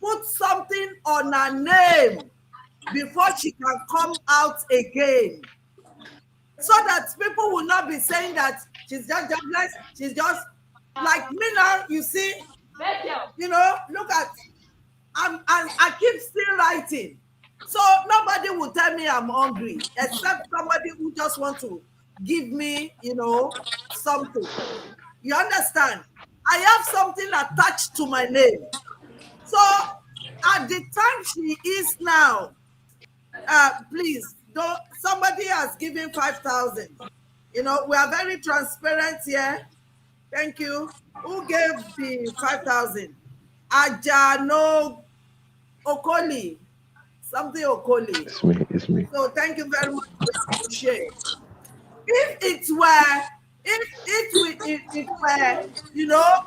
put something on her name before she can come out again. So that people will not be saying that she's just jobless, she's just like me now, you see. Look at, I keep still writing. So nobody will tell me I'm hungry, except somebody who just want to give me, something. You understand? I have something attached to my name. So at the time she is now, please, don't, somebody has given 5,000. We are very transparent here. Thank you. Who gave the 5,000? Ajano Okoli. Something Okoli. It's me. So thank you very much. We appreciate. If it were,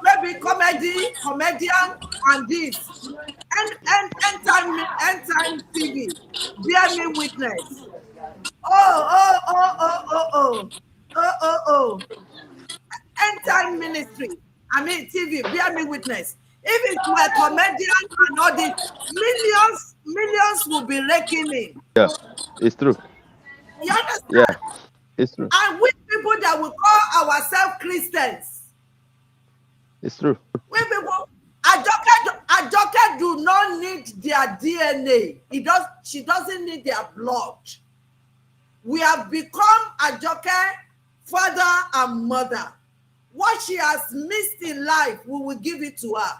maybe comedian and this, end time TV, bear me witness. End time ministry. I mean TV, bear me witness. If it were comedians and all this, millions will be raking in. Yeah, it's true. You understand? Yeah, it's true. And we people that we call ourselves Christians, It's true. we people, Ajoke do not need their DNA. She doesn't need their blood. We have become Ajoke father and mother. What she has missed in life, we will give it to her.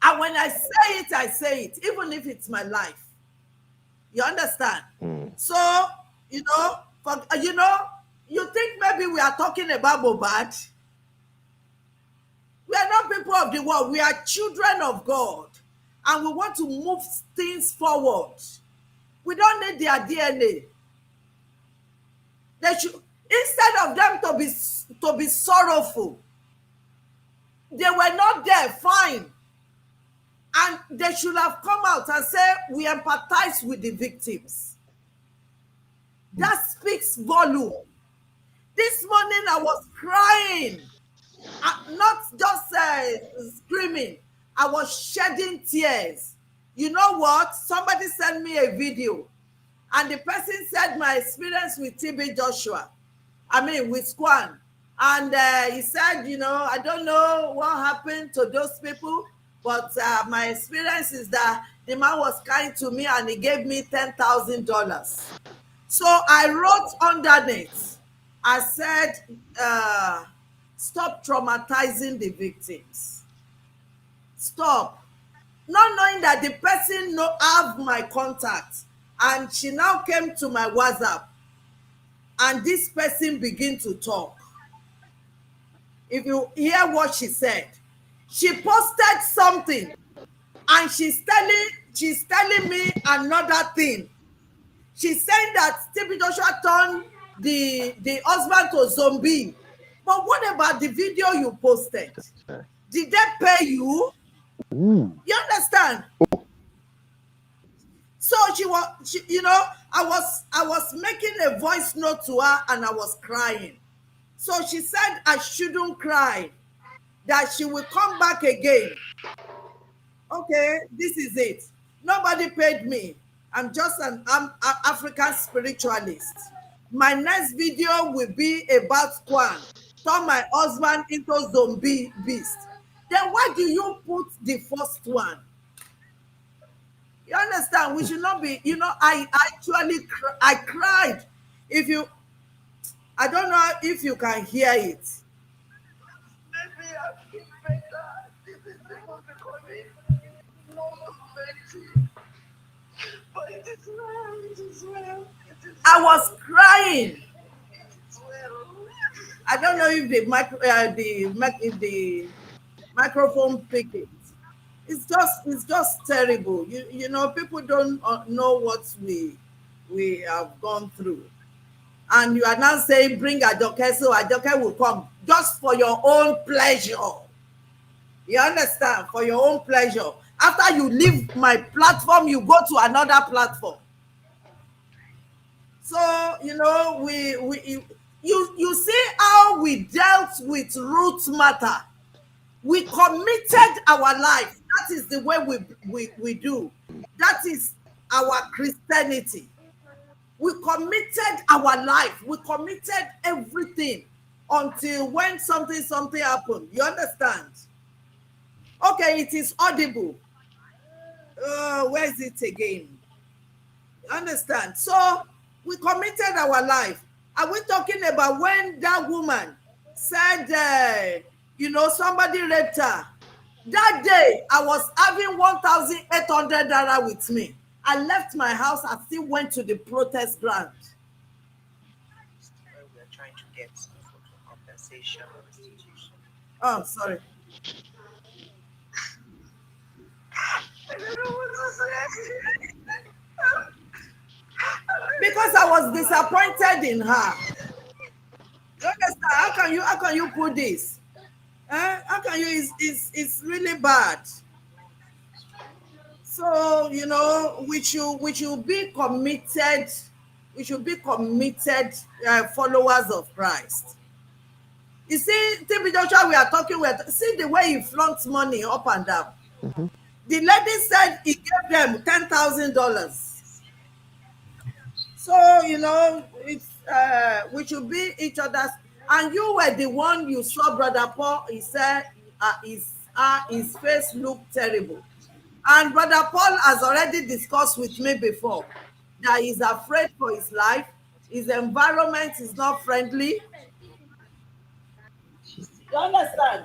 And when I say it, even if it's my life. You understand? So, you think maybe we are talking about Mohbad. We are not people of the world. We are children of God. And we want to move things forward. We don't need their DNA. They should, instead of them to be sorrowful, they were not there, fine. And they should have come out and say, we empathize with the victims. That speaks volume. This morning I was crying, not just screaming. I was shedding tears. You know what? Somebody sent me a video, and the person said my experience with TB Joshua, with Squan. And he said, I don't know what happened to those people, but my experience is that the man was kind to me and he gave me $10,000. So I wrote underneath, I said, stop traumatizing the victims. Stop. Not knowing that the person have my contact. And she now came to my WhatsApp. And this person began to talk. If you hear what she said, she posted something. And she's telling me another thing. She's saying that Stephen Joshua turned the husband to zombie. But what about the video you posted? Did they pay you? You understand? So I was making a voice note to her and I was crying. So she said I shouldn't cry, that she will come back again. Okay, this is it. Nobody paid me. I'm just an African spiritualist. My next video will be about Kwan. Turn my husband into zombie beast. Then why do you put the first one? You understand? We should not be, I actually I cried. I don't know if you can hear it. Maybe I feel better. This is even becoming more motivating. But it is well, it is well. I was crying. It is well. I don't know if the microphone pick it. It's just terrible. People don't know what we have gone through. And you are now saying, bring Ajoke, so Ajoke will come just for your own pleasure. You understand? For your own pleasure. After you leave my platform, you go to another platform. So, you see how we dealt with root matter. We committed our life. That is the way we do. That is our Christianity. We committed our life. We committed everything until when something happened. You understand? Okay, it is audible. Where is it again? You understand? So we committed our life. Are we talking about when that woman said, somebody raped her? That day, I was having 1,800 naira with me. I left my house. I still went to the protest ground. We are trying to get some sort of compensation or restitution. Oh, sorry. I don't know what to say. Because I was disappointed in her. You understand? How can you put this? How can you? It's really bad. So we should be committed. We should be committed followers of Christ. You see, TB Joshua, we are talking with. See the way he flaunts money up and down. Mm-hmm. The lady said he gave them $10,000. So it's we should be each other's. And you were the one you saw, Brother Paul. He said his face looked terrible. And Brother Paul has already discussed with me before that he's afraid for his life. His environment is not friendly. You understand?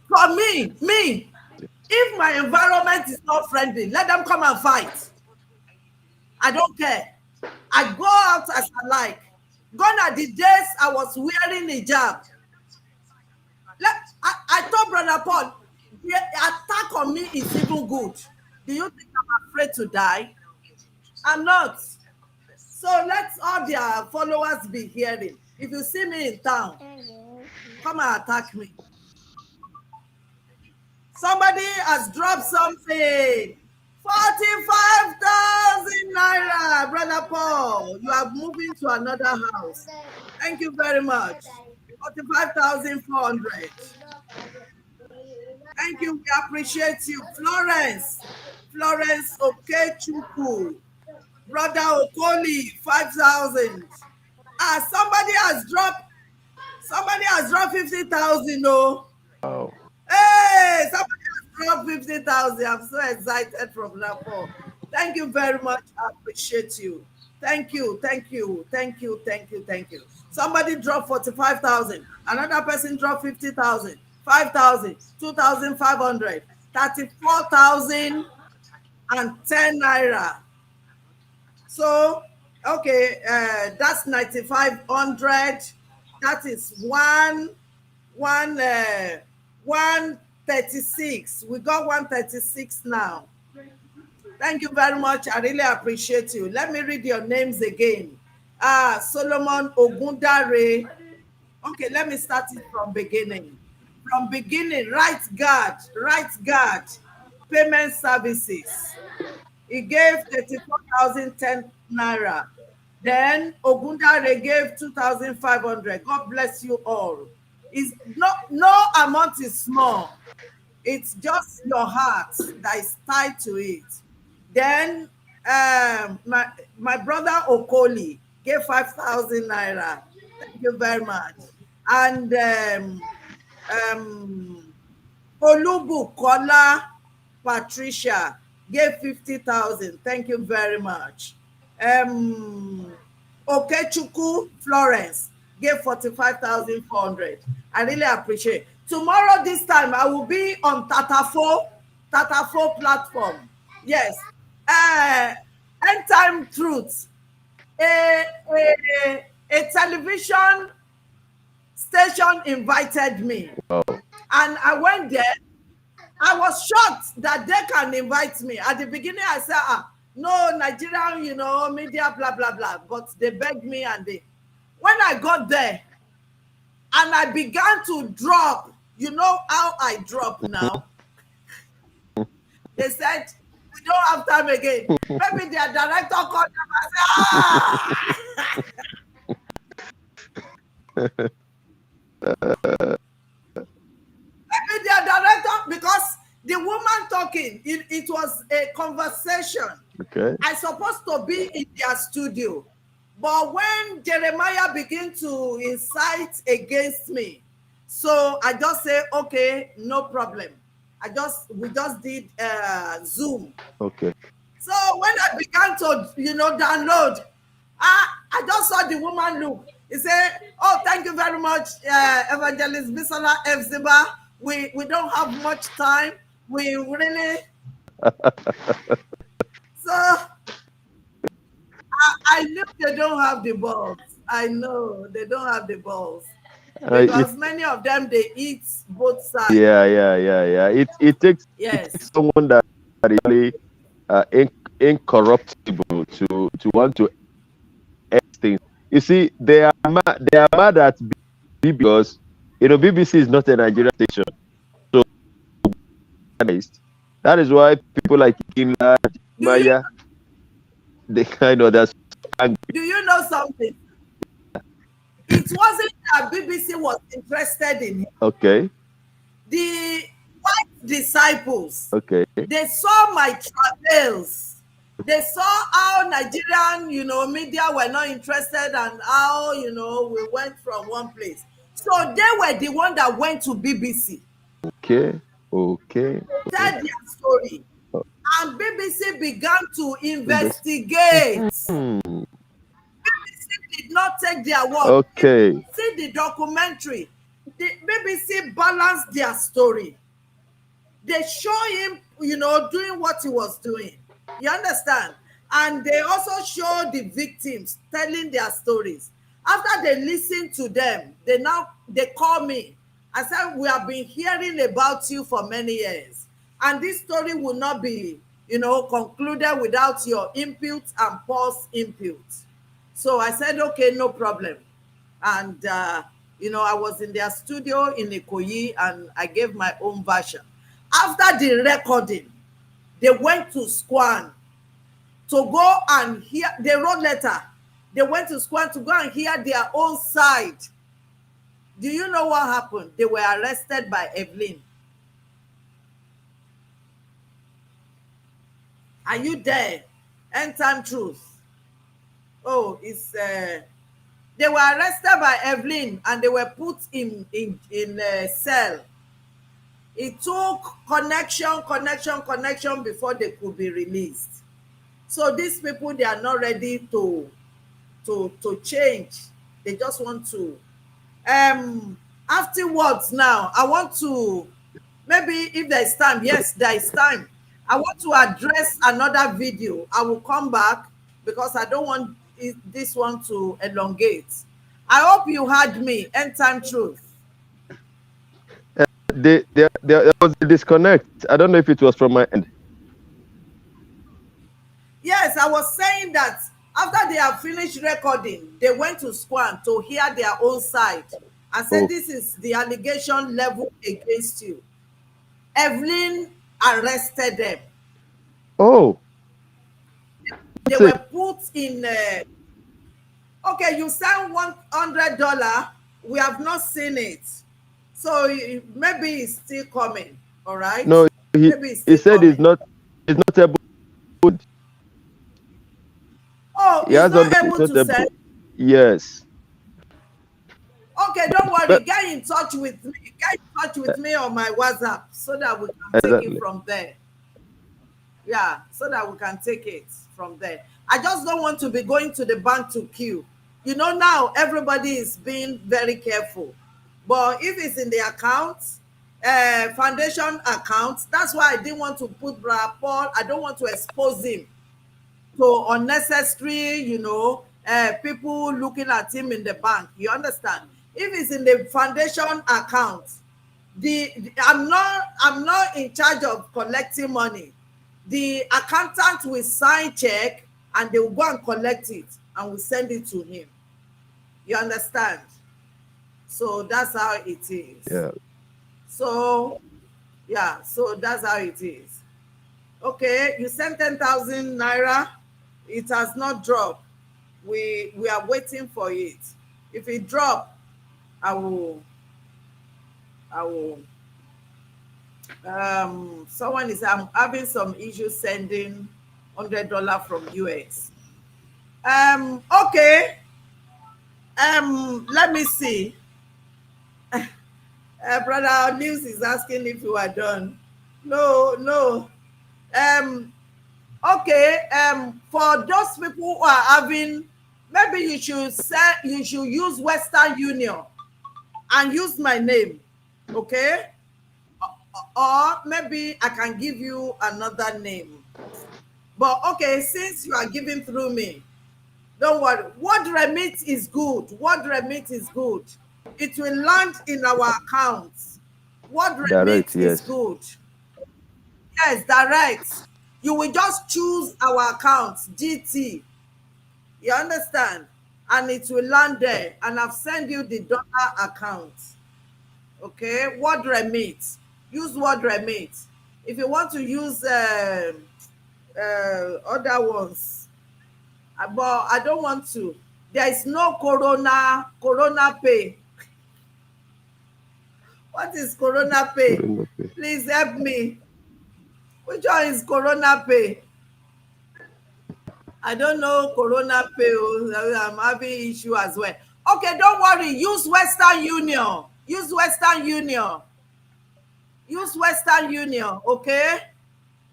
For me, if my environment is not friendly, let them come and fight. I don't care. I go out as I like. Gone are the days I was wearing hijab. I told Brother Paul, the attack on me is even good. Do you think I'm afraid to die? I'm not. So let all their followers be hearing. If you see me in town, come and attack me. Somebody has dropped something. 45,000 naira, Brother Paul. You are moving to another house. Thank you very much. 45,400. Thank you. We appreciate you. Florence Okechukwu. Brother Okoli, 5,000. Somebody has dropped 50,000. No. Oh. Hey, somebody has dropped 50,000. I'm so excited from that point. Thank you very much. I appreciate you. Thank you. Somebody dropped 45,000. Another person dropped 50,000, 5,000, 2,500, 34,010 naira. So, okay, that's 9,500. That is 136. We got 136 now. Thank you very much. I really appreciate you. Let me read your names again. Solomon Ogundare. Okay, let me start it from beginning. Right guard, payment services. He gave 34,010 naira. Then Ogundare gave 2,500. God bless you all. It's no amount is small. It's just your heart that is tied to it. Then my brother Okoli gave 5,000 naira. Thank you very much. And Olubukola Patricia gave 50,000. Thank you very much. Okechukwu Florence gave 45,400. I really appreciate it. Tomorrow this time I will be on Tatafo platform. Yes. End Time Truth. A television station invited me. Oh. And I went there. I was shocked that they can invite me. At the beginning, I said, no, Nigerian, media, blah, blah, blah. But they begged me when I got there and I began to drop, you know how I drop now? They said, we don't have time again. Maybe their director called them and said, Maybe their director, because the woman talking, it was a conversation. Okay. I supposed to be in their studio. But when Jeremiah began to incite against me, so I just say, okay, no problem. We just did Zoom. Okay. So when I began to, download, I just saw the woman look. He said, oh, thank you very much, Evangelist Bisola Hephzi-bah. We don't have much time. We really... So I know they don't have the balls. I know they don't have the balls. Because many of them, they eat both sides. Yeah. It takes someone that really incorruptible to want to end things. You see, they are mad at BBC because BBC is not a Nigerian station. So that is why people like Kinla, Maya, they kind of that's angry. Do you know something? It it wasn't that BBC was interested in him. Okay. The white disciples, Okay. they saw my travails. They saw how Nigerian, media were not interested and how, we went from one place. So they were the one that went to BBC. Okay. Okay. Tell their story. And BBC began to investigate. BBC did not take their word. Okay. See the documentary. The BBC balanced their story. They show him, doing what he was doing. You understand? And they also show the victims telling their stories. After they listen to them, they call me. I said, we have been hearing about you for many years. And this story will not be, concluded without your input and pause input. So I said, okay, no problem. And, I was in their studio in Ikoyi and I gave my own version. After the recording, they went to Squan to go and hear. They wrote letter. They went to Squan to go and hear their own side. Do you know what happened? They were arrested by Evelyn. Are you there? End time truth. Oh, it's they were arrested by Evelyn and they were put in a cell. It took connection before they could be released. So these people, they are not ready to change. They just want to. Afterwards now, I want to, maybe if there is time, yes, there is time. I want to address another video. I will come back because I don't want this one to elongate. I hope you heard me. End time truth. There was a disconnect. I don't know if it was from my end. Yes, I was saying that after they have finished recording, they went to Squan to hear their own side and said, This is the allegation level against you. Evelyn arrested them. Oh. They were put in. Okay, you sent $100. We have not seen it. So maybe it's still coming. All right. No, he said he's not able. Oh, he's not able to send. Yes. Okay, don't worry. Get in touch with me. Get in touch with me on my WhatsApp so that we can take it from there. Yeah, so that we can take it from there. I just don't want to be going to the bank to queue. Now everybody is being very careful. But if it's in the account, foundation account, that's why I didn't want to put Brother Paul. I don't want to expose him to unnecessary, people looking at him in the bank. You understand? If it's in the foundation account, I'm not in charge of collecting money. The accountant will sign check and they will go and collect it and will send it to him. You understand? So that's how it is. Yeah. So that's how it is. Okay, you sent 10,000 naira. It has not dropped. We are waiting for it. If it drop, I will. Someone is, I'm having some issues sending $100 from US. Okay. Let me see. Brother News is asking if you are done. No. Okay. For those people who are having, maybe you should use Western Union and use my name. Okay. Or maybe I can give you another name. But okay, since you are giving through me, don't worry. Word remit is good. Word remit is good. It will land in our accounts. Word remit is good. Yes, direct. You will just choose our accounts, GT. You understand? And it will land there. And I've sent you the dollar account. Okay, word remit. Use word remit. If you want to use other ones, but I don't want to. There is no corona pay. What is corona pay? Please help me. Which one is corona pay? I don't know corona pay. I'm having issue as well. Okay, don't worry. Use Western Union. Use Western Union. Use Western Union, okay?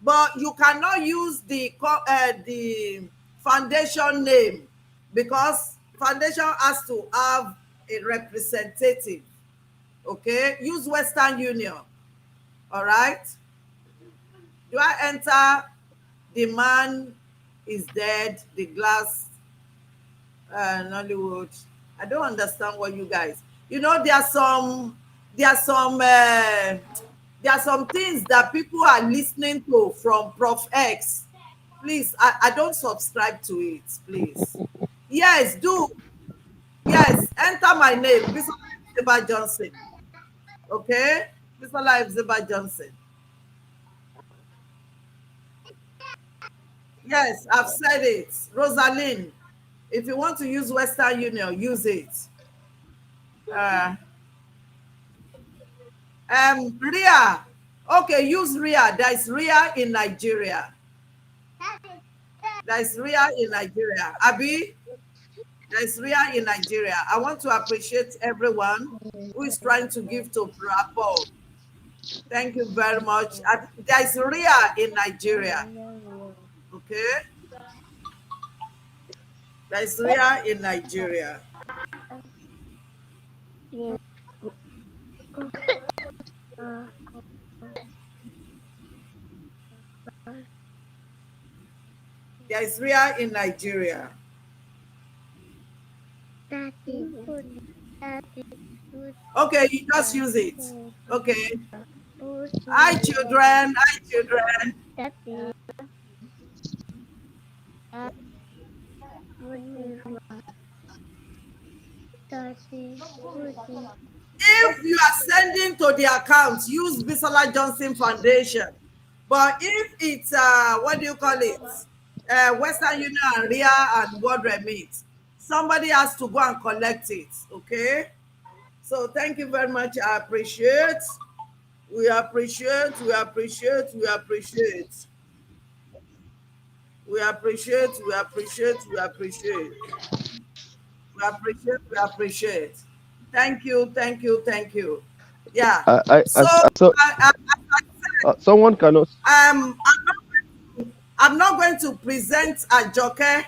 But you cannot use the foundation name, because foundation has to have a representative, okay? Use Western Union, all right? Do I enter the man is dead, the glass, Nollywood? I don't understand what you guys, there are some things that people are listening to from Prof X. Please, I don't subscribe to it, please. Yes, do. Yes, enter my name, Bisola Hephzi-bah Johnson. Okay? Bisola Hephzi-bah Johnson. Yes, I've said it. Rosalind, if you want to use Western Union, use it. Ria. Okay, use Ria. There is Ria in Nigeria. There is Ria in Nigeria. Abi, there is Ria in Nigeria. I want to appreciate everyone who is trying to give to Bravo. Thank you very much. There is Ria in Nigeria. Okay? There is Ria in Nigeria. There is Ria in Nigeria. Okay, you just use it. Okay. Hi, children. Hi, children. If you are sending to the account, use Bisola Johnson Foundation. But if it's what do you call it? Western Union and Ria and World Remit, somebody has to go and collect it. Okay. So thank you very much. I appreciate. We appreciate. We appreciate. We appreciate. We appreciate. We appreciate. We appreciate. We appreciate. We appreciate. Thank you. Thank you. Thank you. Yeah. Someone cannot. I'm not going to present Ajoke,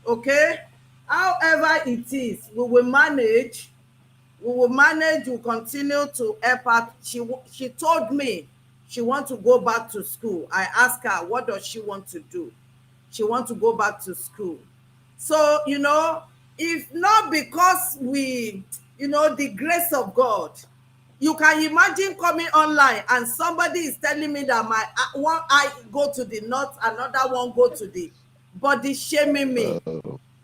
okay? However it is, we will manage. We will manage. We'll continue to help her. She told me she wants to go back to school. I asked her, what does she want to do? She wants to go back to school. So, if not because the grace of God, you can imagine coming online and somebody is telling me that one eye go to the north, another one go to the body, shaming me.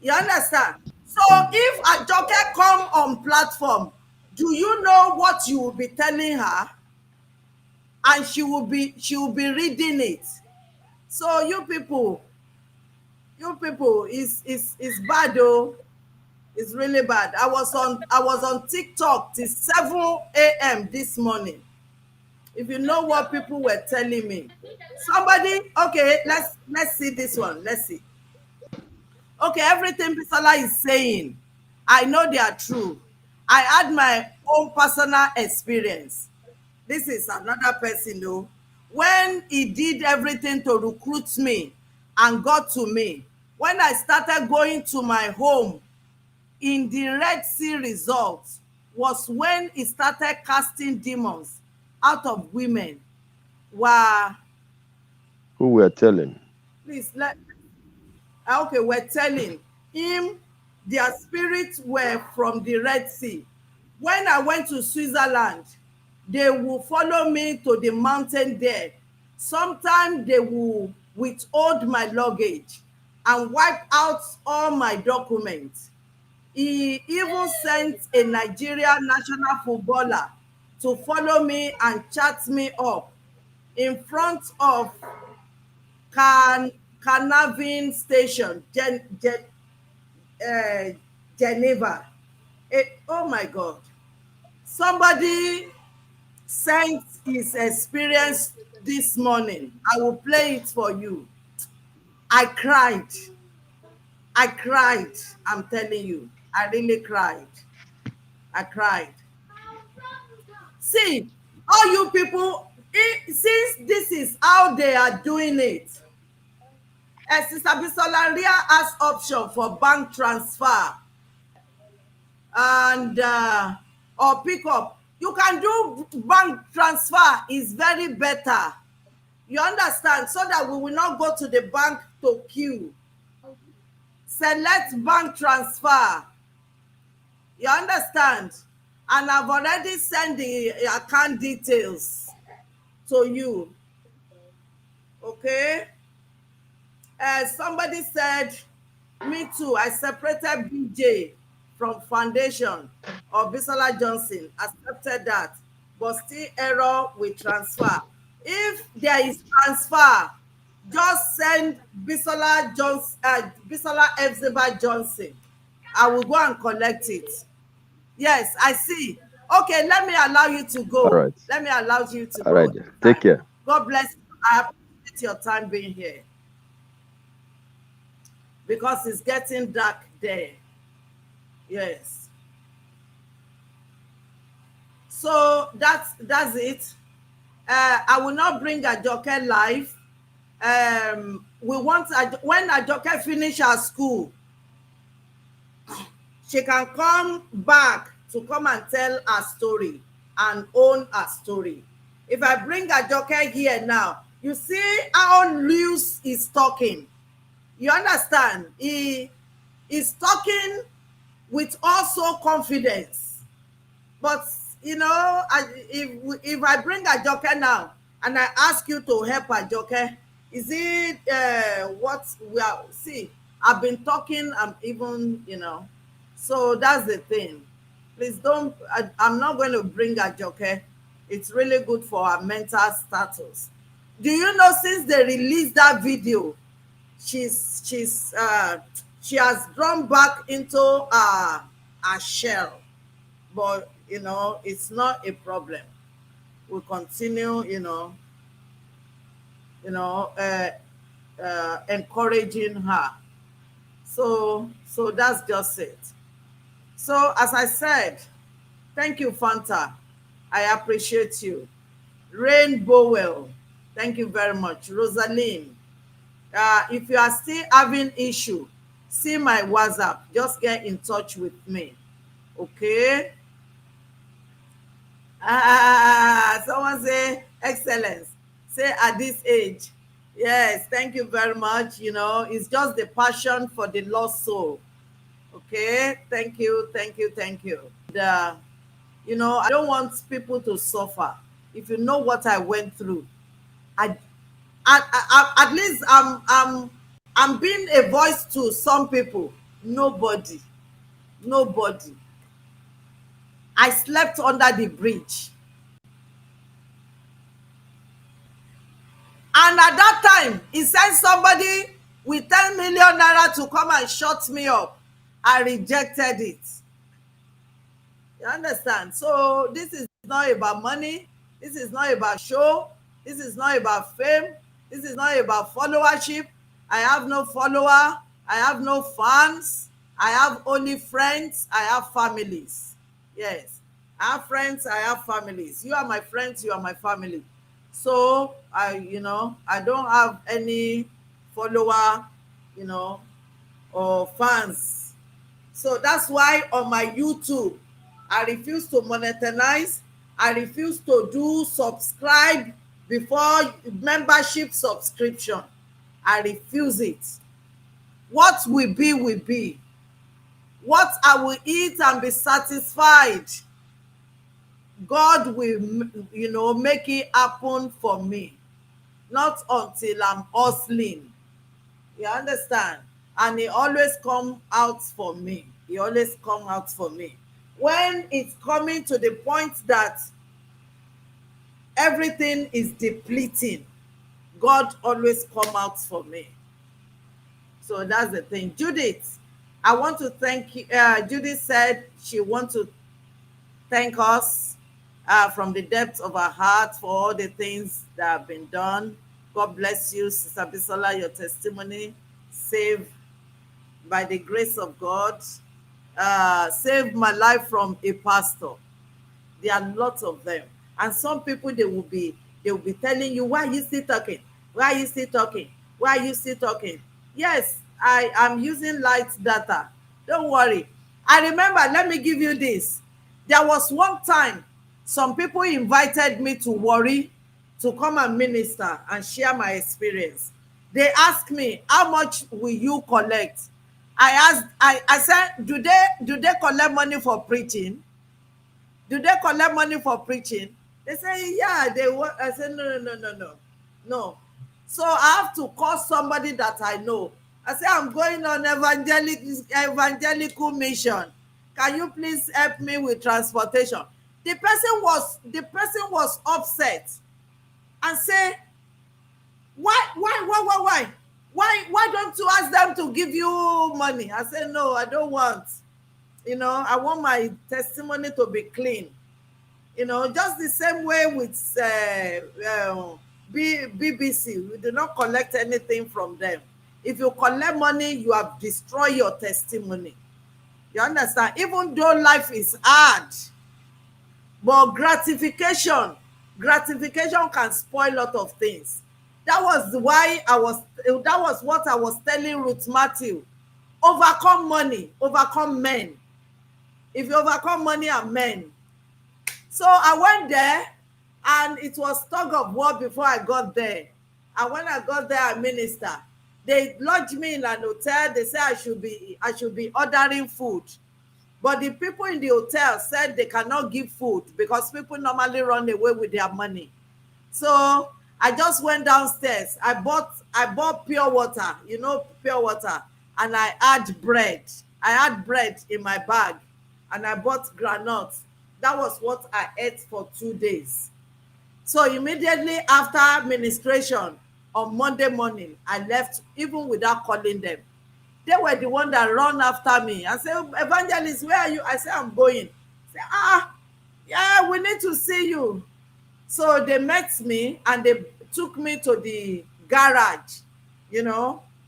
You understand? So if Ajoke come on platform, do you know what you will be telling her? And she will be reading it. So you people, is bad though. It's really bad. I was on TikTok till 7 a.m. this morning. If you know what people were telling me. Okay, let's see this one. Let's see. Okay, everything Bisola is saying, I know they are true. I had my own personal experience. This is another person though. When he did everything to recruit me and got to me, when I started going to my home in the Red Sea resort, was when he started casting demons out of women. Who were telling? Please okay, we're telling him their spirits were from the Red Sea. When I went to Switzerland, they will follow me to the mountain there. Sometimes they will withhold my luggage and wipe out all my documents. He even sent a Nigerian national footballer to follow me and chat me up in front of Carnarvon station, Geneva. Oh my God. Somebody sent his experience this morning. I will play it for you. I cried. I cried. I'm telling you. I really cried. I cried. See, all you people, since this is how they are doing it, Sister Bisolaria has option for bank transfer and or pick up. You can do bank transfer, is very better. You understand? So that we will not go to the bank to queue. Select bank transfer. You understand? And I've already sent the account details to you. Okay? Somebody said, me too, I separated BJ from foundation of Bisola Johnson, accepted that, but still error with transfer. If there is transfer, just send Bisola Hephzi-bah Johnson. I will go and collect it. Yes, I see. Okay, let me allow you to go. All right. Let me allow you to All go. right. Take care. God bless you. I appreciate your time being here, because it's getting dark there. Yes. So that's it. I will not bring Ajoke live. We want when Ajoke finish her school, she can come back to come and tell her story and own her story. If I bring Ajoke here now, you see how Louis is talking. You understand? He is talking with also confidence. But you know, if I bring Ajoke now and I ask you to help Ajoke, is it what we are? See, I've been talking. I'm even, you know, so that's the thing. Please don't. I'm not going to bring Ajoke. It's really good for her mental status. Do you know, since they released that video, she has drawn back into a shell. But you know, it's not a problem. We continue, encouraging her. So that's just it. So as I said, thank you, Fanta. I appreciate you. Rain Bowell, thank you very much. Rosaline, if you are still having issue, see my WhatsApp. Just get in touch with me. Okay? Someone say excellence. Say at this age. Yes, thank you very much. You know, it's just the passion for the lost soul. Okay, thank you. And, you know, I don't want people to suffer. If you know what I went through, at least I'm being a voice to some people. Nobody. I slept under the bridge. And at that time, he sent somebody with 10 million naira to come and shut me up. I rejected it. You understand? So this is not about money. This is not about show. This is not about fame. This is not about followership. I have no follower. I have no fans. I have only friends. I have families. Yes. I have friends. I have families. You are my friends. You are my family. So I don't have any follower, or fans. So that's why on my YouTube, I refuse to monetize. I refuse to do subscribe before membership subscription. I refuse it. What will be, will be. What I will eat and be satisfied, God will, make it happen for me. Not until I'm hustling. You understand? And he always come out for me. He always come out for me. When it's coming to the point that everything is depleting, God always come out for me. So that's the thing. Judith, I want to thank you. Judy said she wants to thank us from the depths of our heart for all the things that have been done. God bless you, Sister Bisola. Your testimony saved by the grace of God, saved my life from a pastor. There are lots of them, and some people they will be telling you, why are you still talking? Why are you still talking? Why are you still talking? Yes, I am using light data. Don't worry. I remember, let me give you this. There was one time some people invited me to Warri to come and minister and share my experience. They asked me, how much will you collect? I said, do they collect money for preaching? Do they collect money for preaching? They say, yeah, they want. I said, no, no, no, no, no, no. So I have to call somebody that I know. I say, I'm going on evangelical mission. Can you please help me with transportation? The person was upset and say, why don't you ask them to give you money? I said, no, I don't want. I want my testimony to be clean. Just the same way with BBC, we do not collect anything from them. If you collect money, you have destroyed your testimony. You understand? Even though life is hard, but gratification can spoil a lot of things. That was what I was telling Ruth Matthew. Overcome money, overcome men. If you overcome money and men. So I went there, and it was tug of war before I got there. And when I got there, I ministered. They lodged me in an hotel. They said I should be ordering food. But the people in the hotel said they cannot give food because people normally run away with their money. So I just went downstairs. I bought pure water, pure water, and I had bread. I had bread in my bag, and I bought granuts. That was what I ate for 2 days. So immediately after administration on Monday morning, I left even without calling them. They were the one that run after me. I said, Evangelist, where are you? I said, I'm going. Say, yeah, we need to see you. So they met me and they took me to the garage,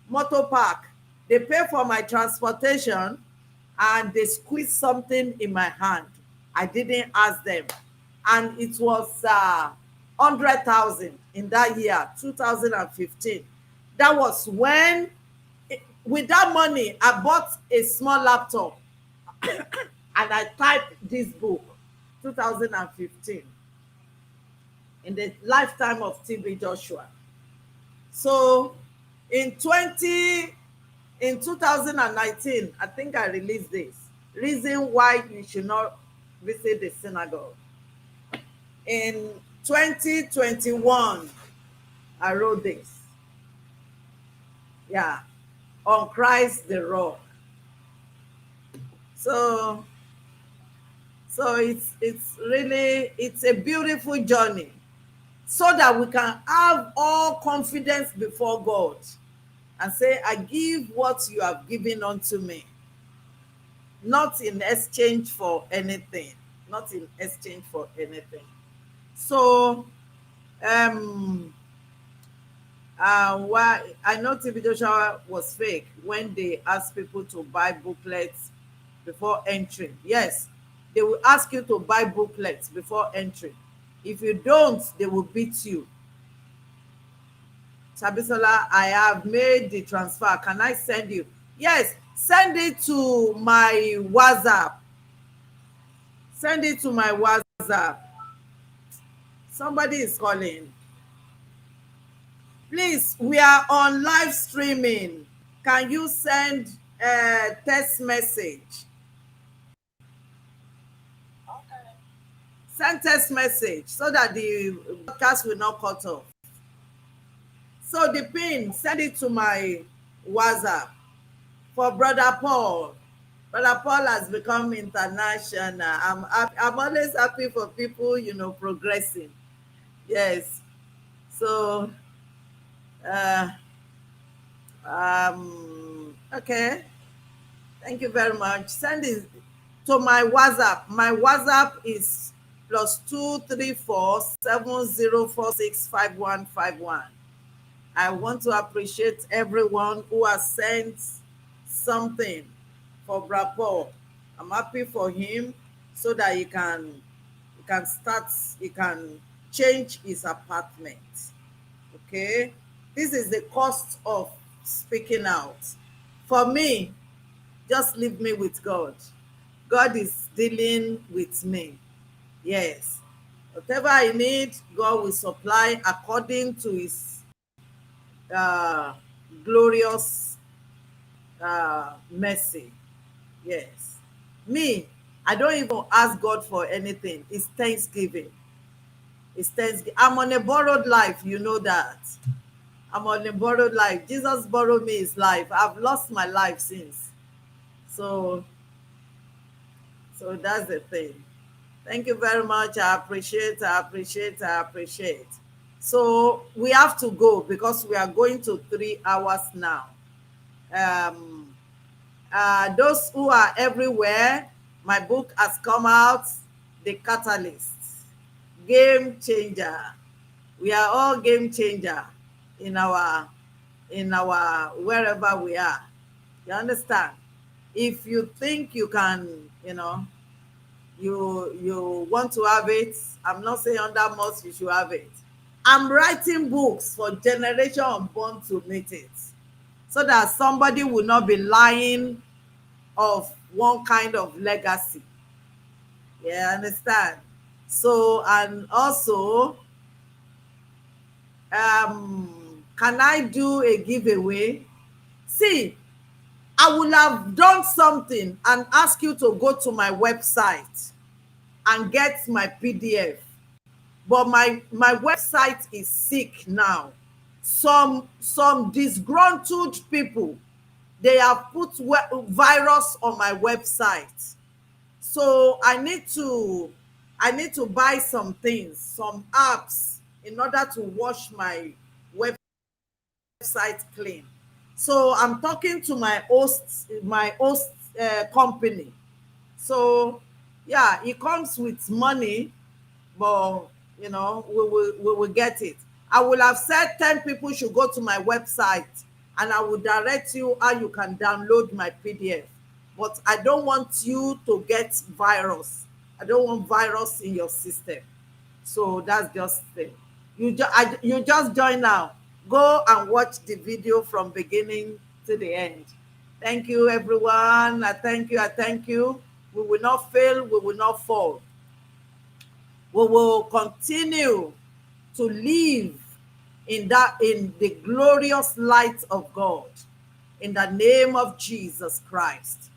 motor park. They paid for my transportation and they squeezed something in my hand. I didn't ask them. And it was 100,000 in that year, 2015. That was when, with that money, I bought a small laptop and I typed this book, 2015, in the lifetime of TB Joshua. So in 2019, I think I released this, reason why you should not visit the synagogue. In 2021, I wrote this. Yeah, on Christ the Rock. So it's a beautiful journey, so that we can have all confidence before God and say, I give what you have given unto me, not in exchange for anything. Not in exchange for anything. So why I know TB Joshua was fake when they asked people to buy booklets before entering. Yes, they will ask you to buy booklets before entering. If you don't, they will beat you. Sabisola, I have made the transfer. Can I send you? Yes, send it to my WhatsApp. Send it to my WhatsApp. Somebody is calling. Please, we are on live streaming. Can you send a text message? Okay. Send text message so that the broadcast will not cut off. So the pin, send it to my WhatsApp for Brother Paul. Brother Paul has become international. I'm always happy for people, progressing. Yes. So, okay. Thank you very much. Send it to my WhatsApp. My WhatsApp is +23470465151. I want to appreciate everyone who has sent something for Brapo. I'm happy for him so that he can change his apartment. Okay, this is the cost of speaking out. For me, just leave me with God. God is dealing with me. Yes. Whatever I need, God will supply according to his glorious mercy. Yes. Me, I don't even ask God for anything. It's Thanksgiving. It's Thanksgiving. I'm on a borrowed life, you know that. I'm on a borrowed life. Jesus borrowed me his life. I've lost my life since. So that's the thing. Thank you very much. I appreciate. So we have to go because we are going to 3 hours now. Those who are everywhere, my book has come out, The Catalyst, Game Changer. We are all game changer in our wherever we are. You understand? If you think you can, you want to have it, I'm not saying under most you should have it. I'm writing books for generation unborn to meet it, so that somebody will not be lying of one kind of legacy. Yeah, understand? So, and also, can I do a giveaway? See, I would have done something and ask you to go to my website and get my PDF. But my website is sick now. Some disgruntled people, they have put virus on my website. So I need to buy some things, some apps, in order to wash my website clean. So I'm talking to my host company. So yeah, it comes with money, but we will get it. I will have said 10 people should go to my website and I will direct you how you can download my PDF. But I don't want you to get virus. I don't want virus in your system. So that's just the thing. You just join now. Go and watch the video from beginning to the end. Thank you, everyone. I thank you. We will not fail. We will not fall. We will continue to live in the glorious light of God, in the name of Jesus Christ.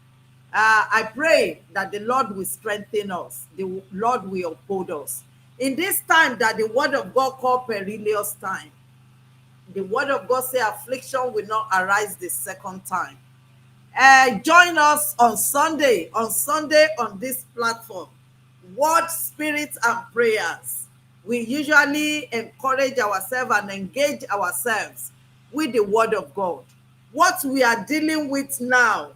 I pray that the Lord will strengthen us. The Lord will uphold us. In this time that the word of God called perilous time, the word of God say affliction will not arise the second time. Join us on Sunday on this platform. Word, spirit, and prayers. We usually encourage ourselves and engage ourselves with the word of God. What we are dealing with now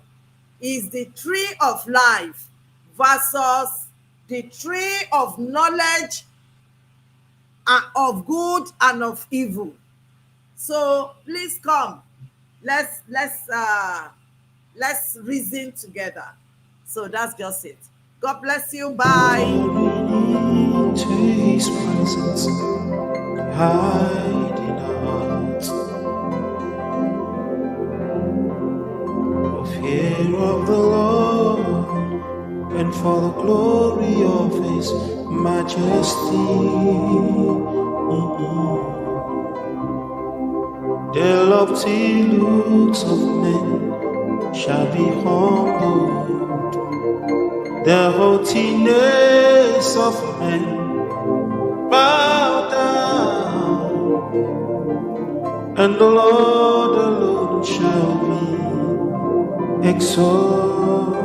is the tree of life versus the tree of knowledge of good and of evil. So please come. Let's reason together. So that's just it. God bless you. Bye. To his presence, hide in our hearts, for fear of the Lord and for the glory of his majesty. The lofty looks of men shall be humbled, the haughtiness of men bow down, and the Lord alone shall be exalted.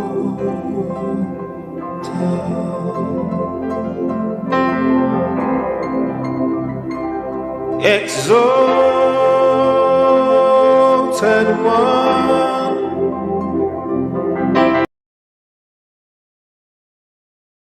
Exalted one.